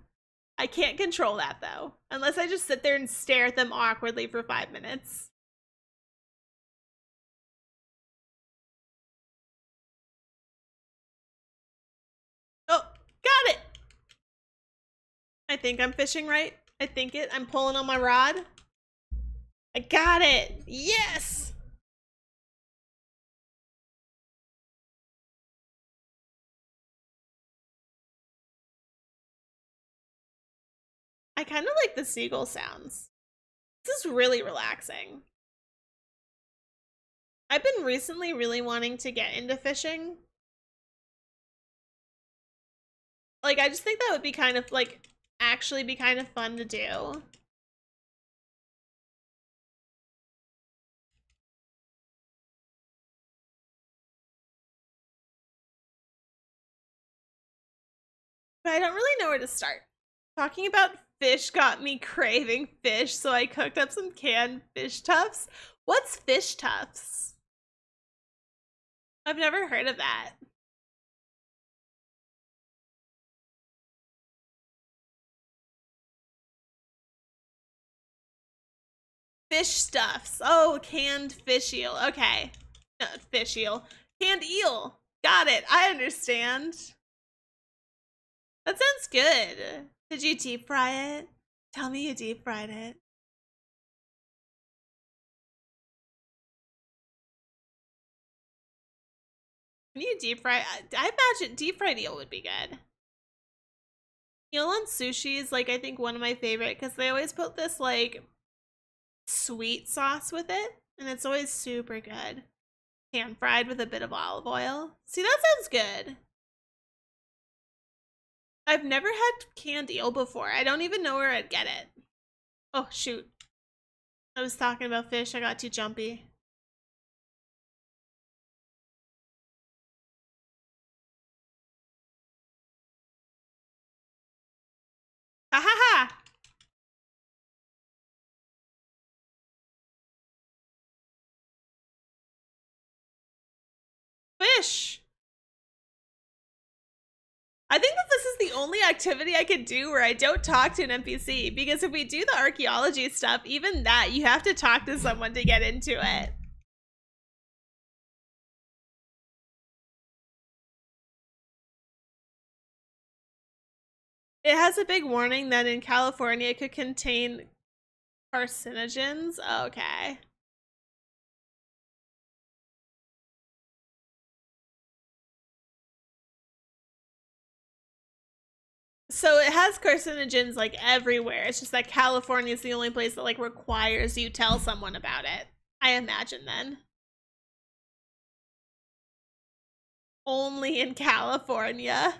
A: I can't control that though. Unless I just sit there and stare at them awkwardly for 5 minutes. Oh, got it! I think I'm fishing right. I think it. I'm pulling on my rod. I got it! Yes! I kind of like the seagull sounds. This is really relaxing. I've been recently really wanting to get into fishing. Like, I just think that would be kind of, like, actually be kind of fun to do. But I don't really know where to start. Talking about fish got me craving fish, so I cooked up some canned fish tufts. What's fish tufts? I've never heard of that. Fish stuffs. Oh, canned fish eel. Okay. Fish eel. Canned eel. Got it. I understand. That sounds good. Did you deep fry it? Tell me you deep fried it. Can you deep fry? I imagine deep fried eel would be good. Eel on sushi is like, I think, one of my favorite because they always put this like sweet sauce with it, and it's always super good. Pan fried with a bit of olive oil. See, that sounds good. I've never had canned eel before. I don't even know where I'd get it. Oh, shoot. I was talking about fish. I got too jumpy. Ha ha ha! Fish! I think that this is the only activity I could do where I don't talk to an NPC, because if we do the archaeology stuff, even that, you have to talk to someone to get into it. It has a big warning that in California it could contain carcinogens. Okay. So it has carcinogens like everywhere. It's just that California is the only place that like requires you tell someone about it. I imagine then. Only in California.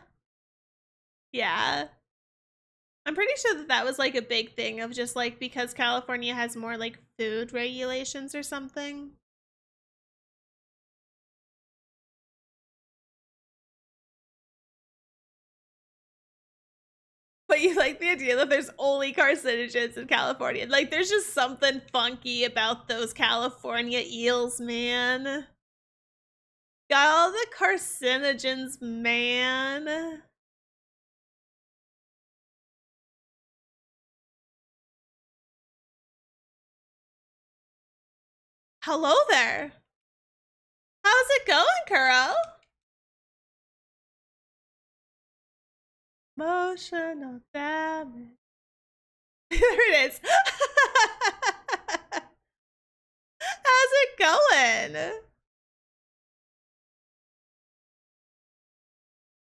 A: Yeah. I'm pretty sure that that was like a big thing of just like because California has more like food regulations or something. But you like the idea that there's only carcinogens in California. Like there's just something funky about those California eels, man. Got all the carcinogens, man. Hello there. How's it going, Kuro? Emotional damage. There it is. How's it going?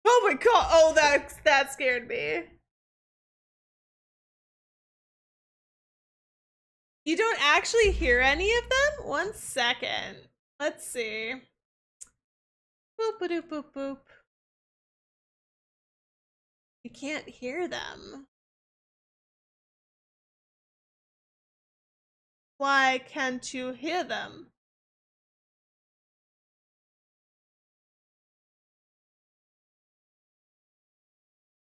A: Oh my god. Oh, that scared me. You don't actually hear any of them? 1 second. Let's see. Boop boop boop boop. You can't hear them. Why can't you hear them?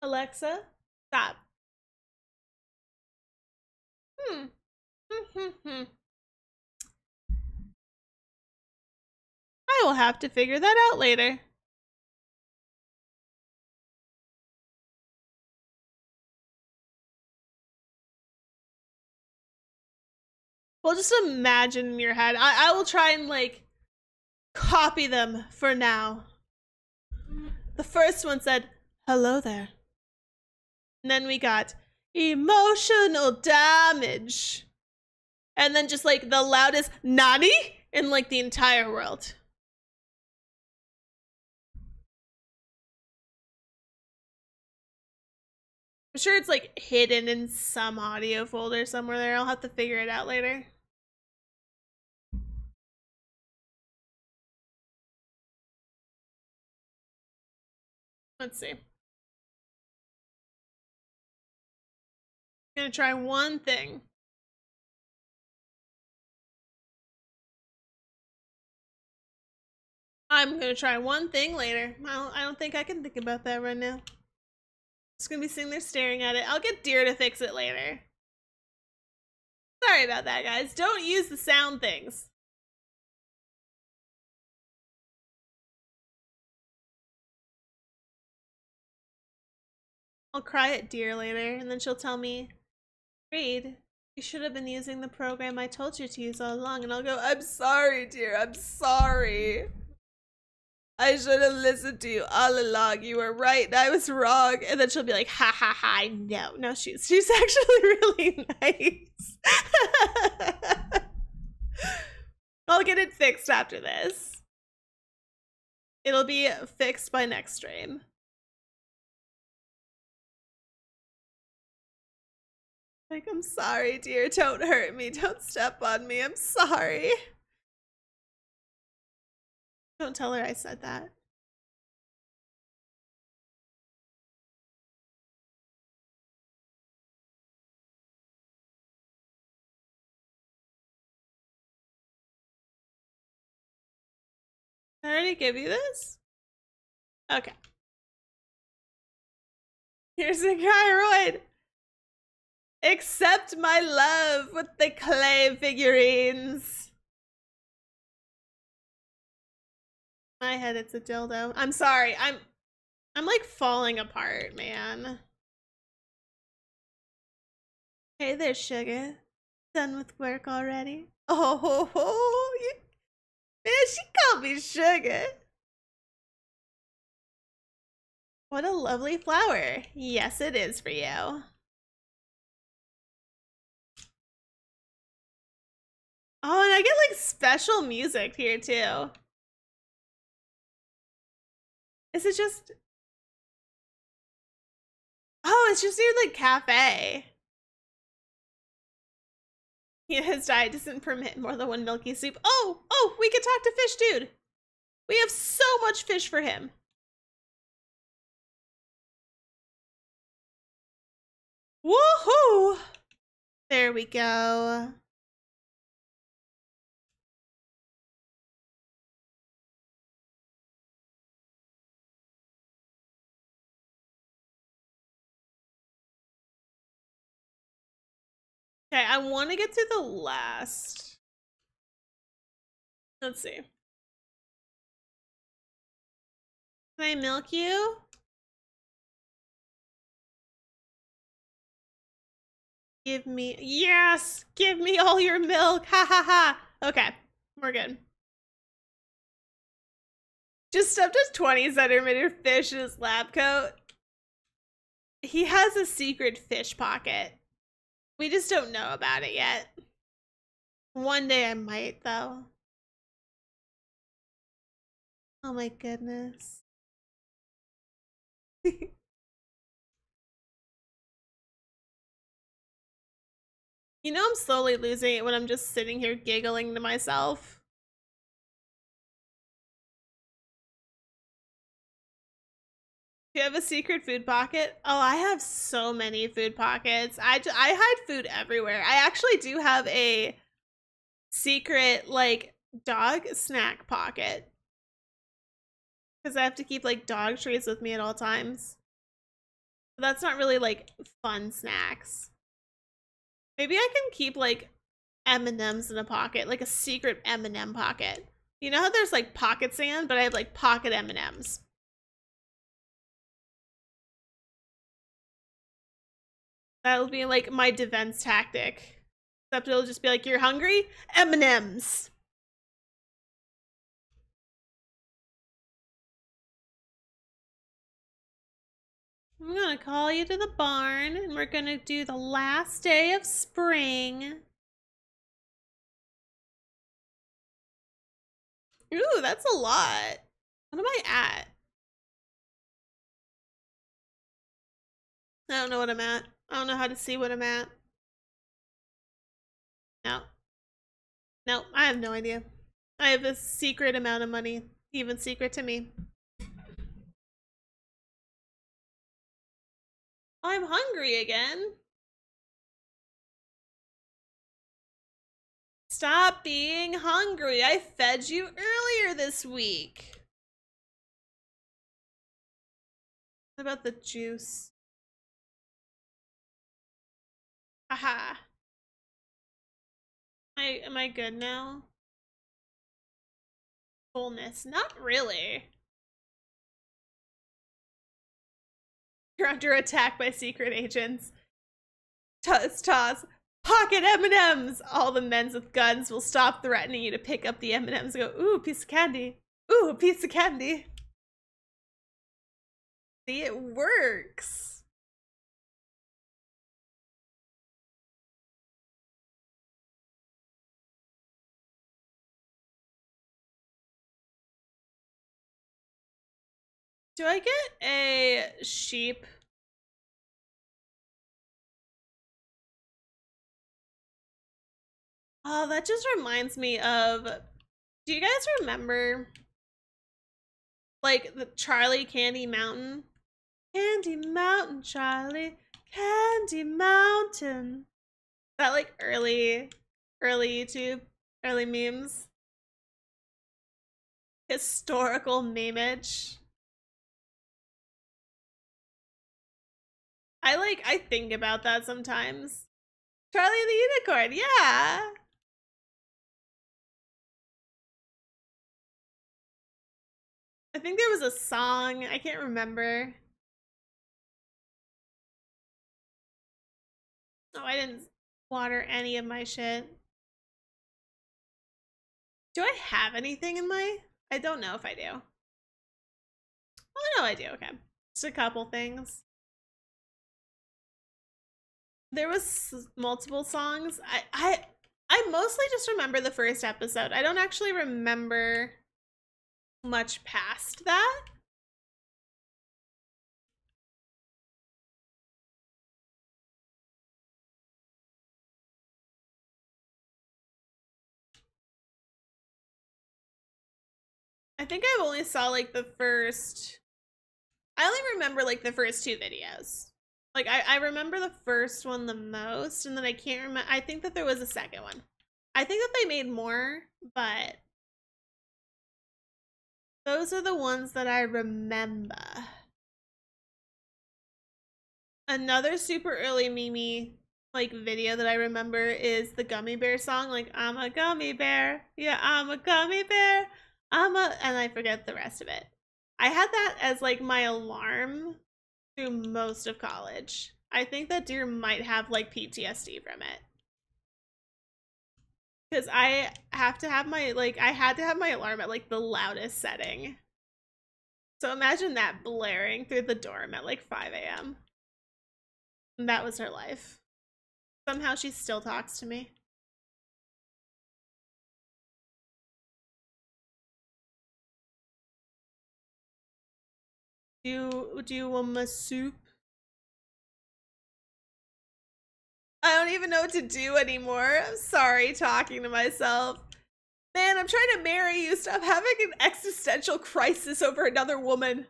A: Alexa, stop. Hmm. I will have to figure that out later. Well, just imagine in your head. I will try and like copy them for now. The first one said, hello there. And then we got emotional damage. And then just like the loudest Nani in like the entire world. I'm sure it's like hidden in some audio folder somewhere there. I'll have to figure it out later. Let's see. I'm gonna try one thing. I'm gonna try one thing later. I don't think I can think about that right now. Just gonna be sitting there staring at it. I'll get Deer to fix it later. Sorry about that, guys. Don't use the sound things. I'll cry at Deer later, and then she'll tell me, Reed, you should have been using the program I told you to use all along. And I'll go, I'm sorry, Deer. I'm sorry. I should have listened to you all along. You were right and I was wrong. And then she'll be like, ha ha ha, I know. No, she's actually really nice. I'll get it fixed after this. It'll be fixed by next stream. Like, I'm sorry, dear. Don't hurt me. Don't step on me. I'm sorry. Don't tell her I said that. Did I already give you this? Okay. Here's a gyroid. Accept my love with the clay figurines. My head, it's a dildo. I'm sorry. I'm like falling apart, man. Hey there, sugar. Done with work already? Oh, you, man, she called me sugar. What a lovely flower. Yes, it is for you. Oh, and I get like special music here too. Is it just... Oh, it's just near the cafe. His diet doesn't permit more than one milky soup. Oh, we could talk to Fish Dude. We have so much fish for him. Woohoo! There we go. Okay, I want to get to the last. Let's see. Can I milk you? Give me, yes! Give me all your milk! Ha ha ha! Okay, we're good. Just stuffed his 20 centimeter fish in his lab coat. He has a secret fish pocket. We just don't know about it yet. One day I might, though. Oh my goodness. You know I'm slowly losing it when I'm just sitting here giggling to myself. Do you have a secret food pocket? Oh, I have so many food pockets. I hide food everywhere. I actually do have a secret, like, dog snack pocket. Because I have to keep, like, dog treats with me at all times. But that's not really, like, fun snacks. Maybe I can keep, like, M&Ms in a pocket. Like, a secret M&M pocket. You know how there's, like, pocket sand? But I have, like, pocket M&Ms. That'll be like my defense tactic. Except it'll just be like, you're hungry? M&Ms. I'm gonna call you to the barn and we're gonna do the last day of spring. Ooh, that's a lot. What am I at? I don't know what I'm at. I don't know how to see what I'm at. No. No, I have no idea. I have a secret amount of money, even secret to me. I'm hungry again. Stop being hungry. I fed you earlier this week. What about the juice? Haha. Am I good now? Fullness. Not really. You're under attack by secret agents. Toss. Pocket M&Ms! All the men with guns will stop threatening you to pick up the M&Ms and go, ooh, piece of candy. Ooh, a piece of candy. See, it works. Do I get a sheep? Oh, that just reminds me of, do you guys remember like the Charlie Candy Mountain? Candy Mountain, Charlie, Candy Mountain. That like early YouTube, early memes. Historical memeage. I think about that sometimes. Charlie the Unicorn, yeah. I think there was a song, I can't remember. Oh, I didn't water any of my shit. Do I have anything in my? I don't know if I do. Oh, no, I do. Okay. Just a couple things. There was multiple songs. I mostly just remember the first episode. I don't actually remember much past that. I think I only saw like the first, I only remember like the first two videos. Like I remember the first one the most, and then I can't remember. I think that there was a second one. I think that they made more, but those are the ones that I remember. Another super early Mimi like video that I remember is the gummy bear song, like I'm a gummy bear, yeah, I'm a gummy bear, and I forget the rest of it. I had that as like my alarm through most of college. I think that deer might have like PTSD from it. Because I have to have my, like, I had to have my alarm at like the loudest setting. So imagine that blaring through the dorm at like 5 a.m. And that was her life. Somehow she still talks to me. Do you want my soup? I don't even know what to do anymore. I'm sorry talking to myself. Man, I'm trying to marry you. Stop having an existential crisis over another woman.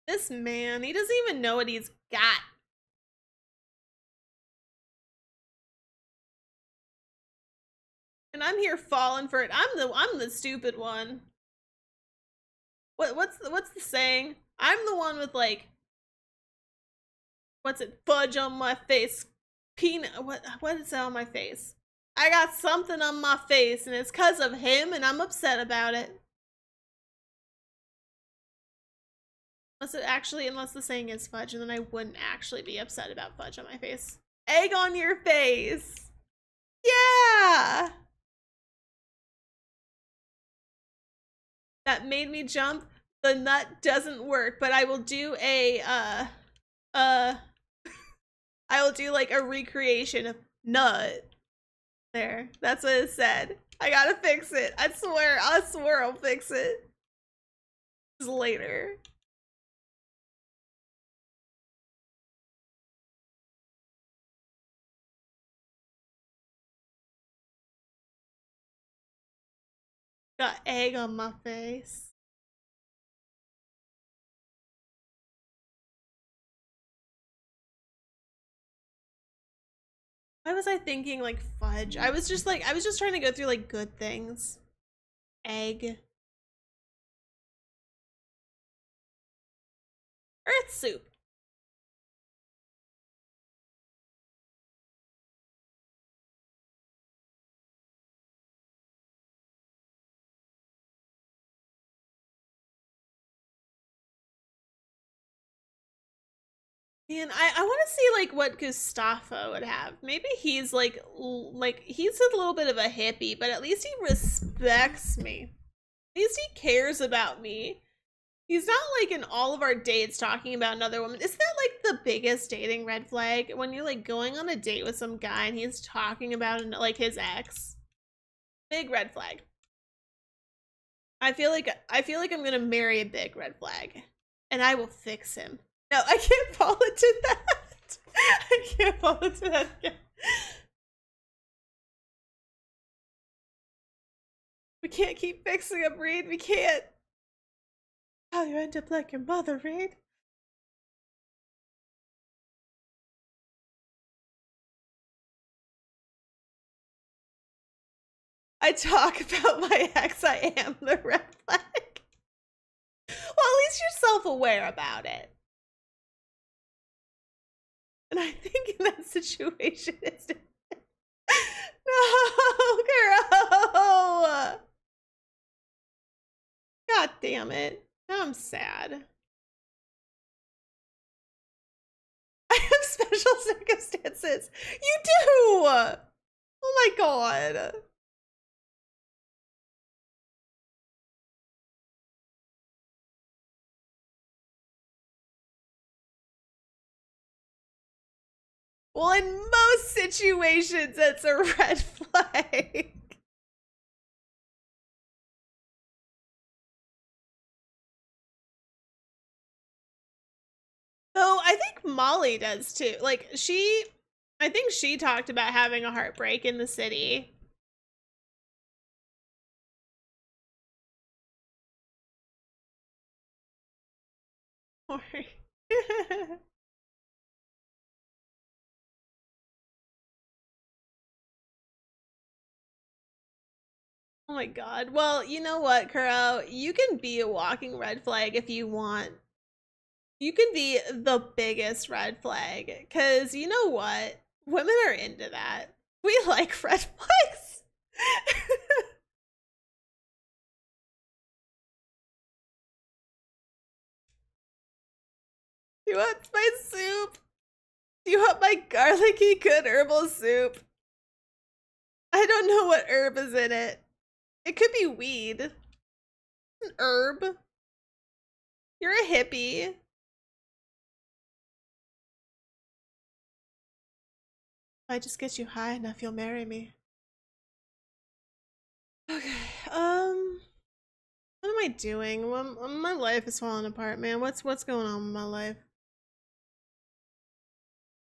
A: This man, he doesn't even know what he's got. And I'm here falling for it. I'm the stupid one. What's the saying? I'm the one with like, what's it? Fudge on my face. Peanut, what is that on my face? I got something on my face and it's cuz of him and I'm upset about it. Unless the saying is fudge, and then I wouldn't actually be upset about fudge on my face. Egg on your face. Yeah. That made me jump. The nut doesn't work, but I will do a I will do like a recreation of nut. There. That's what it said. I gotta fix it. I swear I'll fix it. Just later. Got egg on my face. Why was I thinking like fudge? I was just trying to go through like good things. Egg. Earth soup. Man, I want to see like what Gustavo would have. Maybe he's like he's a little bit of a hippie, but at least he respects me. At least he cares about me. He's not like in all of our dates talking about another woman. Isn't that like the biggest dating red flag? When you're like going on a date with some guy and he's talking about like his ex. Big red flag. I feel like I'm gonna marry a big red flag. And I will fix him. No, I can't fall into that. I can't fall into that again. We can't keep fixing him, Reed. We can't. How you end up like your mother, Reed? I talk about my ex. I am the red flag. Well, at least you're self-aware about it. And I think in that situation, it's no, girl. God damn it. Now I'm sad. I have special circumstances. You do. Oh my God. Well, in most situations, it's a red flag. So I think Molly does too. Like I think she talked about having a heartbreak in the city. Oh my God. Well, you know what, Kuro? You can be a walking red flag if you want. You can be the biggest red flag. Because you know what? Women are into that. We like red flags. You want my soup? Do you want my garlicky good herbal soup? I don't know what herb is in it. It could be weed. An herb. You're a hippie. If I just get you high enough, you'll marry me. Okay, what am I doing? Well, my life is falling apart, man. What's going on with my life?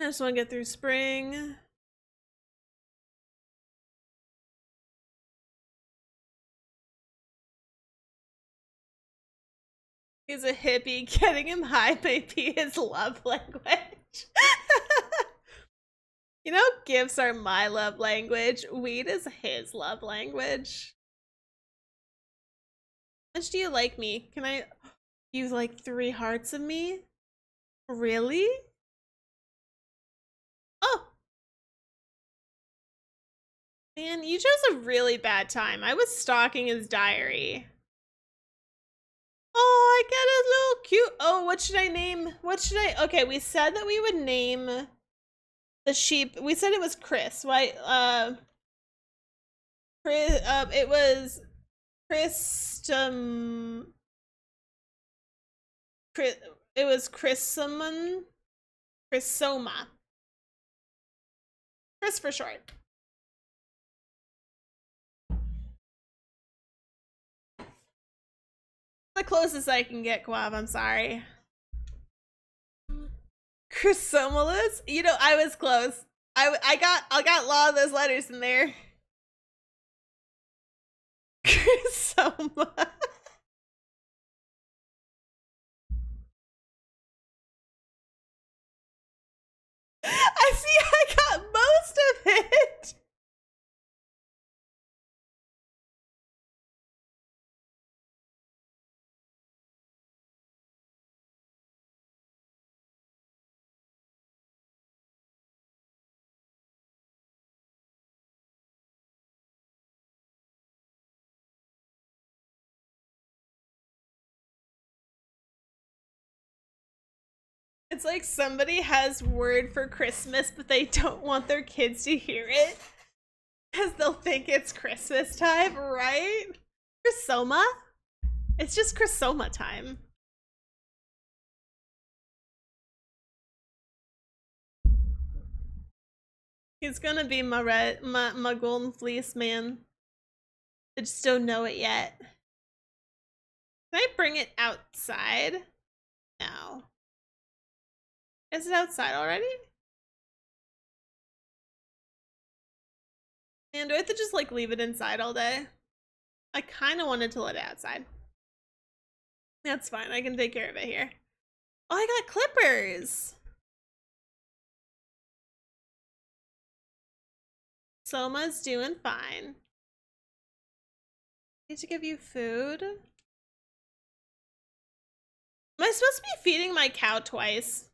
A: I just want to get through spring. He's a hippie. Getting him high may be his love language. You know, gifts are my love language. Weed is his love language. How much do you like me? Can I... You like 3 hearts of me? Really? Oh! Man, you chose a really bad time. I was stalking his diary. Oh, I get a little cute. Oh, what should I name? Okay, we said that we would name the sheep. We said it was Chris, right? Chris, it was it was Chrysoma. Chris for short. The closest I can get, Quav, I'm sorry. Chrysomalus? You know, I was close. I got a lot of those letters in there. Chrysoma. I see I got most of It's like somebody has word for Christmas, but they don't want their kids to hear it because they'll think it's Christmas time, right? Chrysoma? It's just Chrysoma time. He's gonna be my golden fleece man. I just don't know it yet. Can I bring it outside? No. Is it outside already? Man, do I have to just like leave it inside all day? I kind of wanted to let it outside. That's fine. I can take care of it here. Oh, I got clippers. Soma's doing fine. I need to give you food. Am I supposed to be feeding my cow twice?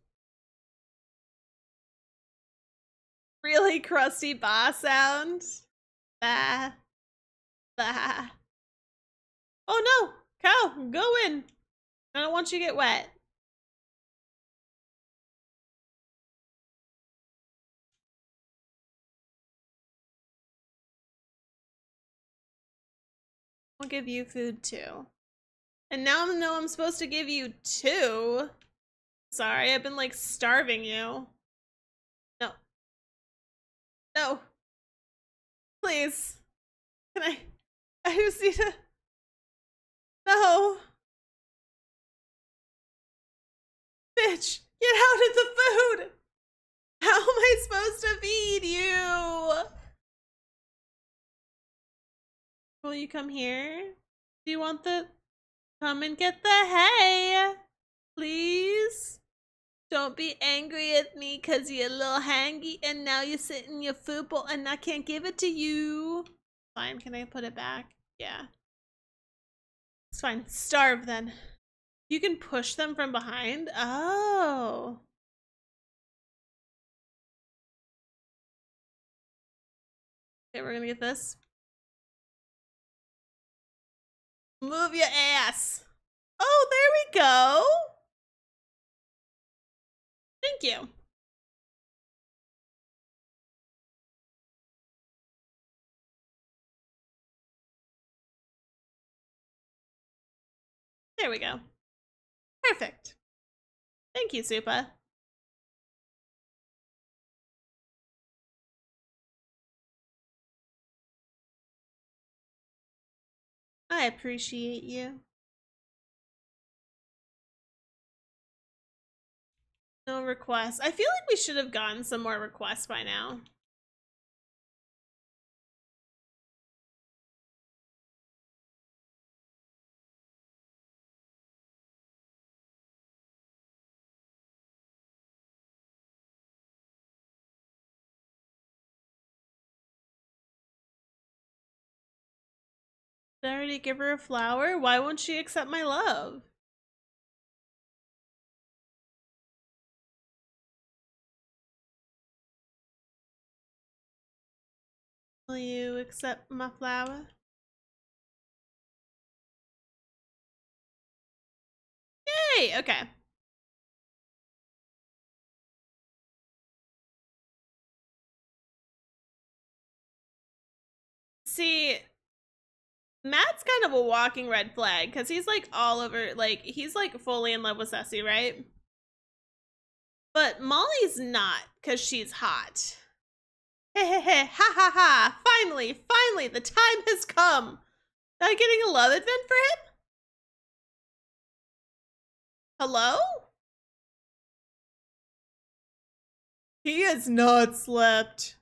A: Really crusty ba sound. Bah. Bah. Oh no! Cow, go in! I don't want you to get wet. I'll give you food too. And now I know I'm supposed to give you 2. Sorry, I've been like starving you. No. No. Please. Can I just need to... No. Bitch, get out of the food! How am I supposed to feed you? Will you come here? Do you want the... Come and get the hay, please. Don't be angry at me because you're a little hangy and now you're sitting in your food bowl and I can't give it to you. Fine, can I put it back? Yeah. It's fine. Starve then. You can push them from behind? Oh. Okay, we're gonna get this. Move your ass. Oh, there we go. Thank you. There we go. Perfect. Thank you, Supa. I appreciate you. No requests. I feel like we should have gotten some more requests by now. Did I already give her a flower? Why won't she accept my love? Will you accept my flower? Yay! Okay. See, Matt's kind of a walking red flag because he's like all over, like, he's like fully in love with Ceci, right? But Molly's not because she's hot. Hey, hey, hey, ha ha ha! Finally, finally, the time has come! Am I getting a love event for him? Hello? He has not slept.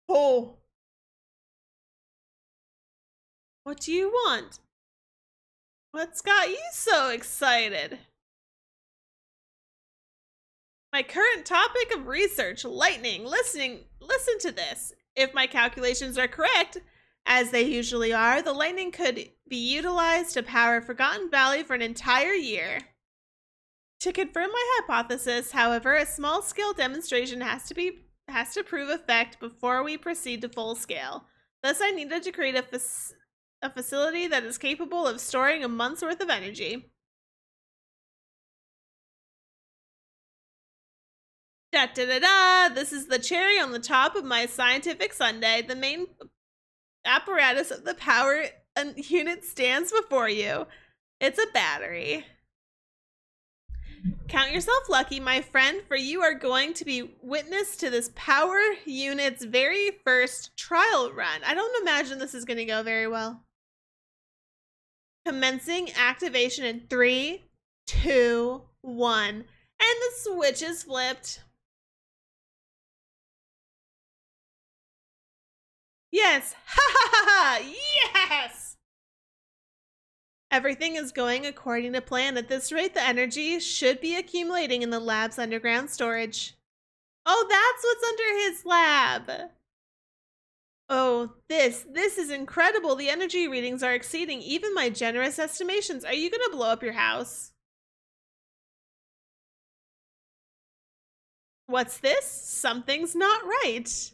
A: Oh. What do you want? What's got you so excited? My current topic of research, lightning. Listen to this. If my calculations are correct, as they usually are, the lightning could be utilized to power Forgotten Valley for an entire year. To confirm my hypothesis, however, a small-scale demonstration has to prove effect before we proceed to full scale. Thus, I needed to create a facility that is capable of storing a month's worth of energy. Da da da da! This is the cherry on the top of my scientific sundae. The main apparatus of the power unit stands before you. It's a battery. Count yourself lucky, my friend, for you are going to be witness to this power unit's very first trial run. I don't imagine this is going to go very well. Commencing activation in 3, 2, 1. And the switch is flipped. Yes! Ha ha ha ha! Yes! Everything is going according to plan. At this rate, the energy should be accumulating in the lab's underground storage. Oh, that's what's under his lab. Oh, this is incredible. The energy readings are exceeding even my generous estimations. Are you gonna blow up your house? What's this? Something's not right.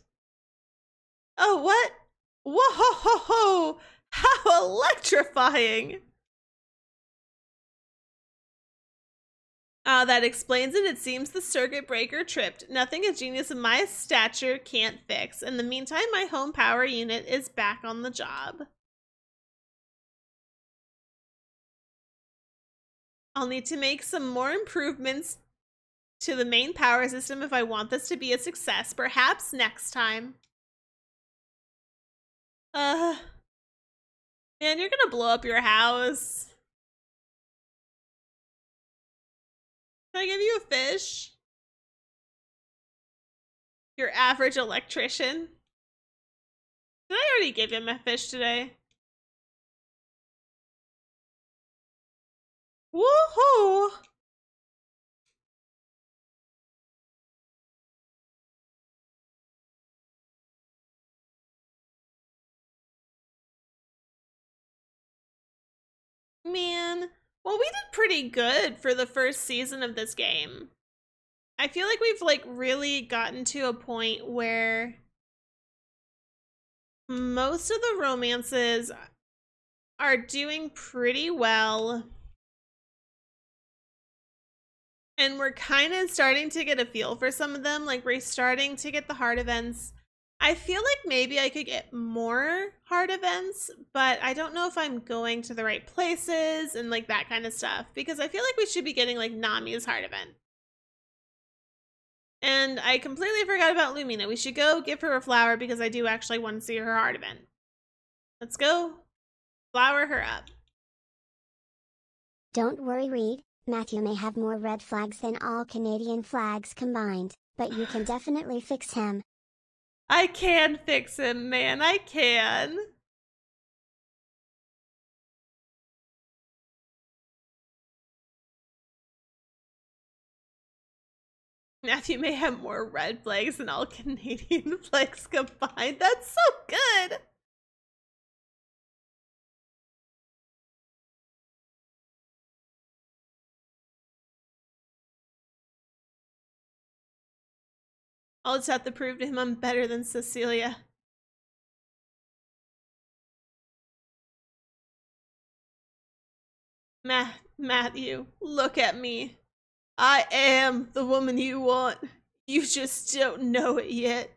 A: Oh, what? Whoa, how electrifying. That explains it. It seems the circuit breaker tripped. Nothing a genius of my stature can't fix. In the meantime, my home power unit is back on the job. I'll need to make some more improvements to the main power system if I want this to be a success. Perhaps next time. Man, you're gonna blow up your house. Can I give you a fish? Your average electrician. Did I already give him a fish today? Woohoo! Man, well, we did pretty good for the first season of this game. I feel like we've like really gotten to a point where most of the romances are doing pretty well. And we're kind of starting to get a feel for some of them. Like we're starting to get the heart events. I feel like maybe I could get more heart events, but I don't know if I'm going to the right places and like that kind of stuff, because I feel like we should be getting like Nami's heart event. And I completely forgot about Lumina. We should go give her a flower because I do actually want to see her heart event. Let's go flower her up.
B: Don't worry, Reed. Matthew may have more red flags than all Canadian flags combined, but you can definitely fix him.
A: I can fix him, man. I can. Matthew may have more red flags than all Canadian flags combined. That's so good. I'll just have to prove to him I'm better than Cecilia. Matthew, look at me. I am the woman you want. You just don't know it yet.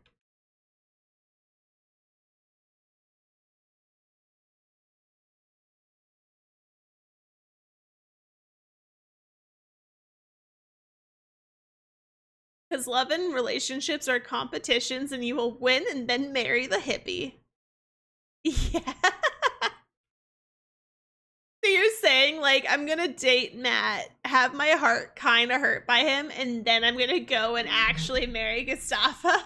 A: Because love and relationships are competitions and you will win and then marry the hippie. Yeah. So you're saying, like, I'm gonna date Matt, have my heart kind of hurt by him, and then I'm gonna go and actually marry Gustafa?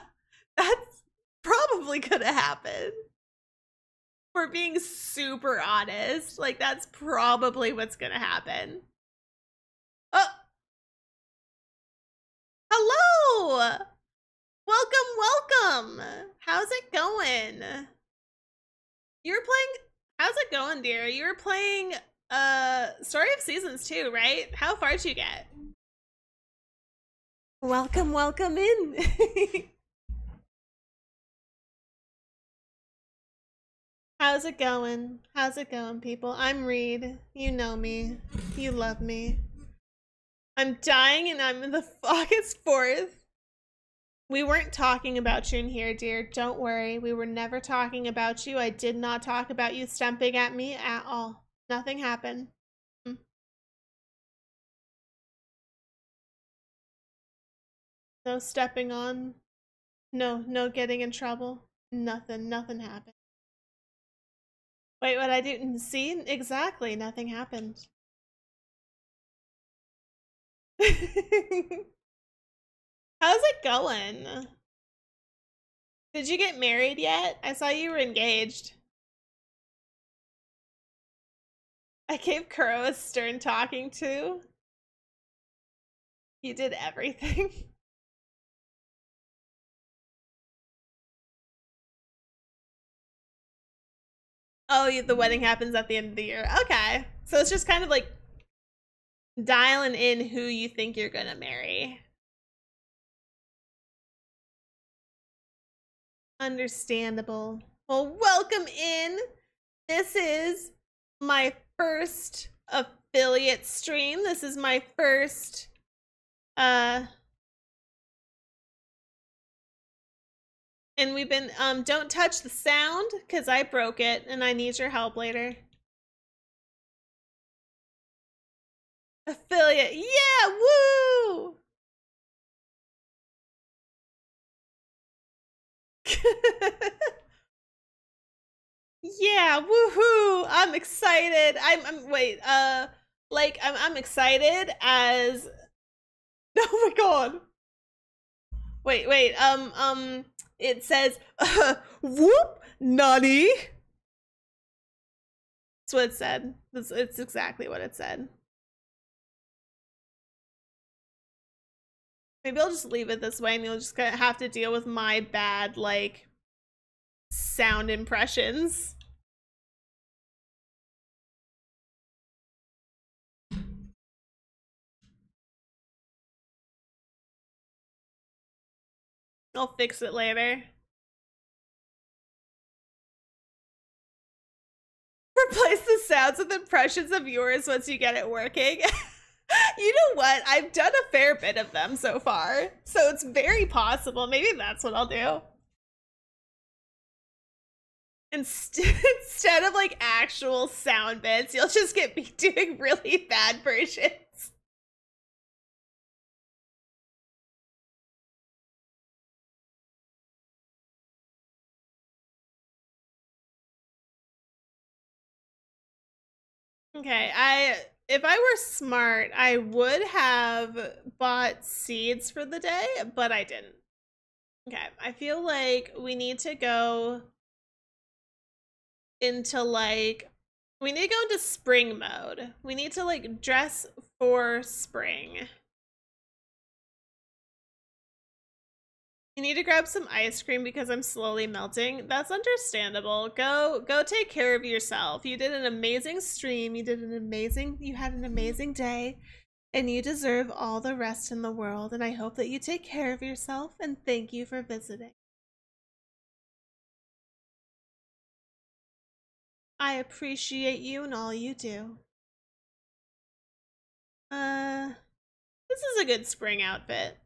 A: That's probably gonna happen. For being super honest, like, that's probably what's gonna happen. Oh! Hello! Welcome! How's it going? You're playing... How's it going, dear? You were playing Story of Seasons 2, right? How far did you get? Welcome in. How's it going? How's it going, people? I'm Reed. You know me. You love me. I'm dying and I'm in the August 4th. We weren't talking about you in here, dear. Don't worry. We were never talking about you. I did not talk about you stumping at me at all. Nothing happened. No stepping on. No getting in trouble. Nothing happened. Wait, what I didn't see? Exactly, nothing happened. How's it going? Did you get married yet? I saw you were engaged. I gave Kuro a stern talking to. You did everything. Oh, the wedding happens at the end of the year. Okay. So it's just kind of like dialing in who you think you're gonna marry. Understandable. Well, welcome in. This is my first affiliate stream. This is my first and we've been don't touch the sound because I broke it and I need your help later. Affiliate. Yeah, woo! Yeah, woohoo! I'm excited. I'm excited as oh my god. Wait, it says whoop nani. That's what it said. It's exactly what it said. Maybe I'll just leave it this way and you'll just gonna have to deal with my bad, like, sound impressions. I'll fix it later. Replace the sounds with impressions of yours once you get it working. You know what? I've done a fair bit of them so far, so it's very possible. Maybe that's what I'll do. Instead of like actual sound bits, you'll just get me doing really bad versions. Okay, if I were smart, I would have bought seeds for the day, but I didn't. Okay, I feel like we need to go into we need to go into spring mode. We need to like dress for spring. You need to grab some ice cream because I'm slowly melting. That's understandable. Go take care of yourself. You did an amazing stream. You had an amazing day, and you deserve all the rest in the world. And I hope that you take care of yourself, and thank you for visiting. I appreciate you and all you do. This is a good spring outfit.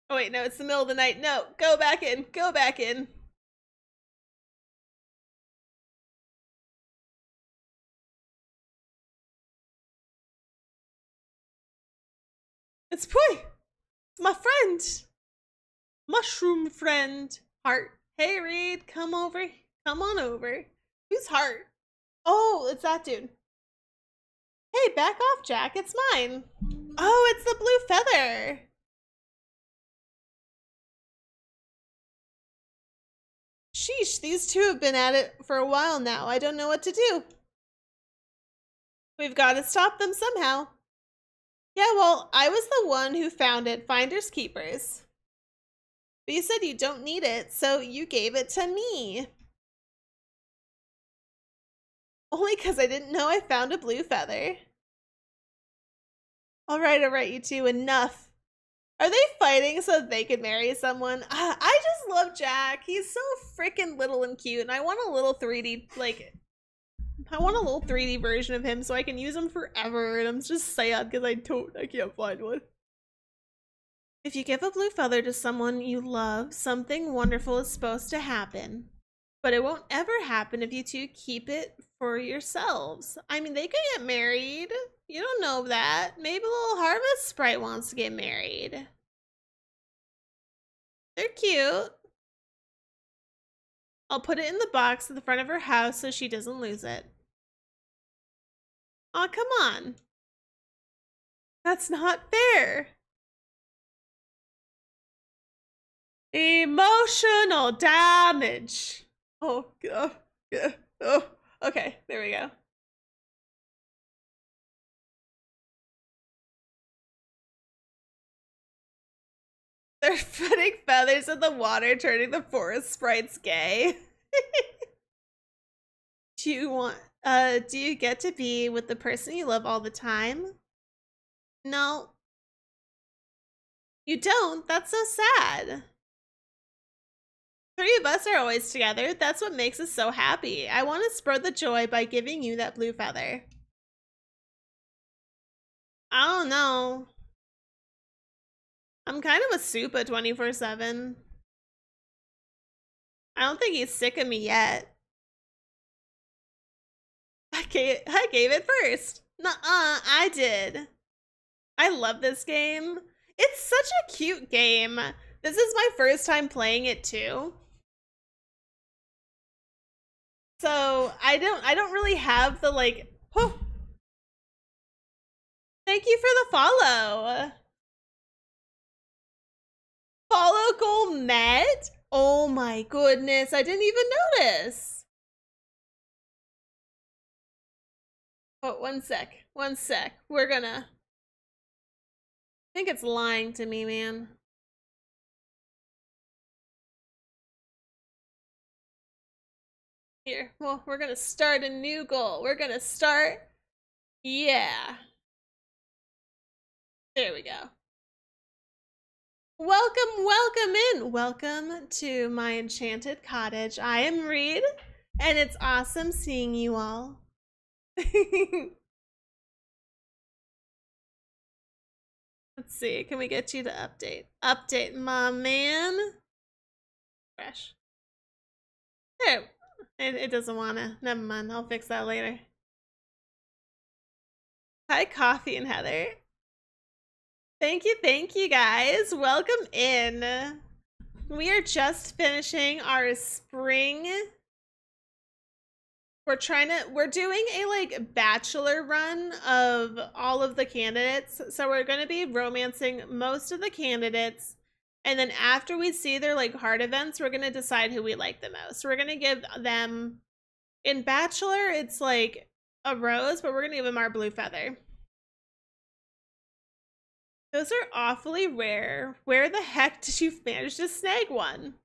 A: Oh wait, no, it's the middle of the night. No, go back in. Go back in. It's Pui. It's my friend. Mushroom friend. Heart. Hey Reed, come over. Come on over. Who's Heart? Oh, it's that dude. Hey, back off, Jack. It's mine. Oh, it's the blue feather. Sheesh, these two have been at it for a while now. I don't know what to do. We've got to stop them somehow. Yeah, well, I was the one who found it, finders keepers. But you said you don't need it, so you gave it to me. Only because I didn't know I found a blue feather. Alright, you two, enough. Are they fighting so they could marry someone? I just love Jack. He's so freaking little and cute, and I want a little 3D, like, I want a little 3D version of him so I can use him forever, and I'm just sad because I can't find one. If you give a blue feather to someone you love, something wonderful is supposed to happen. But it won't ever happen if you two keep it for yourselves. I mean, they could get married. You don't know that. Maybe little Harvest Sprite wants to get married. They're cute. I'll put it in the box at the front of her house so she doesn't lose it. Aw, come on. That's not fair. Emotional damage. Oh, yeah. Oh, okay, there we go. They're putting feathers in the water, turning the forest sprites gay. Do you get to be with the person you love all the time? No. You don't? That's so sad. 3 of us are always together. That's what makes us so happy. I want to spread the joy by giving you that blue feather. I don't know. I'm kind of a super 24/7. I don't think he's sick of me yet. I gave it first. Nuh-uh, I did. I love this game. It's such a cute game. This is my first time playing it too. So I don't really have the like, oh. Thank you for the follow. Follow goal met? Oh my goodness, I didn't even notice. Oh, one sec. We're gonna... I think it's lying to me, man. Here, well, we're gonna start a new goal. We're gonna start... Yeah. There we go. Welcome in. Welcome to my enchanted cottage. I am Reed, and it's awesome seeing you all. Let's see, can we get you to update? Update, my man. Fresh. There. It doesn't wanna. Never mind, I'll fix that later. Hi, Coffee and Heather. Thank you guys. Welcome in. We are just finishing our spring. We're doing a like bachelor run of all of the candidates. So we're gonna be romancing most of the candidates. And then after we see their like heart events, we're gonna decide who we like the most. We're gonna give them, in Bachelor, it's like a rose, but we're gonna give them our blue feather. Those are awfully rare. Where the heck did you manage to snag one?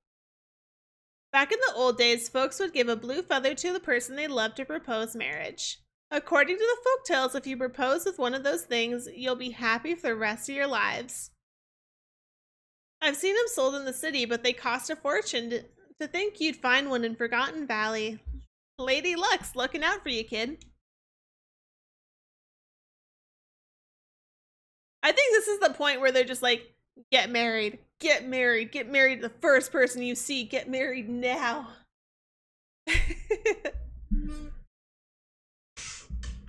A: Back in the old days, folks would give a blue feather to the person they loved to propose marriage. According to the folktales, if you propose with one of those things, you'll be happy for the rest of your lives. I've seen them sold in the city, but they cost a fortune. To think you'd find one in Forgotten Valley. Lady Luck's looking out for you, kid. I think this is the point where they're just like, get married, get married, get married to the first person you see, get married now.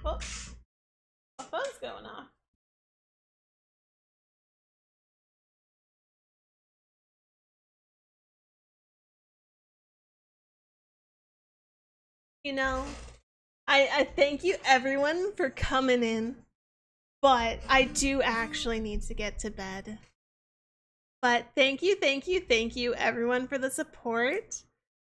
A: Oh, my phone's going off. You know, I thank you everyone for coming in. But I do actually need to get to bed. But thank you everyone for the support.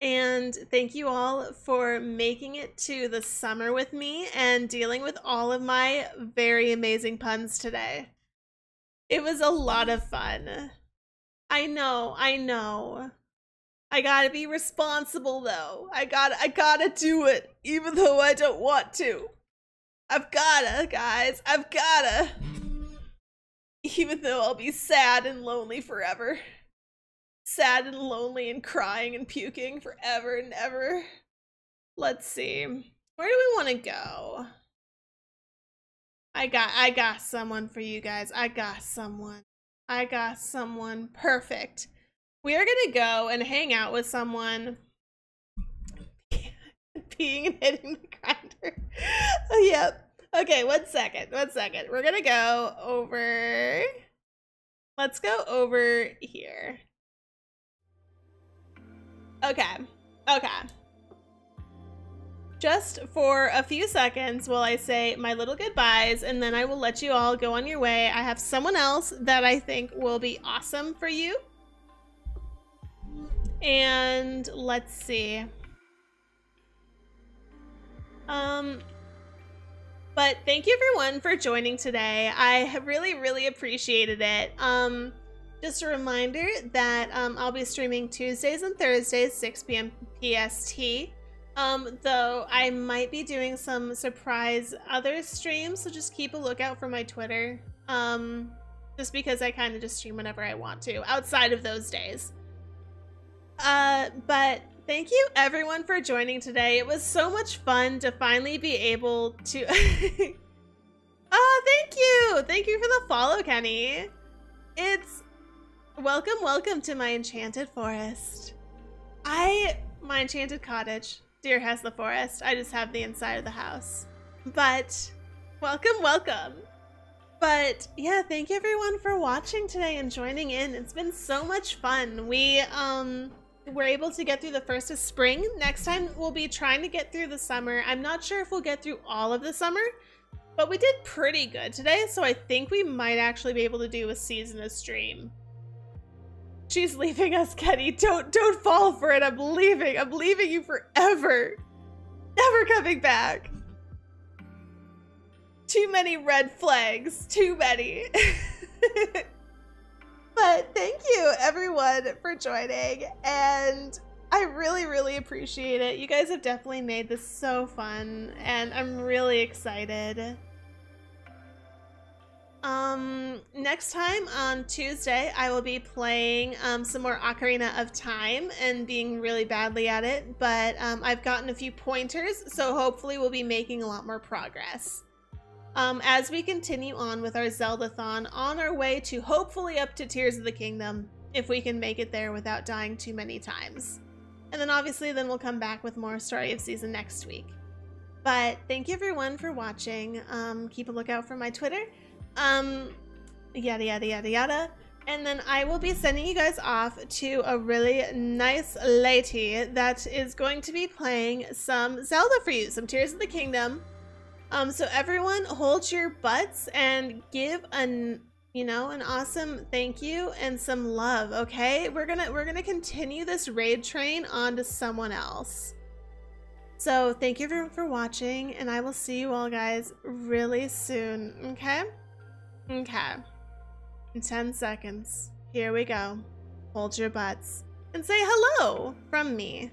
A: And thank you all for making it to the summer with me and dealing with all of my very amazing puns today. It was a lot of fun. I know. I gotta be responsible though. I gotta do it, even though I don't want to. I've gotta, guys. I've gotta. Even though I'll be sad and lonely forever. Sad and lonely and crying and puking forever and ever. Let's see. Where do we want to go? I got someone for you guys. I got someone. Perfect. We are gonna go and hang out with someone. Peeing and hitting the grinder. Yep. Okay, one second. We're gonna go over. Let's go over here. Okay. Just for a few seconds while I say my little goodbyes, and then I will let you all go on your way. I have someone else that I think will be awesome for you. And let's see. But thank you everyone for joining today. I have really appreciated it. Just a reminder that I'll be streaming Tuesdays and Thursdays, 6 p.m. PST. Though I might be doing some surprise other streams, so just keep a lookout for my Twitter. Just because I kind of just stream whenever I want to, outside of those days. But thank you everyone for joining today. It was so much fun to finally be able to... Oh, thank you! Thank you for the follow, Kenny. It's... Welcome to my enchanted forest. My enchanted cottage. Deer has the forest. I just have the inside of the house. But welcome. But yeah, thank you everyone for watching today and joining in. It's been so much fun. We were able to get through the first of spring. Next time we'll be trying to get through the summer. I'm not sure if we'll get through all of the summer, but we did pretty good today, so I think we might actually be able to do a season of stream. She's leaving us, Kenny. Don't fall for it. I'm leaving you forever. Never coming back. Too many red flags. Too many. But thank you everyone for joining, and I really appreciate it. You guys have definitely made this so fun, and I'm really excited. Next time on Tuesday, I will be playing some more Ocarina of Time and being really badly at it, but I've gotten a few pointers, so hopefully we'll be making a lot more progress. As we continue on with our Zelda-thon on our way to hopefully up to Tears of the Kingdom, if we can make it there without dying too many times. And then obviously then we'll come back with more Story of Season next week. But thank you everyone for watching. Keep a lookout for my Twitter. Yada. And then I will be sending you guys off to a really nice lady that is going to be playing some Zelda for you, some Tears of the Kingdom. So everyone hold your butts and give an awesome thank you and some love, okay? We're gonna continue this raid train on to someone else. So thank you everyone for watching, and I will see you all guys really soon, okay? Okay. In 10 seconds. Here we go. Hold your butts. And say hello from me.